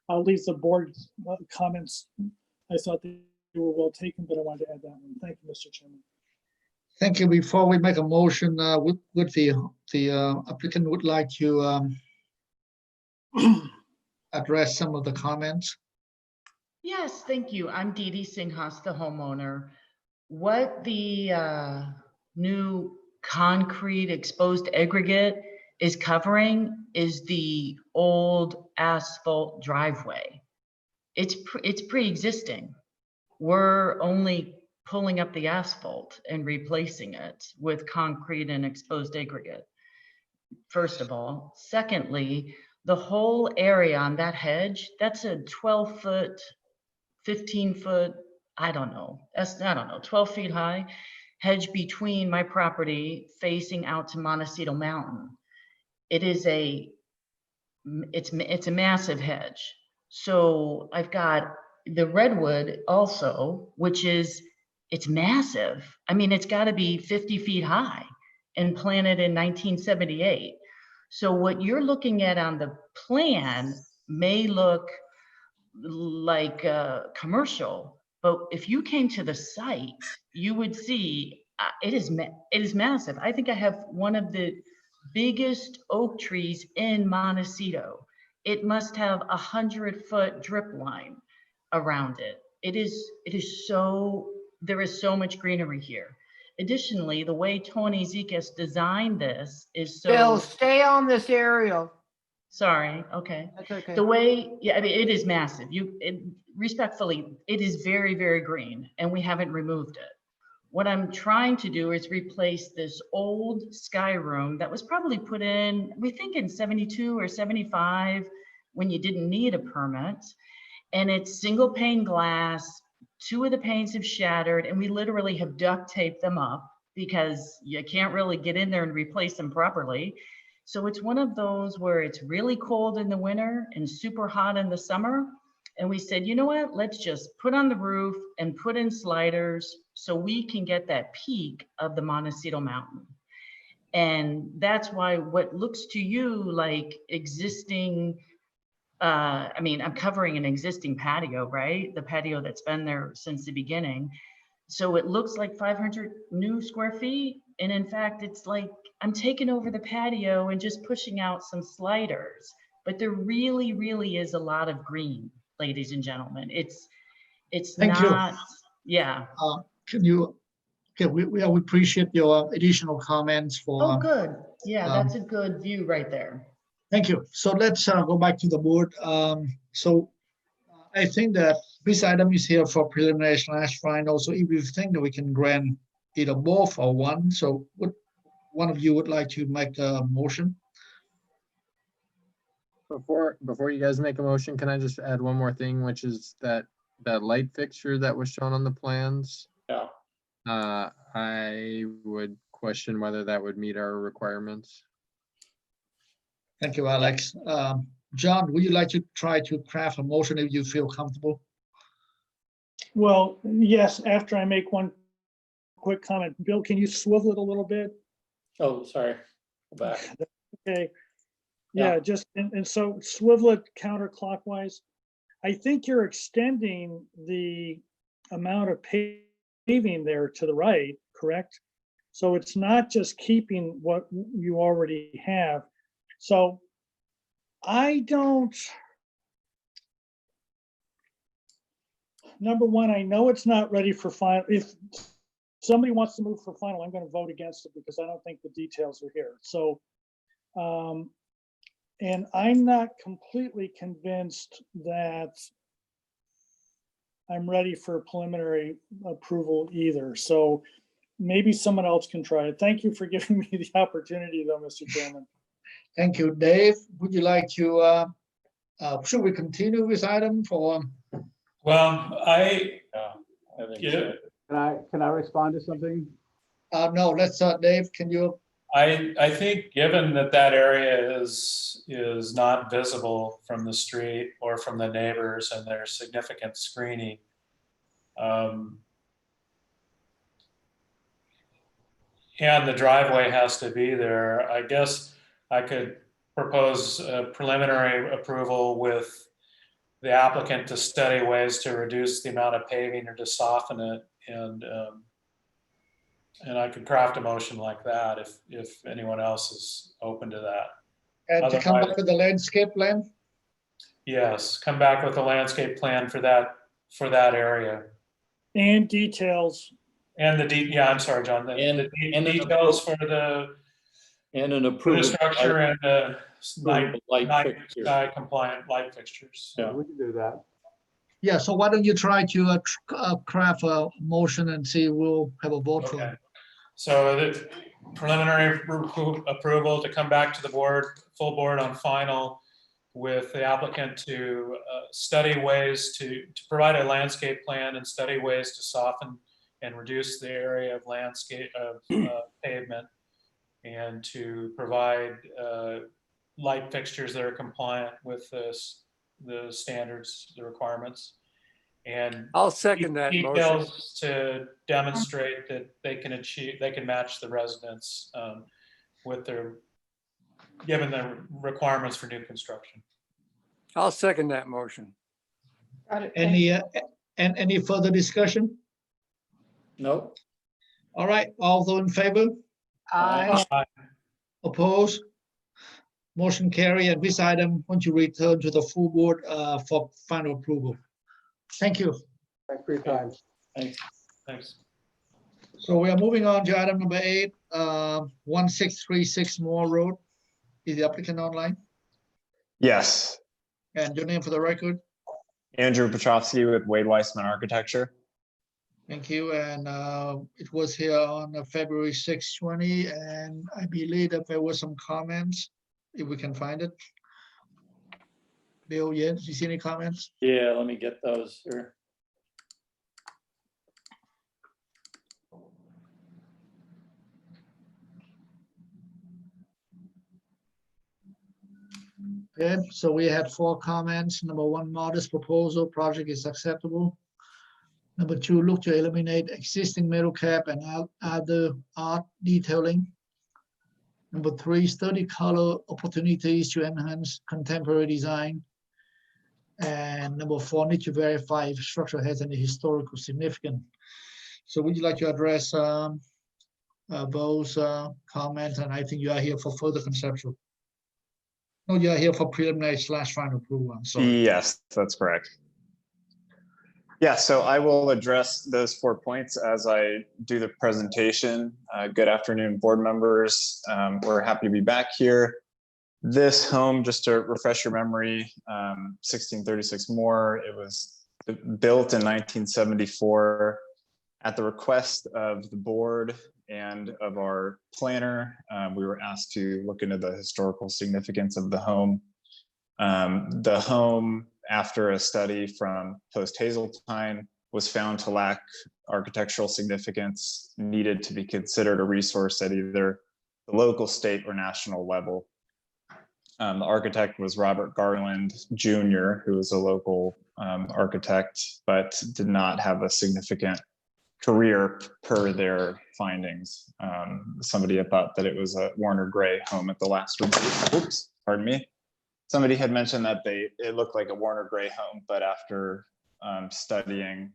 I'll leave the board comments. I thought they were well taken, but I wanted to add that one. Thank you, Mr. Chairman. Thank you. Before we make a motion, would the applicant would like to address some of the comments? Yes, thank you. I'm Dee Dee Singhas, the homeowner. What the new concrete exposed aggregate is covering is the old asphalt driveway. It's pre-existing. We're only pulling up the asphalt and replacing it with concrete and exposed aggregate. First of all. Secondly, the whole area on that hedge, that's a 12-foot, 15-foot, I don't know, 12 feet high hedge between my property facing out to Montecito Mountain. It is it's a massive hedge. So I've got the redwood also, which is, it's massive. I mean, it's got to be 50 feet high and planted in 1978. So what you're looking at on the plan may look like commercial, but if you came to the site, you would see it is massive. I think I have one of the biggest oak trees in Montecito. It must have 100-foot drip line around it. It is so, there is so much greenery here. Additionally, the way Tony Zekas designed this is so. Bill, stay on this aerial. Sorry, okay. That's okay. The way, yeah, I mean, it is massive. Respectfully, it is very, very green and we haven't removed it. What I'm trying to do is replace this old sky room that was probably put in, we think in 72 or 75 when you didn't need a permit. And it's single pane glass. 2 of the panes have shattered and we literally have duct taped them up because you can't really get in there and replace them properly. So it's one of those where it's really cold in the winter and super hot in the summer. And we said, you know what, let's just put on the roof and put in sliders so we can get that peak of the Montecito Mountain. And that's why what looks to you like existing, I mean, I'm covering an existing patio, right? The patio that's been there since the beginning. So it looks like 500 new square feet. And in fact, it's like, I'm taking over the patio and just pushing out some sliders, but there really, really is a lot of green, ladies and gentlemen. It's Thank not, you. yeah. Can you, okay, we appreciate your additional comments for. Oh, good. Yeah, that's a good view right there. Thank you. So let's go back to the board. So I think that this item is here for preliminary / final. So if you think that we can grant either both or one, so what one of you would like to make a motion? Before you guys make a motion, can I just add one more thing, which is that light fixture that was shown on the plans? Yeah. I would question whether that would meet our requirements. Thank you, Alex. John, would you like to try to craft a motion if you feel comfortable? Well, yes, after I make one quick comment. Bill, can you swivel it a little bit? Oh, sorry. Go back. Okay. Yeah. Yeah, just, and so swivel it counterclockwise. I think you're extending the amount of paving there to the right, correct? So it's not just keeping what you already have. So I don't, number one, I know it's not ready for final. If somebody wants to move for final, I'm going to vote against it because I don't think the details are here. So, and I'm not completely convinced that I'm ready for preliminary approval either. So maybe someone else can try it. Thank you for giving me the opportunity though, Mr. Chairman. Thank you, Dave. Would you like to, should we continue this item for? Well, I think yeah, Can I respond to something? No, let's, Dave, can you? I think given that that area is not visible from the street or from the neighbors and there's significant screening, and the driveway has to be there, I guess I could propose a preliminary approval with the applicant to study ways to reduce the amount of paving or to soften it. And I could craft a motion like that if anyone else is open to that. And to come Otherwise- back with the landscape plan? Yes, come back with a landscape plan for that area. And details. And yeah, I'm sorry, John, the details for the And an for approval. the structure and the light night fixture. sky compliant light fixtures. Yeah. We can do that. Yeah, so why don't you try to craft a motion and see, we'll have a vote for Okay. it. So the preliminary approval to come back to the board, full board on final, with the applicant to study ways to provide a landscape plan and study ways to soften and reduce the area of landscape of pavement, and to provide light fixtures that are compliant with the standards, the requirements. And I'll second that motion. details to demonstrate that they can match the residents with given the requirements for new construction. I'll second that motion. Got it. Any further discussion? Nope. All right, all those in favor? Aye. Oppose? Motion carry, and this item, once you return to the full board for final approval. Thank you. Thanks for your time. Thanks. So we are moving on to item number 8, 1636 Moore Road. Is the applicant online? Yes, And your name for the record? Andrew Petrovsky with Wade Weissman Architecture. Thank you. And it was here on February 6, 20, and I believe that there were some comments, if we can find it. Bill, yeah, do you see any comments? Yeah, let me get those here. Okay, so we had 4 comments. Number 1, modest proposal, project is acceptable. Number 2, look to eliminate existing metal cap and other art detailing. Number 3, study color opportunities to enhance contemporary design. And number 4, need to verify if structure has any historical significance. So would you like to address those comments? And I think you are here for further conceptual. No, you are here for preliminary / final approval. I'm sorry. Yes, that's correct. Yeah, so I will address those 4 points as I do the presentation. Good afternoon, board members. We're happy to be back here. This home, just to refresh your memory, 1636 Moore, it was built in 1974 at the request of the board and of our planner. We were asked to look into the historical significance of the home. The home, after a study from post-Hazeltine, was found to lack architectural significance, needed to be considered a resource at either the local, state, or national level. The architect was Robert Garland Jr., who was a local architect, but did not have a significant career per their findings. Somebody had thought that it was a Warner Gray home at the last review. Oops, pardon me. Somebody had mentioned that it looked like a Warner Gray home, but after studying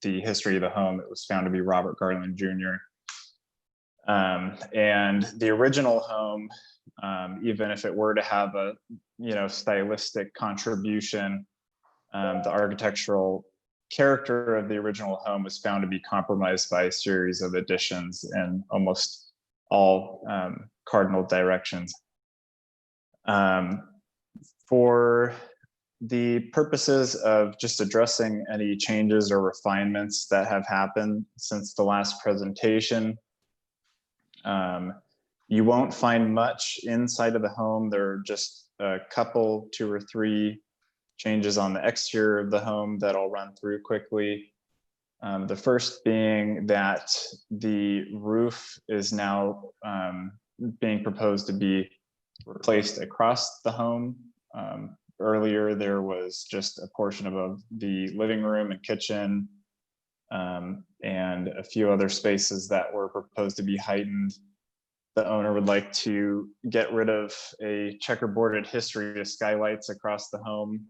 the history of the home, it was found to be Robert Garland Jr. And the original home, even if it were to have a stylistic contribution, the architectural character of the original home was found to be compromised by a series of additions in almost all cardinal directions. For the purposes of just addressing any changes or refinements that have happened since the last presentation, you won't find much inside of the home. There are just a couple, 2 or 3 changes on the exterior of the home that I'll run through quickly. The first being that the roof is now being proposed to be replaced across the home. Earlier, there was just a portion of the living room and kitchen and a few other spaces that were proposed to be heightened. The owner would like to get rid of a checkerboarded history of skylights across the home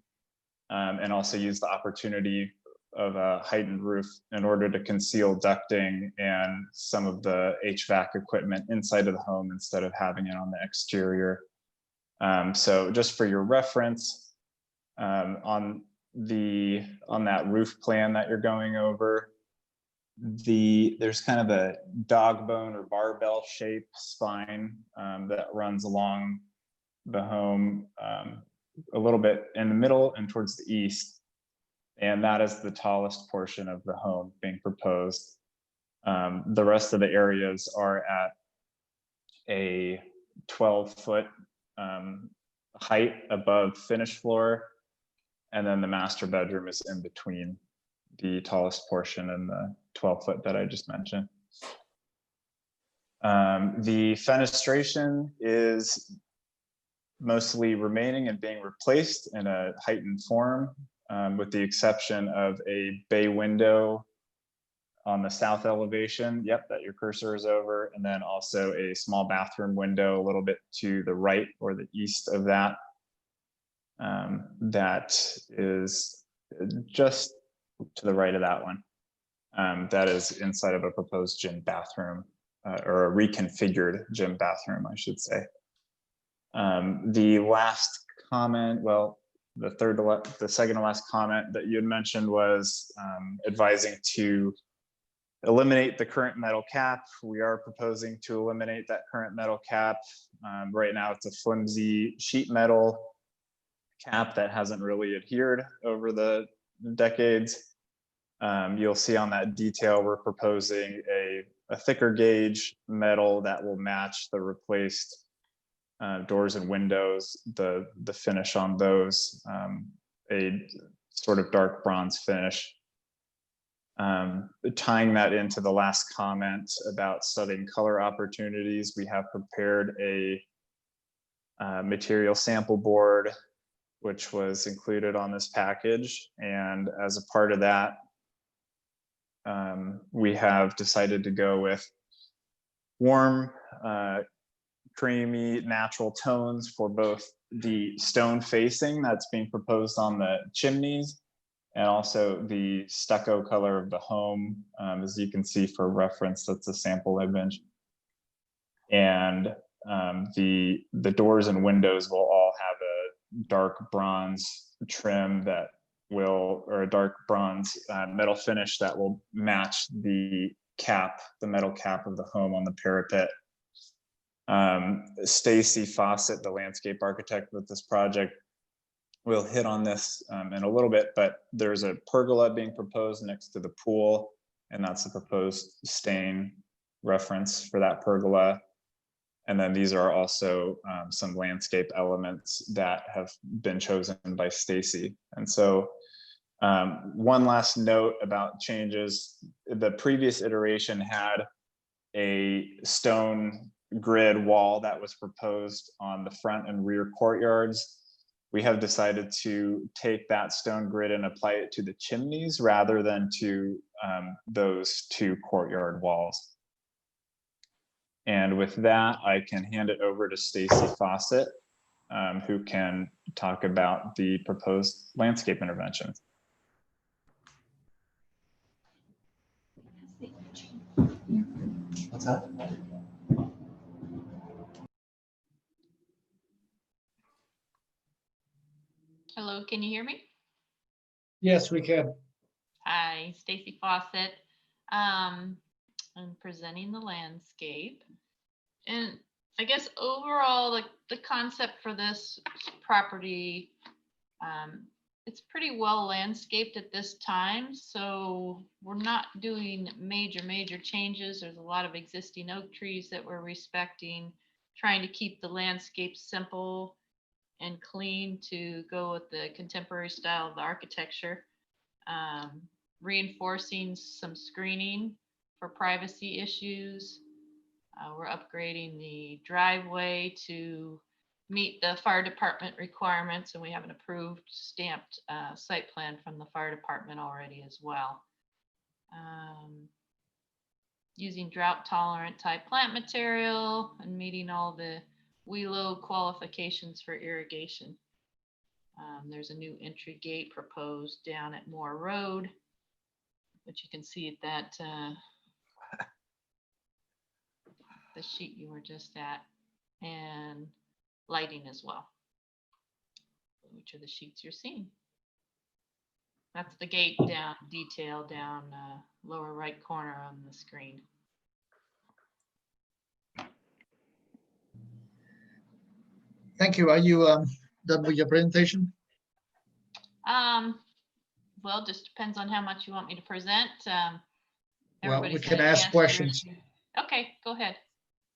and also use the opportunity of a heightened roof in order to conceal ducting and some of the HVAC equipment inside of the home instead of having it on the exterior. So just for your reference, on that roof plan that you're going over, there's kind of a dog bone or barbell shaped spine that runs along the home a little bit in the middle and towards the east. And that is the tallest portion of the home being proposed. The rest of the areas are at a 12-foot height above finished floor. And then the master bedroom is in between the tallest portion and the 12-foot that I just mentioned. The fenestration is mostly remaining and being replaced in a heightened form, with the exception of a bay window on the south elevation, that your cursor is over, and then also a small bathroom window a little bit to the right or the east of that. That is just to the right of that one. That is inside of a proposed gym bathroom, or a reconfigured gym bathroom, I should say. The last comment, the second to last comment that you had mentioned was advising to eliminate the current metal cap. We are proposing to eliminate that current metal cap. Right now it's a flimsy sheet metal cap that hasn't really adhered over the decades. You'll see on that detail, we're proposing a thicker gauge metal that will match the replaced doors and windows, the finish on those, a sort of dark bronze finish. Tying that into the last comment about studying color opportunities, we have prepared a material sample board, which was included on this package. And as a part of that, we have decided to go with warm, creamy, natural tones for both the stone facing that's being proposed on the chimneys and also the stucco color of the home. As you can see for reference, that's a sample image. And the doors and windows will all have a dark bronze trim or a dark bronze metal finish that will match the metal cap of the home on the parapet. Stacy Fawcett, the landscape architect with this project, will hit on this in a little bit, but there's a pergola being proposed next to the pool, and that's the proposed stain reference for that pergola. And then these are also some landscape elements that have been chosen by Stacy. And so one last note about changes. The previous iteration had a stone grid wall that was proposed on the front and rear courtyards. We have decided to take that stone grid and apply it to the chimneys rather than to those two courtyard walls. And with that, I can hand it over to Stacy Fawcett, who can talk about the proposed landscape interventions. What's that? Hello, can you hear me? Yes, we can. Hi, Stacy Fawcett. I'm presenting the landscape. And I guess overall, the concept for this property, it's pretty well landscaped at this time. So we're not doing major changes. There's a lot of existing oak trees that we're respecting, trying to keep the landscape simple and clean to go with the contemporary style of the architecture. reinforcing some screening for privacy issues. We're upgrading the driveway to meet the fire department requirements, and we have an approved stamped site plan from the fire department already as well. Using drought tolerant type plant material and meeting all the WELO qualifications for irrigation. There's a new entry gate proposed down at Moore Road, which you can see at that the sheet you were just at, and lighting as well, which are the sheets you're seeing. That's the gate down detail down lower right corner on the screen. Thank you. Are you done with your presentation? Well, just depends on how much you want me to present. Well, we Everybody's can had a ask chance to questions. review. Okay, go ahead.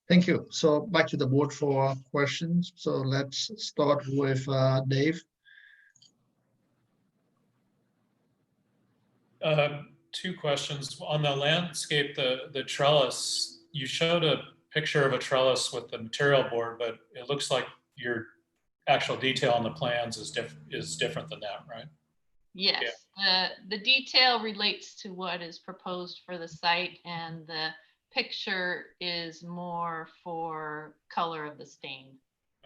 Thank you. So back to the board for questions. So let's start with Dave. Two questions. On the landscape, the trellis, you showed a picture of a trellis with the material board, but it looks like your actual detail on the plans is different than that, right? Yes, the detail relates to what is proposed for the site, and the picture is more for color of the stain.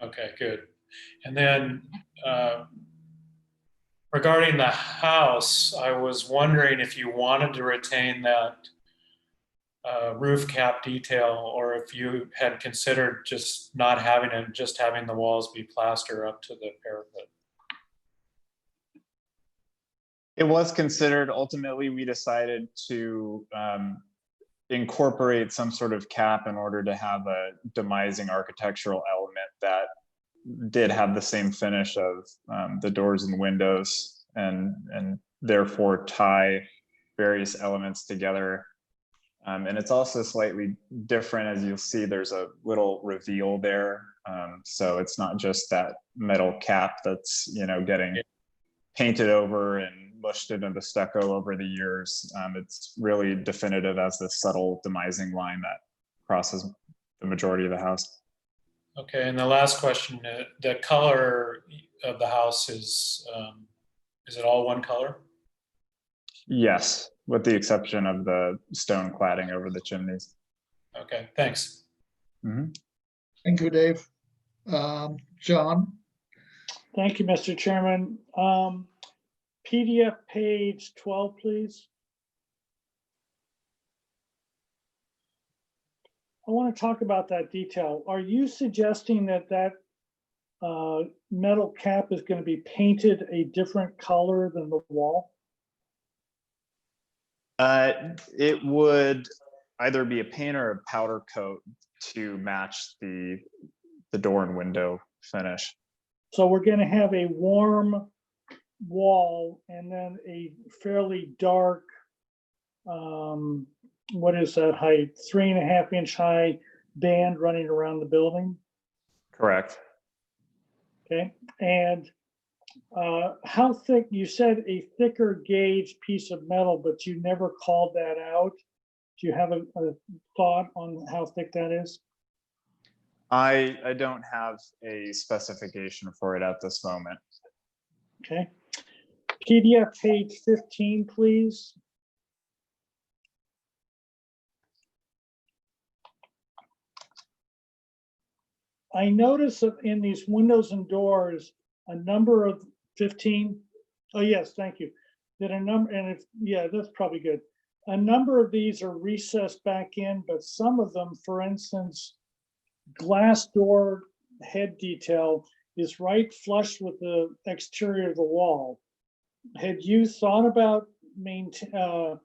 Okay, good. And then regarding the house, I was wondering if you wanted to retain that roof cap detail, or if you had considered just not having it, just having the walls be plaster up to the parapet. It was considered. Ultimately, we decided to incorporate some sort of cap in order to have a demising architectural element that did have the same finish of the doors and windows, and therefore tie various elements together. And it's also slightly different. As you'll see, there's a little reveal there. So it's not just that metal cap that's, getting painted over and mushed into the stucco over the years. It's really definitive as the subtle demising line that crosses the majority of the house. Okay, and the last question, the color of the house is it all one color? Yes, with the exception of the stone cladding over the chimneys. Okay, thanks. Mm-hmm. Thank you, Dave. John? Thank you, Mr. Chairman. PDF page 12, please. I want to talk about that detail. Are you suggesting that metal cap is going to be painted a different color than the wall? It would either be a paint or a powder coat to match the door and window finish. So we're going to have a warm wall and then a fairly dark, what is that height? 3.5 inch high band running around the building. Correct. Okay. And how thick? You said a thicker gauge piece of metal, but you never called that out. Do you have a thought on how thick that is? I don't have a specification for it at this moment. Okay. PDF page 15, please. I notice that in these windows and doors, a number of 15. Oh, yes, thank you. That a number, and if, yeah, that's probably good. A number of these are recessed back in, but some of them, for instance, glass door head detail is right flush with the exterior of the wall. Had you thought about maintaining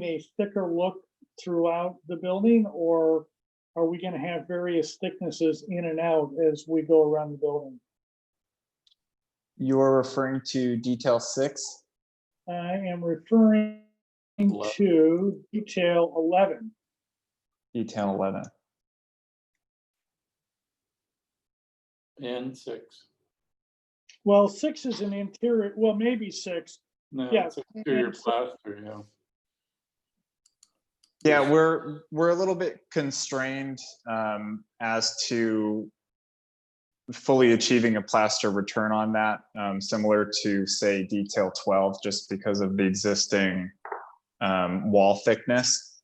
a thicker look throughout the building, or are we going to have various thicknesses in and out as we go around the building? You're referring to detail 6? I am referring to detail 11. Detail 11. And 6. Well, 6 is an interior, well, maybe 6. No, Yes. it's exterior And so- plaster, yeah. Yeah, we're a little bit constrained as to fully achieving a plaster return on that, similar to say detail 12, just because of the existing wall thickness.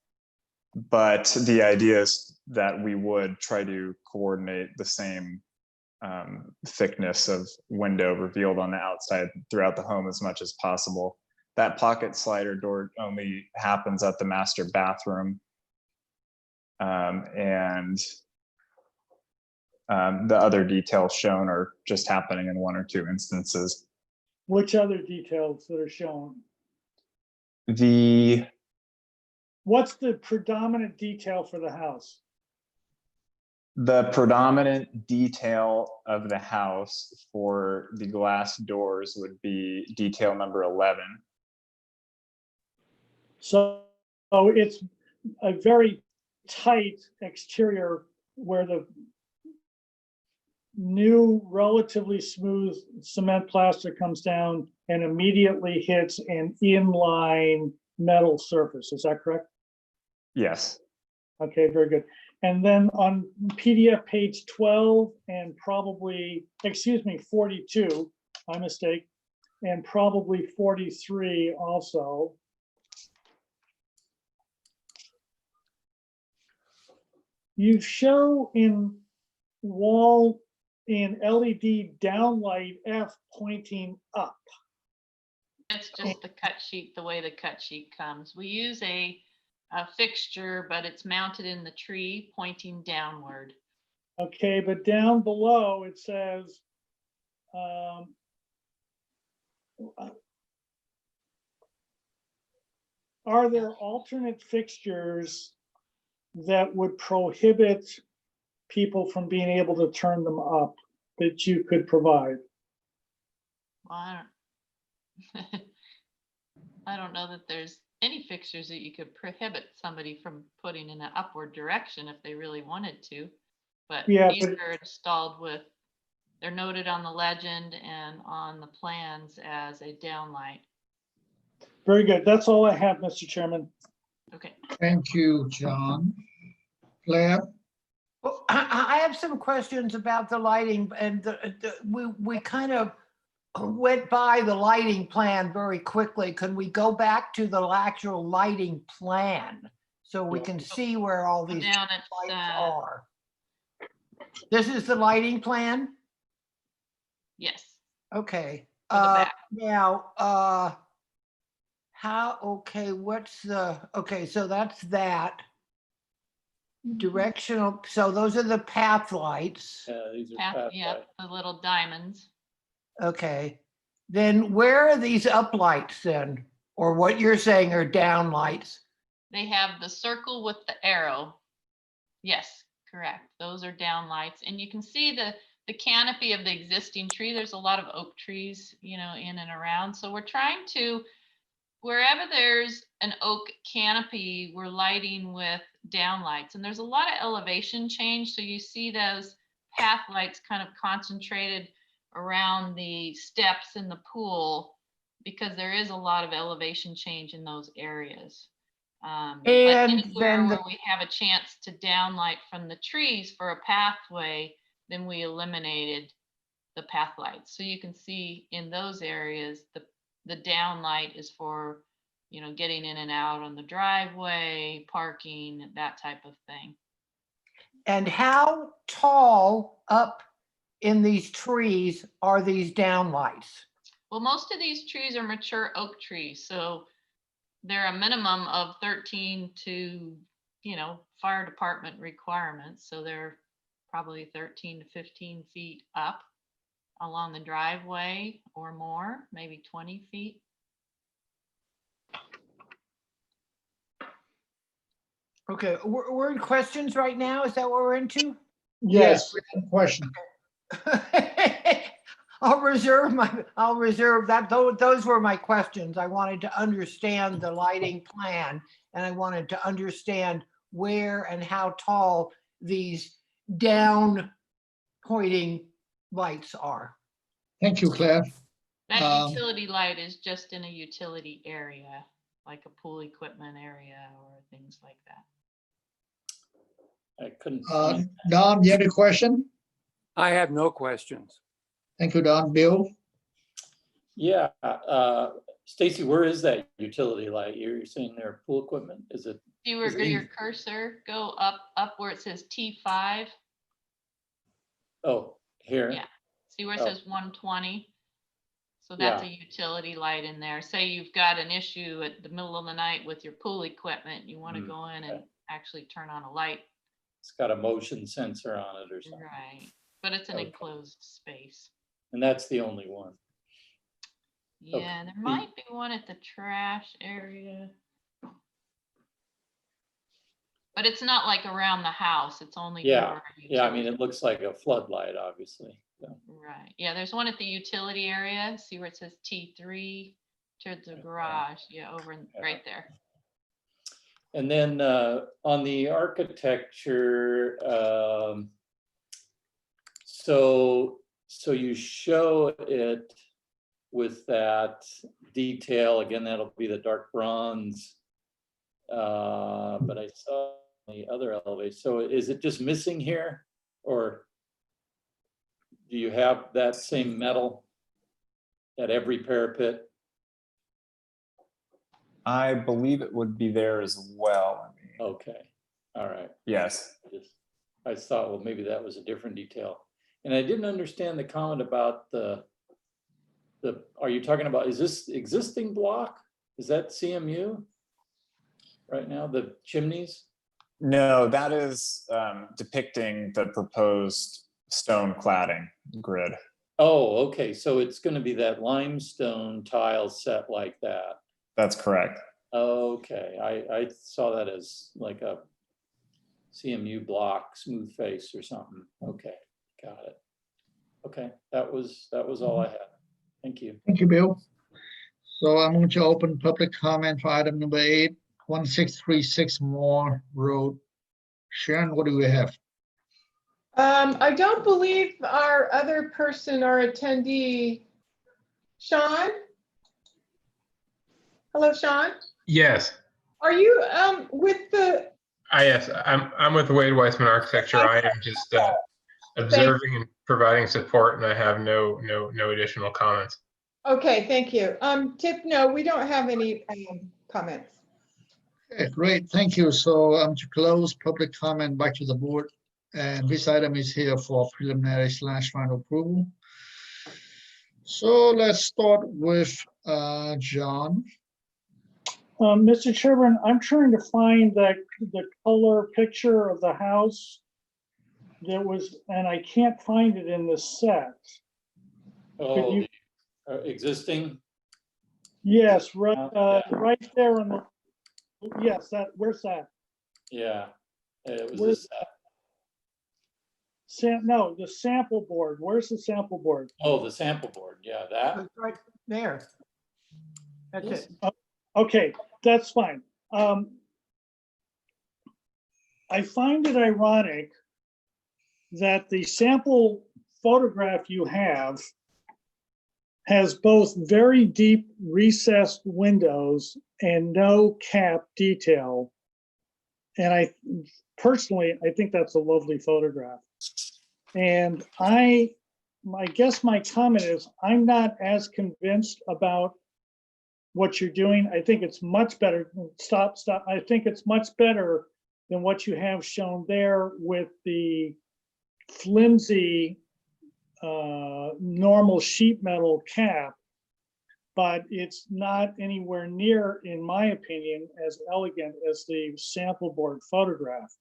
But the idea is that we would try to coordinate the same thickness of window revealed on the outside throughout the home as much as possible. That pocket slider door only happens at the master bathroom. And the other details shown are just happening in 1 or 2 instances. Which other details that are shown? What's the predominant detail for the house? The predominant detail of the house for the glass doors would be detail number 11. So it's a very tight exterior where the new relatively smooth cement plaster comes down and immediately hits an inline metal surface. Is that correct? Yes. Okay, very good. And then on PDF page 12 and probably, excuse me, 42, my mistake, and probably 43 also. You show in wall in LED downlight F pointing up. It's just the cut sheet, the way the cut sheet comes. We use a fixture, but it's mounted in the tree pointing downward. Okay, but down below it says, are there alternate fixtures that would prohibit people from being able to turn them up that you could provide? Well, I don't know that there's any fixtures that you could prohibit somebody from putting in an upward direction if they really wanted to. But Yeah, these but- are installed with, they're noted on the legend and on the plans as a downlight. Very good. That's all I have, Mr. Chairman. Okay. Thank you, John. Claire? Well, I have some questions about the lighting, and we kind of went by the lighting plan very quickly. Can we go back to the actual lighting plan so we can see where all these Down at, lights are? This is the lighting plan? yes. Okay. For the back. Now, what's the, okay, so that's that. Directional, so those are the path lights. Yeah, these are Path, path yeah, lights. the little diamonds. Okay. Then where are these up lights then? Or what you're saying are down lights? They have the circle with the arrow. Yes, correct. Those are down lights. And you can see the canopy of the existing tree. There's a lot of oak trees, you know, in and around. So we're trying to, wherever there's an oak canopy, we're lighting with down lights. And there's a lot of elevation change. So you see those path lights kind of concentrated around the steps in the pool because there is a lot of elevation change in those areas. But And anywhere then where we have a chance to downlight from the trees for a pathway, then we eliminated the path lights. So you can see in those areas, the downlight is for, you know, getting in and out on the driveway, parking, that type of thing. And how tall up in these trees are these down lights? Well, most of these trees are mature oak trees, so they're a minimum of 13 to, you know, fire department requirements. So they're probably 13 to 15 feet up along the driveway or more, maybe 20 feet. Okay, we're in questions right now. Is that what we're into? Yes, question. I'll reserve that. Those were my questions. I wanted to understand the lighting plan, and I wanted to understand where and how tall these down pointing lights are. Thank you, Claire. That utility light is just in a utility area, like a pool equipment area or things like that. I couldn't. Don, you have a question? I have no questions. Thank you, Don. Bill? Yeah, Stacy, where is that utility light? You're saying there pool equipment? Is it? See where your cursor go up where it says T5? Oh, here. Yeah. See where it Oh. says 120? So that's a utility light in there. Say you've got an issue at the middle of the night with your pool equipment, you want to go in and actually turn on a light. It's got a motion sensor on it or something. Right, but it's an enclosed space. And that's the only one. Yeah, there might be one at the trash area. But it's not like around the house, it's only. Yeah, I mean, it looks like a floodlight, obviously. So. Right, yeah, there's one at the utility area. See where it says T3 to the garage, right there. And then on the architecture, so you show it with that detail. Again, that'll be the dark bronze. But I saw the other elevation. So is it just missing here, or do you have that same metal at every parapet? I believe it would be there as well. Okay, all right. Yes. I thought, well, maybe that was a different detail. And I didn't understand the comment about are you talking about, is this existing block? Is that CMU right now, the chimneys? No, that is depicting the proposed stone cladding grid. Oh, okay. So it's going to be that limestone tile set like that. That's correct. Okay. I saw that as like a CMU block, smooth face or something. Okay. Got it. Okay. That was all I had. Thank you. Thank you, Bill. So I'm going to open public comment for item number 8, 1636 Moore Road. Sharon, what do we have? I don't believe our other person, our attendee, Sean? Hello, Sean? Yes. Are you with the? Yes, I'm with Wade Weissman Architecture. I am just observing and providing support, and I have no additional comments. Okay, thank you. Tip, no, we don't have any comments. Okay, great, thank you. So to close public comment, back to the board. And this item is here for preliminary / final approval. So let's start with John. Mr. Chairman, I'm trying to find the color picture of the house that was, and I can't find it in the set. Oh, existing? Yes, right there on the, yes, where's that? Yeah, it was No, the sample board. Where's the sample board? Oh, the sample board. Yeah, that. It's right there. That's it. Okay, that's fine. I find it ironic that the sample photograph you have has both very deep recessed windows and no cap detail. And I think that's a lovely photograph. And I guess my comment is I'm not as convinced about what you're doing. I think it's much better. Stop. I think it's much better than what you have shown there with the flimsy normal sheet metal cap, but it's not anywhere near, in my opinion, as elegant as the sample board photograph.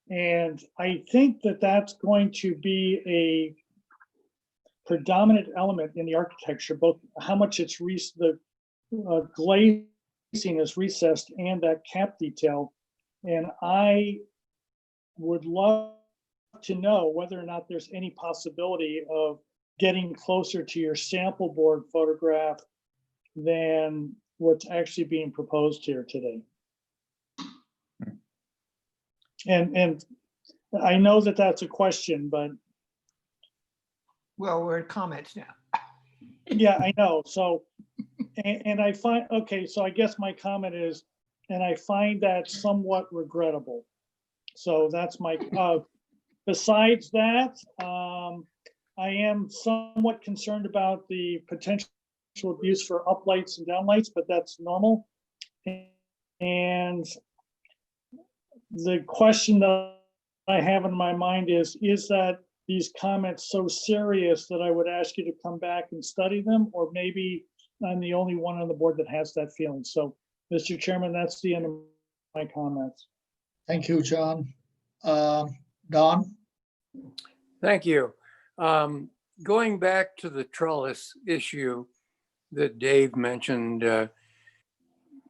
And I think that that's going to be a predominant element in the architecture, both how much it's the glazing is recessed and that cap detail. And I would love to know whether or not there's any possibility of getting closer to your sample board photograph than what's actually being proposed here today. And I know that that's a question, but. Well, we're in comments now. Yeah, I know. So, and I find, okay, so I guess my comment is, and I find that somewhat regrettable. So that's my, besides that, I am somewhat concerned about the potential abuse for uplights and downlights, but that's normal. And the question that I have in my mind is that these comments so serious that I would ask you to come back and study them, or maybe I'm the only one on the board that has that feeling. So, Mr. Chairman, that's the end of my comments. Thank you, John. Don? Thank you. Going back to the trellis issue that Dave mentioned,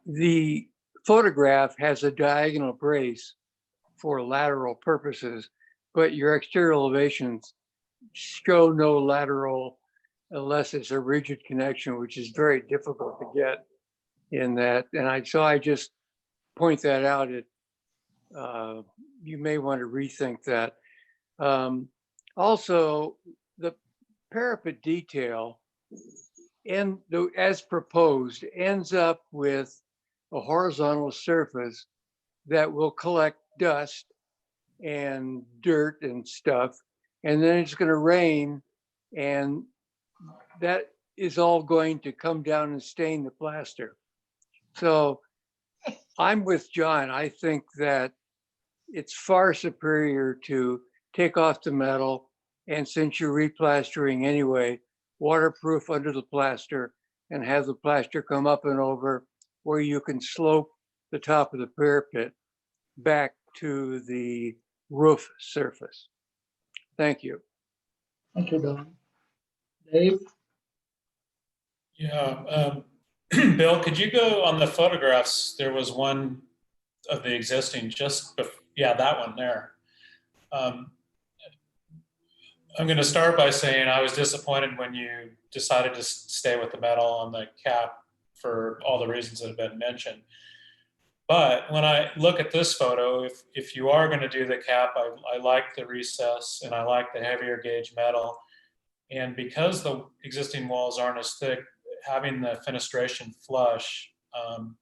the photograph has a diagonal brace for lateral purposes, but your exterior elevations show no lateral unless it's a rigid connection, which is very difficult to get in that. And so I just point that out. You may want to rethink that. Also, the parapet detail, and as proposed, ends up with a horizontal surface that will collect dust and dirt and stuff, and then it's going to rain, and that is all going to come down and stain the plaster. So I'm with John. I think that it's far superior to take off the metal, and since you're replastering anyway, waterproof under the plaster and have the plaster come up and over where you can slope the top of the parapet back to the roof surface. Thank you. Thank you, Don. Dave? Yeah, Bill, could you go on the photographs? There was one of the existing, yeah, that one there. I'm going to start by saying I was disappointed when you decided to stay with the metal on the cap for all the reasons that have been mentioned. But when I look at this photo, if you are going to do the cap, I like the recess and I like the heavier gauge metal. And because the existing walls aren't as thick, having the fenestration flush, I'm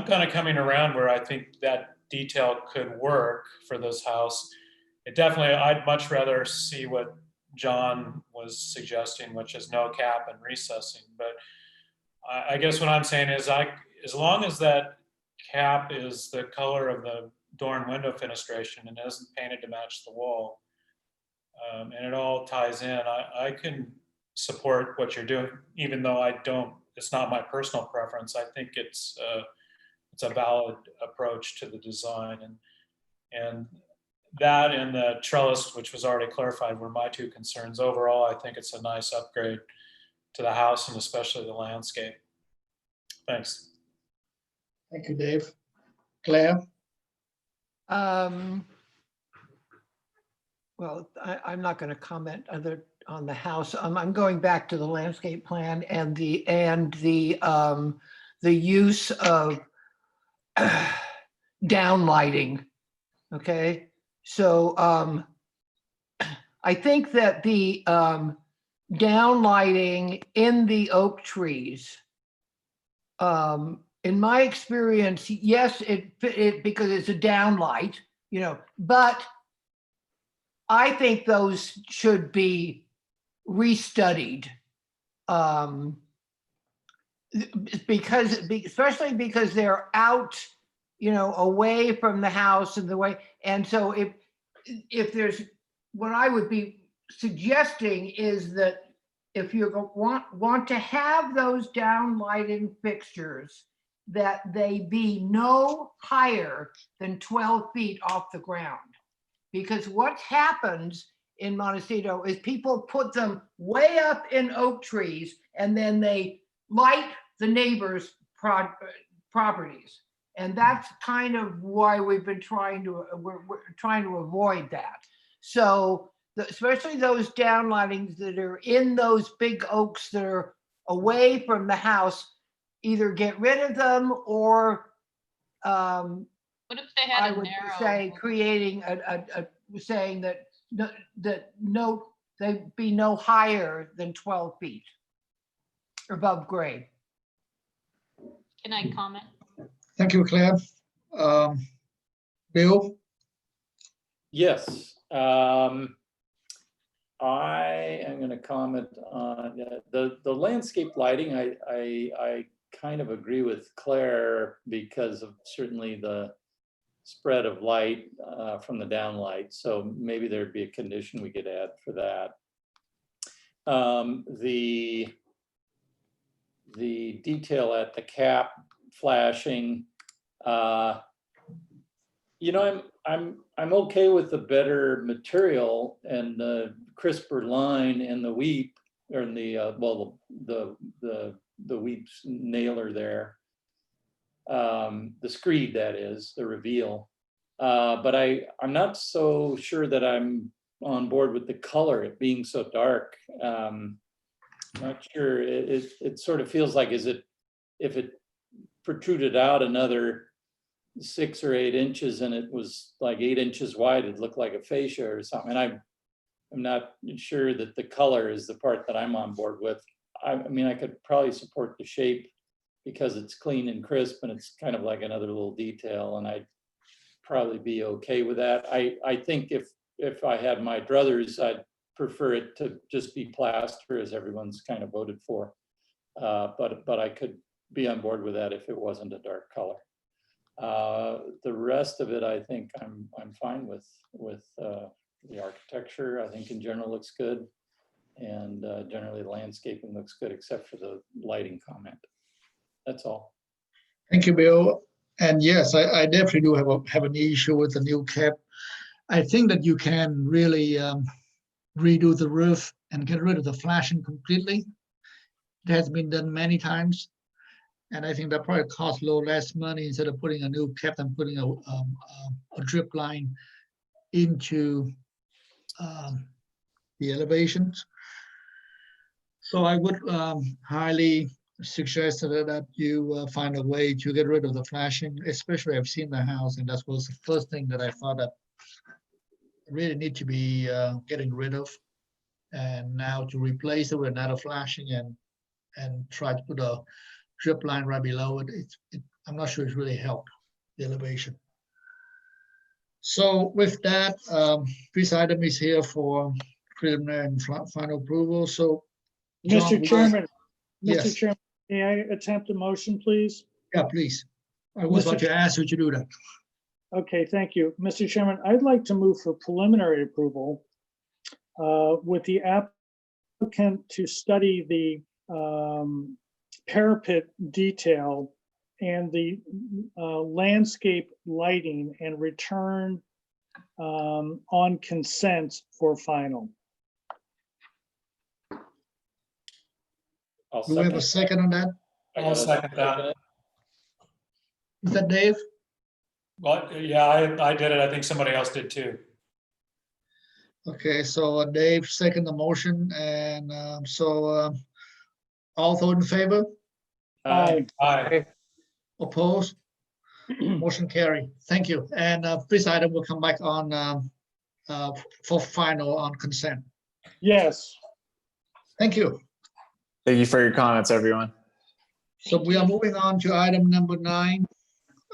kind of coming around where I think that detail could work for this house. I'd much rather see what John was suggesting, which is no cap and recessing. But I guess what I'm saying is, as long as that cap is the color of the door and window fenestration and isn't painted to match the wall, and it all ties in, I can support what you're doing, even though it's not my personal preference. I think it's a valid approach to the design, and that and the trellis, which was already clarified, were my two concerns. Overall, I think it's a nice upgrade to the house and especially the landscape. Thanks. Thank you, Dave. Claire? Well, I'm not going to comment on the house. I'm going back to the landscape plan and the use of downlighting. Okay, so I think that the downlighting in the oak trees, in my experience, yes, it because it's a downlight, but I think those should be restudied, especially because they're out, away from the house and the way. And so if there's, what I would be suggesting is that if you want to have those downlighting fixtures, that they be no higher than 12 feet off the ground. Because what happens in Montecito is people put them way up in oak trees and then they light the neighbors' properties. And that's kind of why we're trying to avoid that. So especially those downlightings that are in those big oaks that are away from the house, either get rid of them or What if they had I a would narrow? say creating saying that they be no higher than 12 feet. above grade. Can I comment? Thank you, Claire. Bill? Yes. I am going to comment on the landscape lighting. I kind of agree with Claire because of certainly the spread of light from the downlight. So maybe there'd be a condition we could add for that. The detail at the cap flashing, you know, I'm okay with the better material and the crisper line and the weep, or in the well, the weep's nailer there, the screed, that is, the reveal. But I'm not so sure that I'm on board with the color, it being so dark. Not sure. It sort of feels like, if it protruded out another 6 or 8 inches and it was like 8 inches wide, it'd look like a fascia or something. And I'm not sure that the color is the part that I'm on board with. I mean, I could probably support the shape because it's clean and crisp and it's kind of like another little detail, and I'd probably be okay with that. I think if I had my druthers, I'd prefer it to just be plaster, as everyone's kind of voted for. But I could be on board with that if it wasn't a dark color. The rest of it, I think I'm fine with the architecture. I think in general looks good, and generally the landscaping looks good, except for the lighting comment. That's all. Thank you, Bill. And yes, I definitely do have an issue with the new cap. I think that you can really redo the roof and get rid of the flashing completely. It has been done many times. And I think that probably costs a little less money instead of putting a new cap and putting a drip line into the elevations. So I would highly suggest that you find a way to get rid of the flashing, especially I've seen the house, and that was the first thing that I thought that really need to be getting rid of. And now to replace it with another flashing and try to put a drip line right below it, I'm not sure it's really helped the elevation. So with that, this item is here for preliminary and final approval. So Mr. Chairman, yes. Mr. Chairman, may I attempt a motion, please? Yeah, please. I was about to ask you to do that. Okay, thank you. Mr. Chairman, I'd like to move for preliminary approval with the applicant to study the parapet detail and the landscape lighting and return on consent for final. Do we have a second on that? I'll second that. Is that Dave? Well, yeah, I did it. I think somebody else did too. Okay, so Dave second the motion, and all those in favor? Aye. Aye. Opposed? Motion carry. Thank you. And this item will come back on for final on consent. Yes. Thank you. Thank you for your comments, everyone. So we are moving on to item number 9,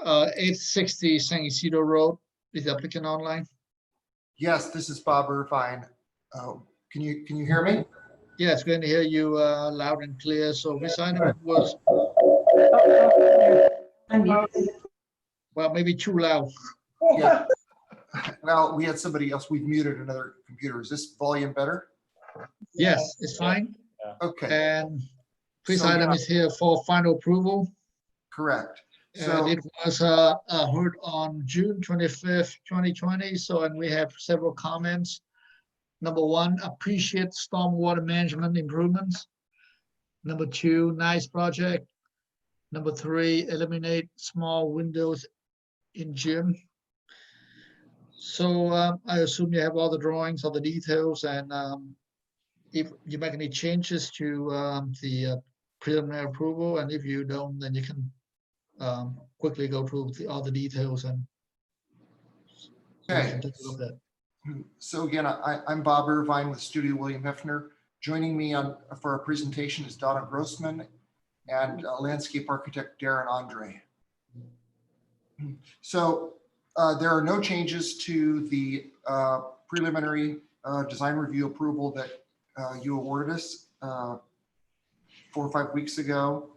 860 San Isidro Road. Is the applicant online? Yes, this is Bob Irvine. Can you hear me? Yes, going to hear you loud and clear. So this item was, well, maybe too loud. Yeah. Well, we had somebody else. We've muted another computer. Is this volume better? Yes, it's fine. Okay. And this So, item yeah. is here for final approval. Correct. And So it was heard on June 25th, 2020. So, and we have several comments. Number 1, appreciate stormwater management improvements. Number 2, nice project. Number 3, eliminate small windows in gym. So I assume you have all the drawings, all the details, and if you make any changes to the preliminary approval, and if you don't, then you can quickly go through all the details and okay. take a look at. So again, I'm Bob Irvine with Studio William Hefner. Joining me for our presentation is Donna Grossman and landscape architect Darren Andre. So there are no changes to the preliminary design review approval that you awarded us 4 or 5 weeks ago.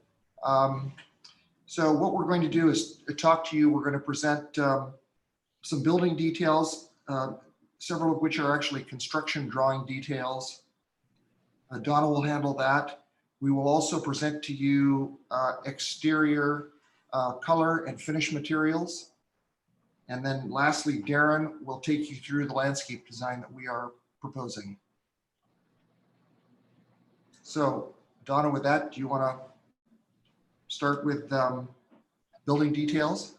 So what we're going to do is talk to you. We're going to present some building details, several of which are actually construction drawing details. Donna will handle that. We will also present to you exterior color and finish materials. And then lastly, Darren will take you through the landscape design that we are proposing. So Donna, with that, do you want to start with building details?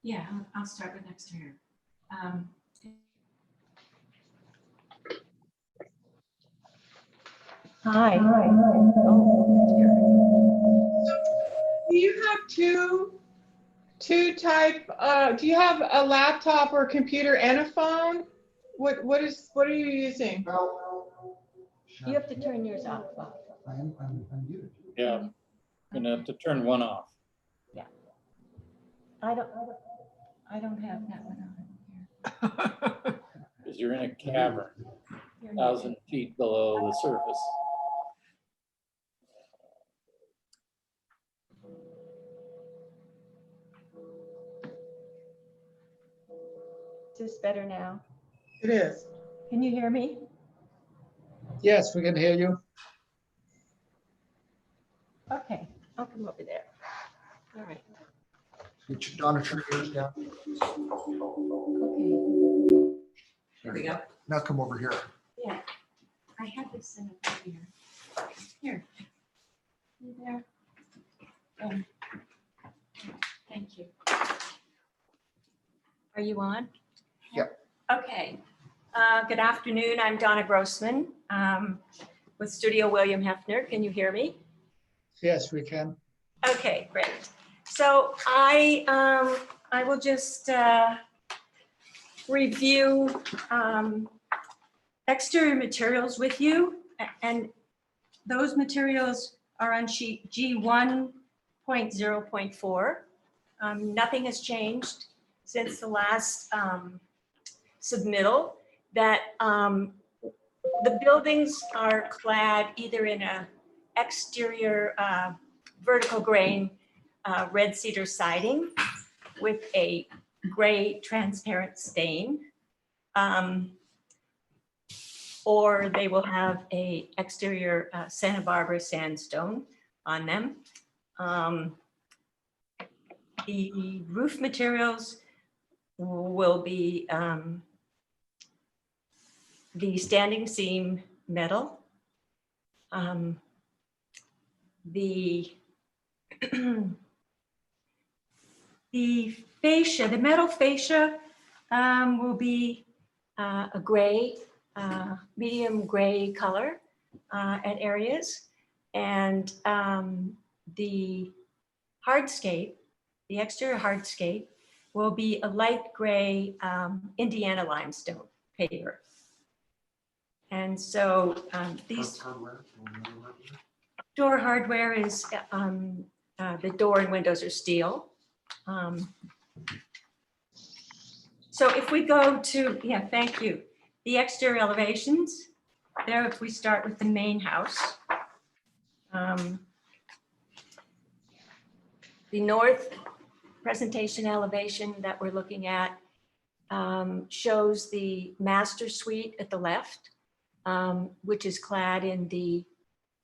Yeah, I'll start with exterior. Hi. Do you have two type, do you have a laptop or computer and a phone? What are you using? You have to turn yours off. I'm muted. Yeah, I'm gonna have to turn one off. Yeah. I don't have that one on. Because you're in a cavern, 1,000 feet below the surface. Is this better now? It is. Can you hear me? Yes, we can hear you. Okay, I'll come over there. All right. Donna, turn yours down. Okay. There we go. Now come over here. Yeah, I have this in up here. Here. You there? Thank you. Are you on? Yep. Okay. Good afternoon. I'm Donna Grossman with Studio William Hefner. Can you hear me? Yes, we can. Okay, great. So I will just review exterior materials with you, and those materials are on sheet G1.0.4. Nothing has changed since the last submittal. That the buildings are clad either in a exterior vertical grain red cedar siding with a gray transparent stain, or they will have a exterior Santa Barbara sandstone on them. The roof materials will be the standing seam metal, the fascia, the metal fascia will be a gray, medium gray color at areas, and the hardscape, the exterior hardscape, will be a light gray Indiana limestone paver. And so these door hardware is the door and windows are steel. So if we go to, yeah, thank you. The exterior elevations, there if we start with the main house. The north presentation elevation that we're looking at shows the master suite at the left, which is clad in the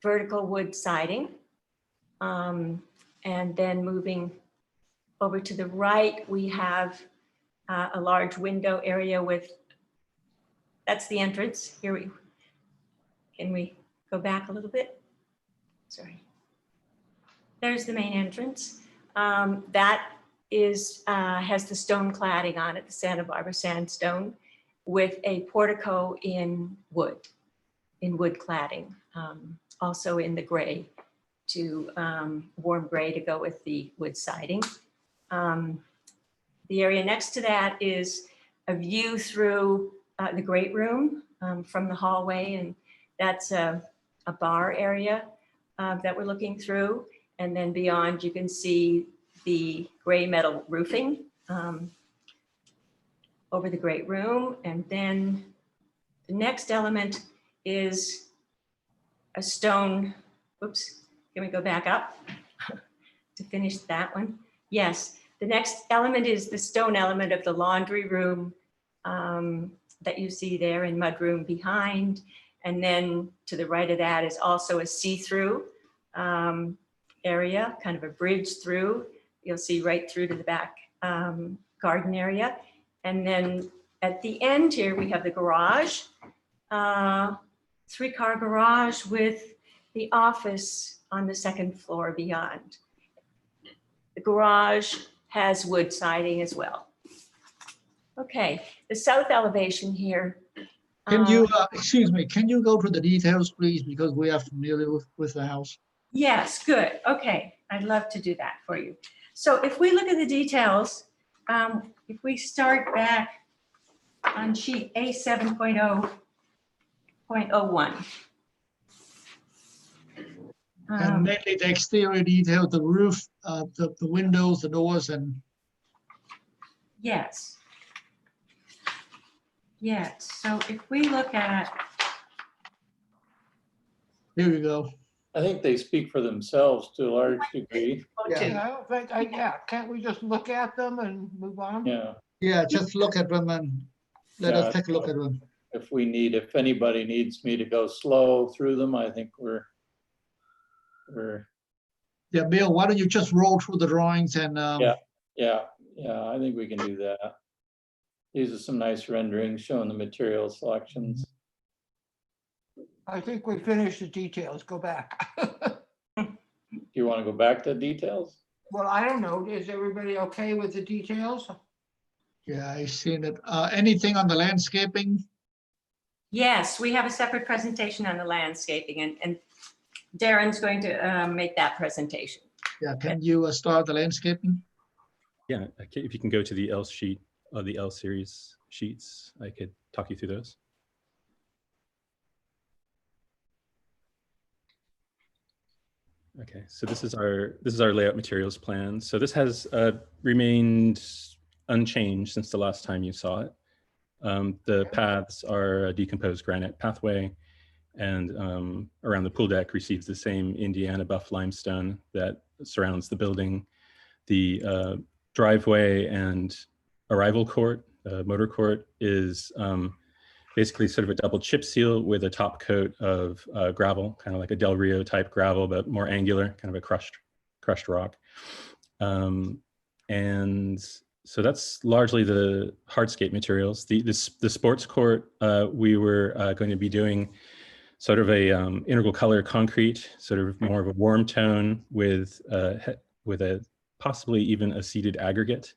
vertical wood siding. And then moving over to the right, we have a large window area with, that's the entrance. Here can we go back a little bit? Sorry. There's the main entrance. That is, has the stone cladding on it, the Santa Barbara sandstone, with a portico in wood cladding, also in the gray, to warm gray to go with the wood siding. The area next to that is a view through the great room from the hallway, and that's a a bar area that we're looking through. And then beyond, you can see the gray metal roofing over the great room. And then the next element is a stone, oops, can we go back up to finish that one? Yes, the next element is the stone element of the laundry room that you see there in mudroom behind. And then to the right of that is also a see-through area, kind of a bridge through. You'll see right through to the back garden area. And then at the end here, we have the garage, 3-car garage with the office on the second floor beyond. The garage has wood siding as well. Okay, the south elevation here. Can you, excuse me, can you go to the details, please? Because we are familiar with the house. Yes, good. Okay, I'd love to do that for you. So if we look at the details, if we start back on sheet A7.0.01. And mainly the exterior detail, the roof, the windows, the doors, and. Yes. Yes, so if we look at. Here we go. I think they speak for themselves to a large degree. Yeah, can't we just look at them and move on? Yeah. Yeah, just look at them and let us take a look at them. If anybody needs me to go slow through them, I think we're. Yeah, Bill, why don't you just roll through the drawings and. Yeah, I think we can do that. These are some nice renderings showing the material selections. I think we finished the details. Go back. Do you want to go back to details? Well, I don't know. Is everybody okay with the details? Yeah, I seen it. Anything on the landscaping? Yes, we have a separate presentation on the landscaping and Darren's going to make that presentation. Yeah, can you start the landscaping? Yeah, if you can go to the L sheet or the L series sheets, I could talk you through those. Okay, so this is our layout materials plan. So this has remained unchanged since the last time you saw it. The paths are a decomposed granite pathway, and around the pool deck receives the same Indiana buff limestone that surrounds the building. The driveway and arrival court, motor court, is basically sort of a double chip seal with a top coat of gravel, kind of like a Del Rio type gravel, but more angular, kind of a crushed rock. And so that's largely the hardscape materials. The sports court, we were going to be doing sort of a integral color concrete, sort of more of a warm tone with a possibly even a seeded aggregate,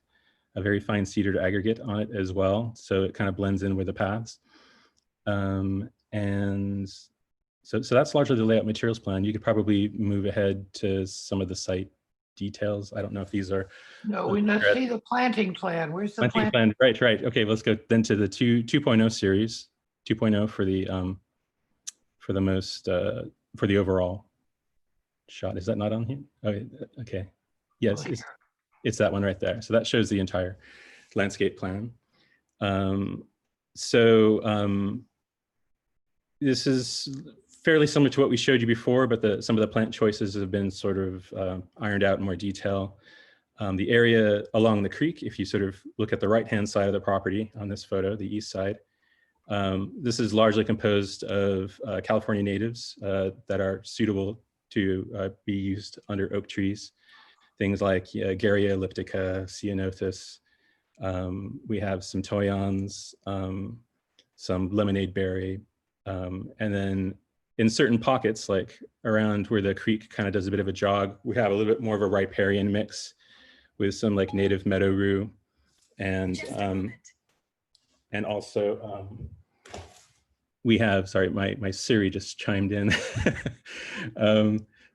a very fine seeded aggregate on it as well. So it kind of blends in with the paths. And so that's largely the layout materials plan. You could probably move ahead to some of the site details. I don't know if these are. No, we must see the planting plan. Where's the planting plan? Right. Okay, let's go then to the 2.0 series, 2.0 for the most, for the overall shot. Is that not on here? Okay. Yes, it's that one right there. So that shows the entire landscape plan. This is fairly similar to what we showed you before, but some of the plant choices have been sort of ironed out in more detail. The area along the creek, if you sort of look at the right-hand side of the property on this photo, the east side, this is largely composed of California natives that are suitable to be used under oak trees. Things like Garrya elliptica, ceanothus. We have some toyons, some lemonade berry, and then in certain pockets, like around where the creek kind of does a bit of a jog, we have a little bit more of a riparian mix with some like native meadow rue, and also we have, sorry, my Siri just chimed in.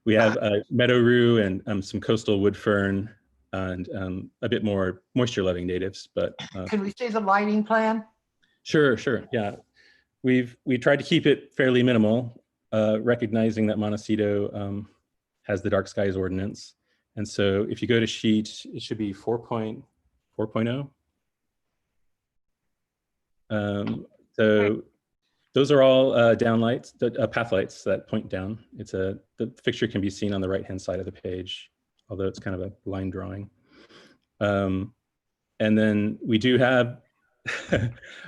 We have meadow rue and some coastal wood fern and a bit more moisture-loving natives. But can we see the lighting plan? Sure, yeah. We tried to keep it fairly minimal. recognizing that Montecito has the dark skies ordinance. And so if you go to sheet, it should be 4.4.0. So those are all downlights, path lights that point down. The fixture can be seen on the right-hand side of the page, although it's kind of a line drawing. And then we do have,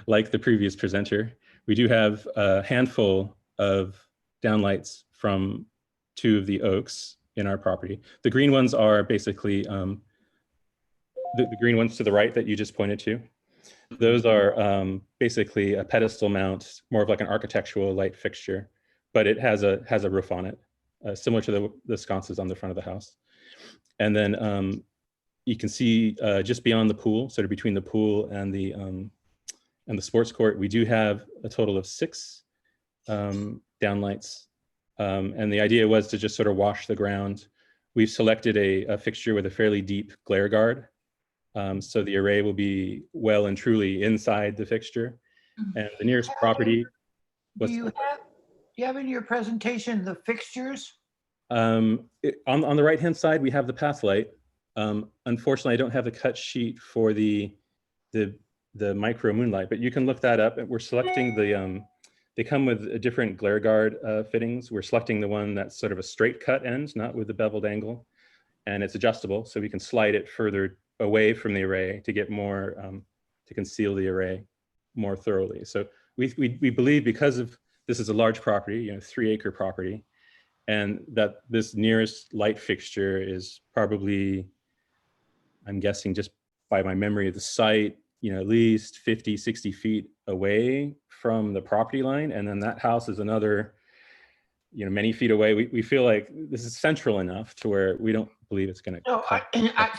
like the previous presenter, we do have a handful of downlights from 2 of the oaks in our property. The green ones are basically the green ones to the right that you just pointed to. Those are basically a pedestal mount, more of like an architectural light fixture, but it has a roof on it, similar to the sconces on the front of the house. And then you can see just beyond the pool, sort of between the pool and the sports court, we do have a total of 6 downlights. And the idea was to just sort of wash the ground. We've selected a fixture with a fairly deep glare guard. So the array will be well and truly inside the fixture. And the nearest property. Do you have in your presentation the fixtures? On the right-hand side, we have the path light. Unfortunately, I don't have the cut sheet for the micro moonlight, but you can look that up. We're selecting they come with different glare guard fittings. We're selecting the one that's sort of a straight cut end, not with the beveled angle. And it's adjustable, so we can slide it further away from the array to get more, to conceal the array more thoroughly. So we believe, because of this is a large property, 3-acre property, and that this nearest light fixture is probably, I'm guessing just by my memory of the site, at least 50, 60 feet away from the property line. And then that house is another, many feet away. We feel like this is central enough to where we don't believe it's going to. No, I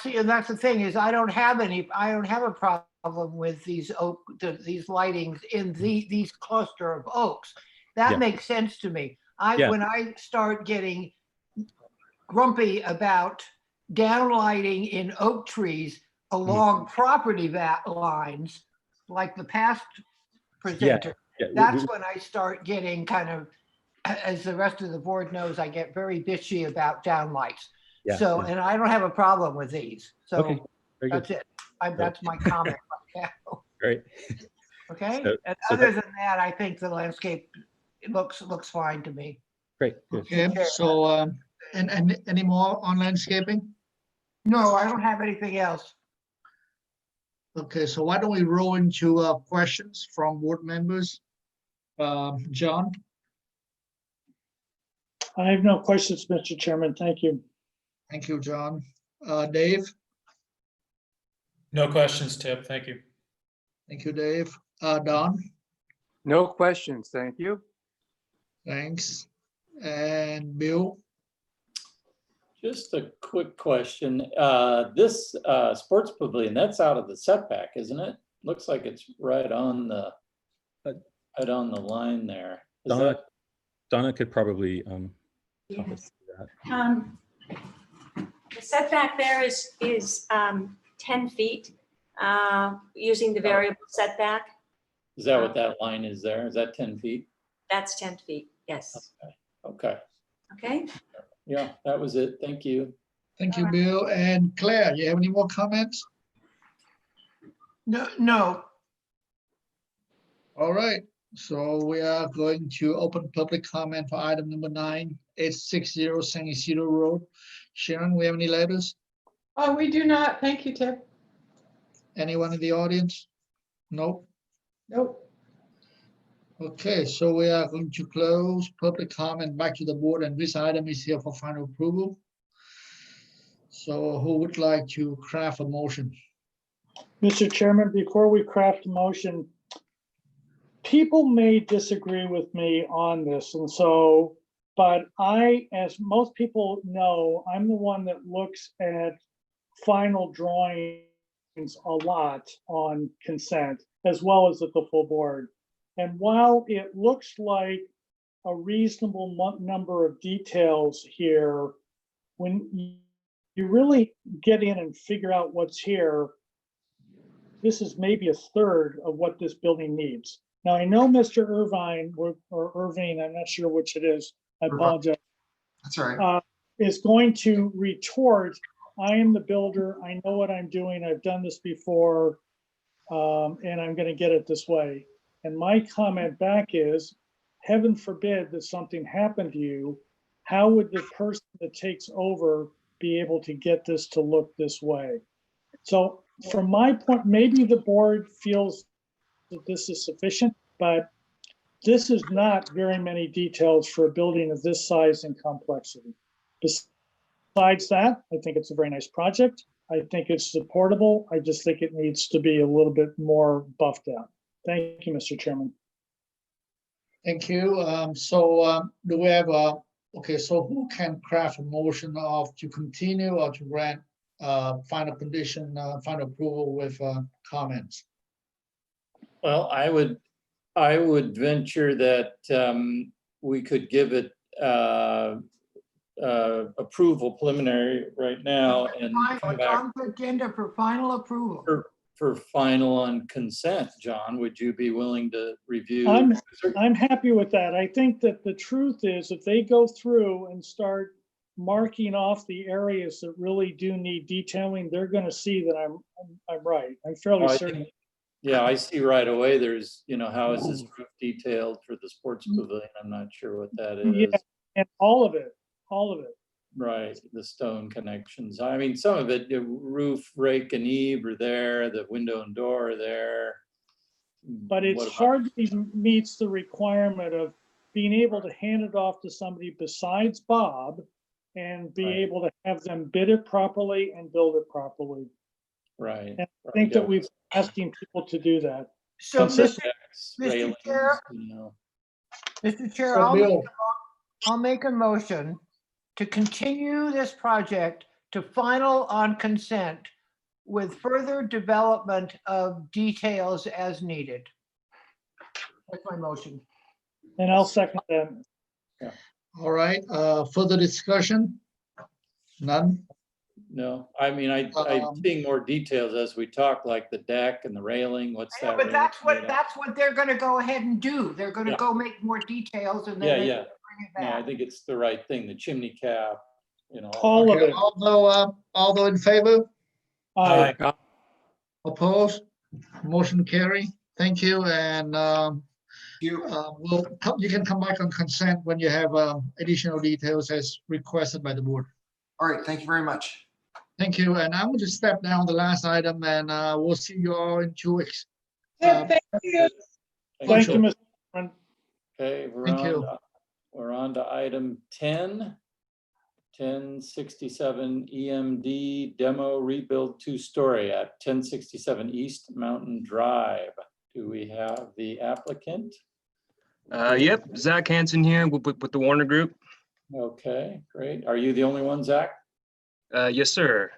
see, and that's the thing, is I don't have a problem with these lightings in these cluster of oaks. That makes sense to me. When I start getting grumpy about downlighting in oak trees along property lines, like the past presenter, that's when I start getting kind of, as the rest of the board knows, I get very bitchy about downlights. And I don't have a problem with these. So that's it. That's my comment right now. Great. Okay. And other than that, I think the landscape looks fine to me. Great. Okay. So, and any more on landscaping? No, I don't have anything else. Okay. So why don't we roll into questions from board members? John? I have no questions, Mr. Chairman. Thank you. Thank you, John. Dave? No questions, Tip. Thank you. Thank you, Dave. Don? No questions, thank you. Thanks. And Bill? Just a quick question. This sports pavilion, that's out of the setback, isn't it? Looks like it's right on the line there. Donna could probably talk us through that. The setback there is 10 feet using the variable setback. Is that what that line is there? Is that 10 feet? That's 10 feet, yes. Okay. Okay. Yeah, that was it. Thank you. Thank you, Bill. And Claire, you have any more comments? No. All right. So we are going to open public comment for item number 9, 860 San Isidro Road. Sharon, we have any letters? Oh, we do not. Thank you, Tip. Anyone in the audience? Nope. Nope. Okay, so we are going to close public comment back to the board, and this item is here for final approval. So who would like to craft a motion? Mr. Chairman, before we craft a motion, people may disagree with me on this, and so, but I, as most people know, I'm the one that looks at final drawings a lot on consent, as well as at the full board. And while it looks like a reasonable number of details here, when you really get in and figure out what's here, this is maybe a third of what this building needs. Now, I know Mr. Irvine or Irving, I'm not sure which it is. I apologize. That's all right. Is going to retort, I am the builder. I know what I'm doing. I've done this before. And I'm going to get it this way. And my comment back is, heaven forbid that something happened to you. How would the person that takes over be able to get this to look this way? So from my point, maybe the board feels that this is sufficient, but this is not very many details for a building of this size and complexity. Besides that, I think it's a very nice project. I think it's supportable. I just think it needs to be a little bit more buffed out. Thank you, Mr. Chairman. Thank you. Do we have okay, so who can craft a motion to continue or to grant final condition, final approval with comments? Well, I would venture that we could give it approval preliminary right now and come It's back on the agenda for final approval. for final on consent. John, would you be willing to review? I'm happy with that. I think that the truth is if they go through and start marking off the areas that really do need detailing, they're going to see that I'm right. I'm fairly certain. Yeah, I see right away. There's, how is this roof detailed for the sports pavilion? I'm not sure what that is. Yeah, and all of it. Right, the stone connections. I mean, some of it, the roof, rake and eave are there, the window and door are there. But it's hardly meets the requirement of being able to hand it off to somebody besides Bob and be able to have them bid it properly and build it properly. Right. And I think that we've been asking people to do that. So, Mr. railings, Chair, Mr. Chair, I'll make a motion to continue this project to final on consent with further development of details as needed. That's my motion. And I'll second that. Yeah. All right, further discussion? None? No, I mean, I'm seeing more details as we talk, like the deck and the railing. What's that? But that's what they're going to go ahead and do. They're going to go make more details and then bring it back. No, I think it's the right thing. The chimney cap, all of it. Although in favor? Aye. Opposed? Motion carry. Thank you. And you can come back on consent when you have additional details as requested by the board. All right, thank you very much. Thank you. And I'm going to step down the last item and we'll see you all in 2 weeks. Thank you. Thank you, Mr. Chairman. Okay, we're on to item 10. 1067 EMD demo rebuild 2-story at 1067 East Mountain Drive. Do we have the applicant? Yep, Zach Hansen here with the Warner Group. Okay, great. Are you the only one, Zach? Yes, sir.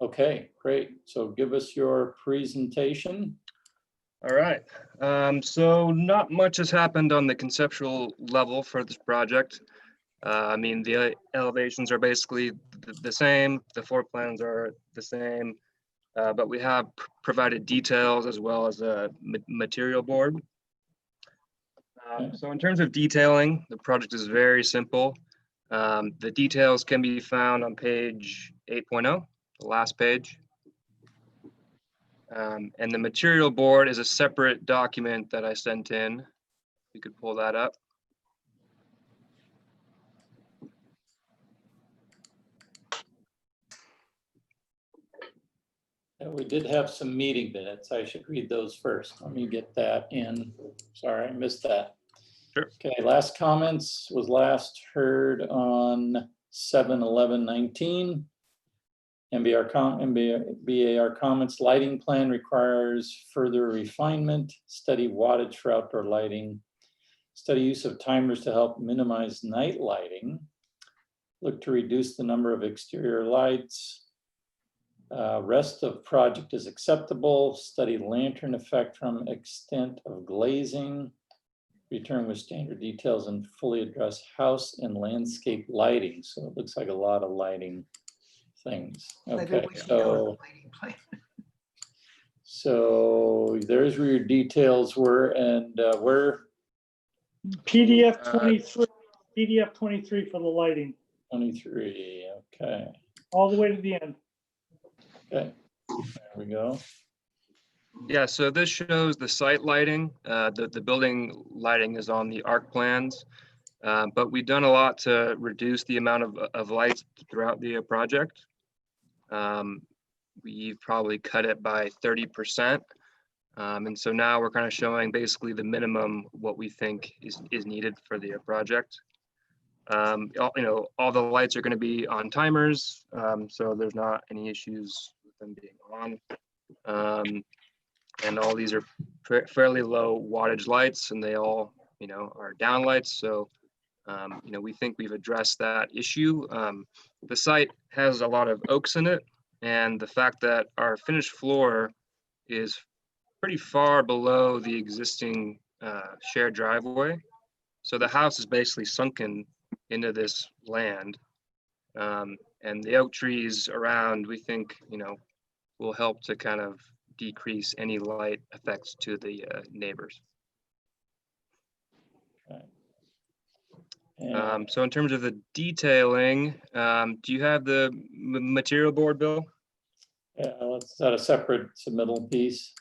Okay, great. So give us your presentation. All right. So not much has happened on the conceptual level for this project. I mean, the elevations are basically the same. The floor plans are the same, but we have provided details as well as a material board. So in terms of detailing, the project is very simple. The details can be found on page 8.0, the last page. And the material board is a separate document that I sent in. You could pull that up. We did have some meeting minutes. I should read those first. Let me get that in. Sorry, I missed that. Sure. Okay, last comments was last heard on 7/11/19. MBAR comments, lighting plan requires further refinement, study wattage for outdoor lighting, study use of timers to help minimize night lighting, look to reduce the number of exterior lights. Rest of project is acceptable. Study lantern effect from extent of glazing. Return with standard details and fully address house and landscape lighting. So it looks like a lot of lighting things. Okay, So there's where your details were, and where PDF 23, PDF 23 for the lighting, 23, okay, all the way to the end. okay, there we go. Yeah, so this shows the site lighting. The building lighting is on the ARC plans, but we've done a lot to reduce the amount of lights throughout the project. We've probably cut it by 30%. And so now we're kind of showing basically the minimum what we think is needed for the project. All the lights are going to be on timers, so there's not any issues with them being on. And all these are fairly low wattage lights, and they all, are down lights. So, we think we've addressed that issue. The site has a lot of oaks in it, and the fact that our finished floor is pretty far below the existing shared driveway. So the house is basically sunken into this land. And the oak trees around, we think, will help to kind of decrease any light effects to the neighbors. So in terms of the detailing, do you have the material board, Bill? Yeah, let's set a separate submittal piece.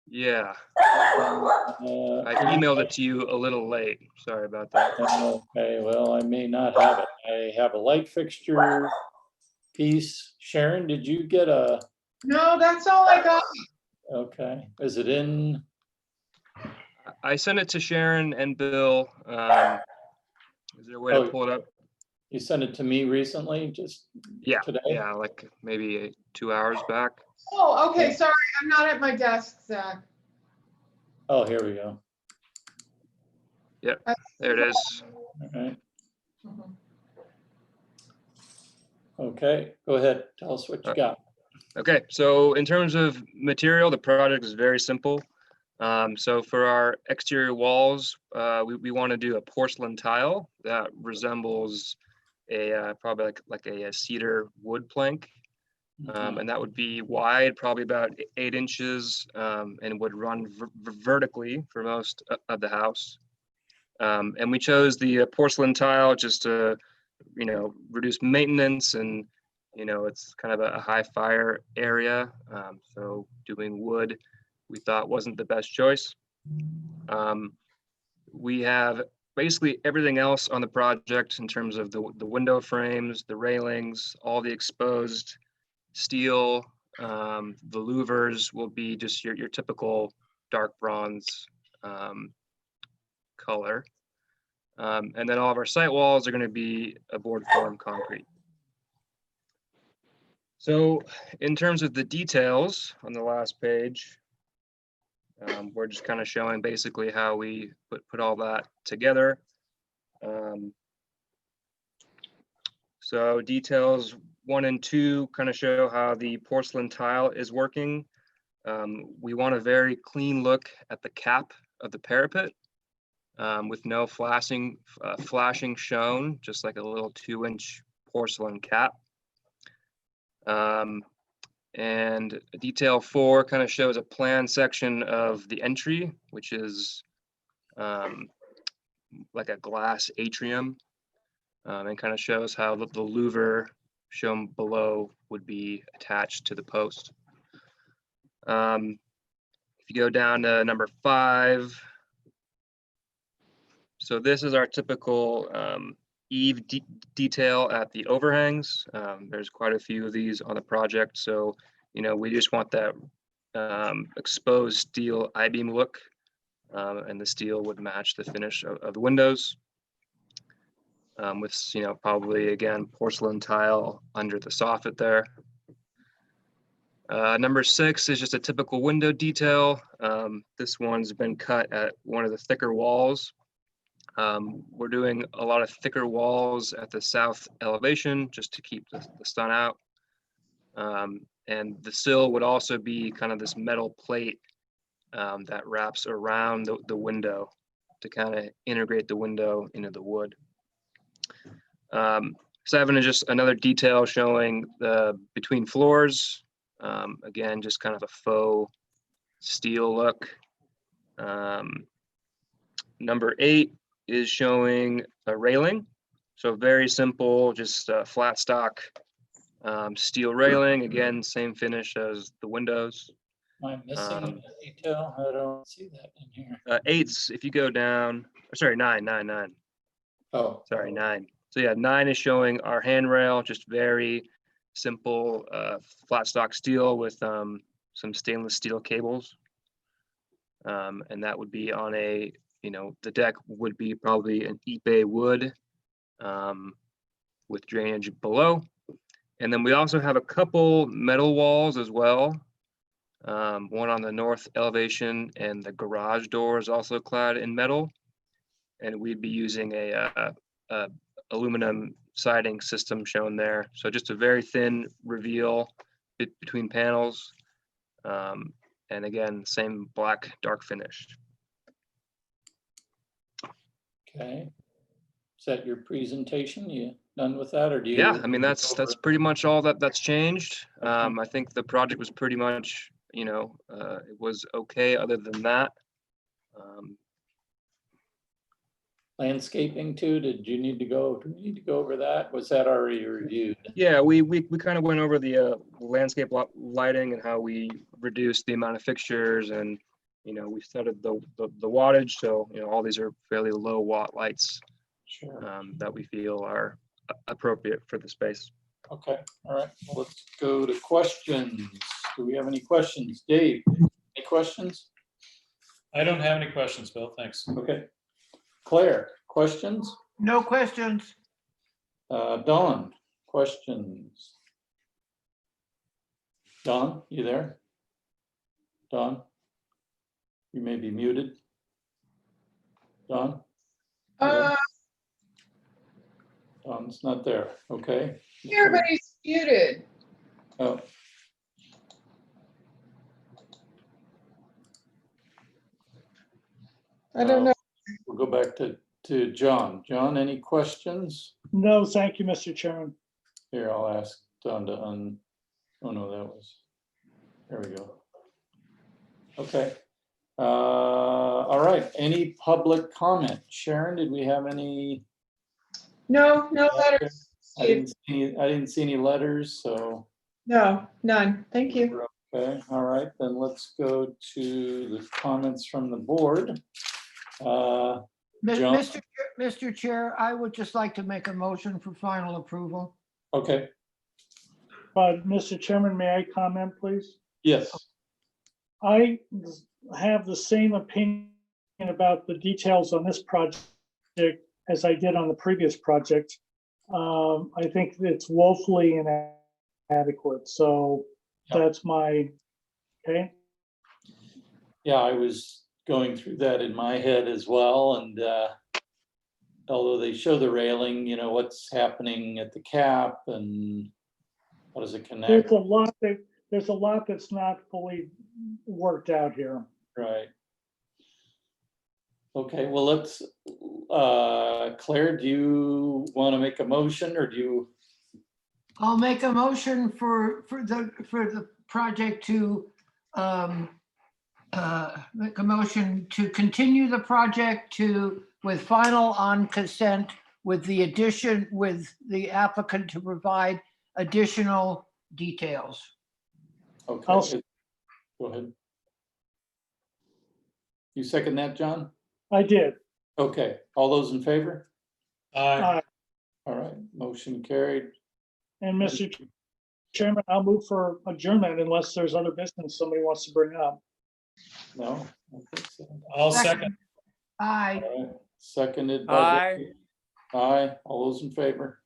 Yeah. I emailed it to you a little late. Sorry about that. Okay, well, I may not have it. I have a light fixture piece. Sharon, did you get a? No, that's all I got. Okay, is it in? I sent it to Sharon and Bill. Is there a way to pull it up? You sent it to me recently, just today? Yeah, like maybe 2 hours back. Oh, okay, sorry, I'm not at my desk, Zach. Oh, here we go. Yep, there it is. All right. Okay, go ahead. Tell us what you got. Okay, so in terms of material, the project is very simple. So for our exterior walls, we want to do a porcelain tile that resembles a probably like a cedar wood plank. And that would be wide, probably about 8 inches, and would run vertically for most of the house. And we chose the porcelain tile just to, reduce maintenance, and, it's kind of a high fire area. So doing wood, we thought wasn't the best choice. We have basically everything else on the project in terms of the window frames, the railings, all the exposed steel. The louvers will be just your typical dark bronze color. And then all of our site walls are going to be a board form concrete. So in terms of the details on the last page, we're just kind of showing basically how we put all that together. So details 1 and 2 kind of show how the porcelain tile is working. We want a very clean look at the cap of the parapet, with no flashing shown, just like a little 2-inch porcelain cap. And detail 4 kind of shows a plan section of the entry, which is like a glass atrium, and kind of shows how the louver shown below would be attached to the post. If you go down to number 5, so this is our typical eave detail at the overhangs. There's quite a few of these on the project, so we just want that exposed steel I-beam look, and the steel would match the finish of the windows, with probably again porcelain tile under the soffit there. Number 6 is just a typical window detail. This one's been cut at one of the thicker walls. We're doing a lot of thicker walls at the south elevation just to keep the sun out. And the sill would also be kind of this metal plate that wraps around the window to kind of integrate the window into the wood. 7 is just another detail showing the between floors. Again, just kind of a faux steel look. Number 8 is showing a railing. So very simple, just flat stock steel railing. Again, same finish as the windows. Am I missing a detail? I don't see that in here. 8's, if you go down, sorry, 9. Oh. Sorry, 9. So yeah, 9 is showing our handrail, just very simple flat stock steel with some stainless steel cables. And that would be on a, the deck would be probably an Ipe wood with drainage below. And then we also have a couple metal walls as well. One on the north elevation, and the garage door is also clad in metal. And we'd be using a aluminum siding system shown there. So just a very thin reveal between panels. And again, same black dark finish. Okay. Is that your presentation? You done with that, or do you? Yeah, I mean, that's pretty much all that's changed. I think the project was pretty much, it was okay other than that. Landscaping too, do we need to go over that? Was that already reviewed? Yeah, we kind of went over the landscape lighting and how we reduced the amount of fixtures, and we studied the wattage. So all these are fairly low watt lights. Sure. That we feel are appropriate for the space. Okay, all right, well, let's go to questions. Do we have any questions? Dave, any questions? I don't have any questions, Bill, thanks. Okay. Claire, questions? No questions. Dawn, questions? Dawn, you there? Dawn? You may be muted. Dawn? Dawn's not there, okay. Everybody's muted. Oh. I don't know. We'll go back to John. John, any questions? No, thank you, Mr. Chairman. Here, I'll ask Don to oh no, that was, there we go. Okay. All right, any public comment? Sharon, did we have any? No letters. I didn't see any letters, so. No, none. Thank you. Okay, all right, then let's go to the comments from the board. John? Mr. Chair, I would just like to make a motion for final approval. Okay, But Mr. Chairman, may I comment, please? yes. I have the same opinion about the details on this project as I did on the previous project. I think it's woefully inadequate, so that's my, okay? Yeah, I was going through that in my head as well, and although they show the railing, what's happening at the cap and how does it connect? There's a lot that's not fully worked out here. Right. Okay, well, let's, Claire, do you want to make a motion, or do you? I'll make a motion for the project to make a motion to continue the project with final on consent, with the addition, with the applicant to provide additional details. Okay, go ahead. You second that, John? I did. Okay, all those in favor? Aye. All right, motion carried. And Mr. Chairman, I'll move for adjournment unless there's other business somebody wants to bring up. No, I don't think so. I'll second. Aye. All right, seconded by. Aye. Dave. Aye, all those in favor?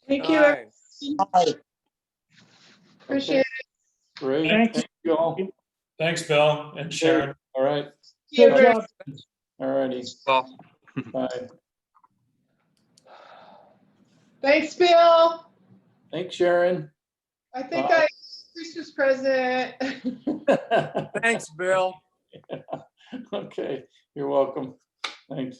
Thank you. Aye. Aye. Appreciate it. Great, Thanks. thank you all. Thanks, Bill and Sharon. All right, Good job. all righty, Well, bye. Thanks, Bill. Thanks, Sharon. I think Bye. Christmas present. Thanks, Bill. Okay, you're welcome. Thanks.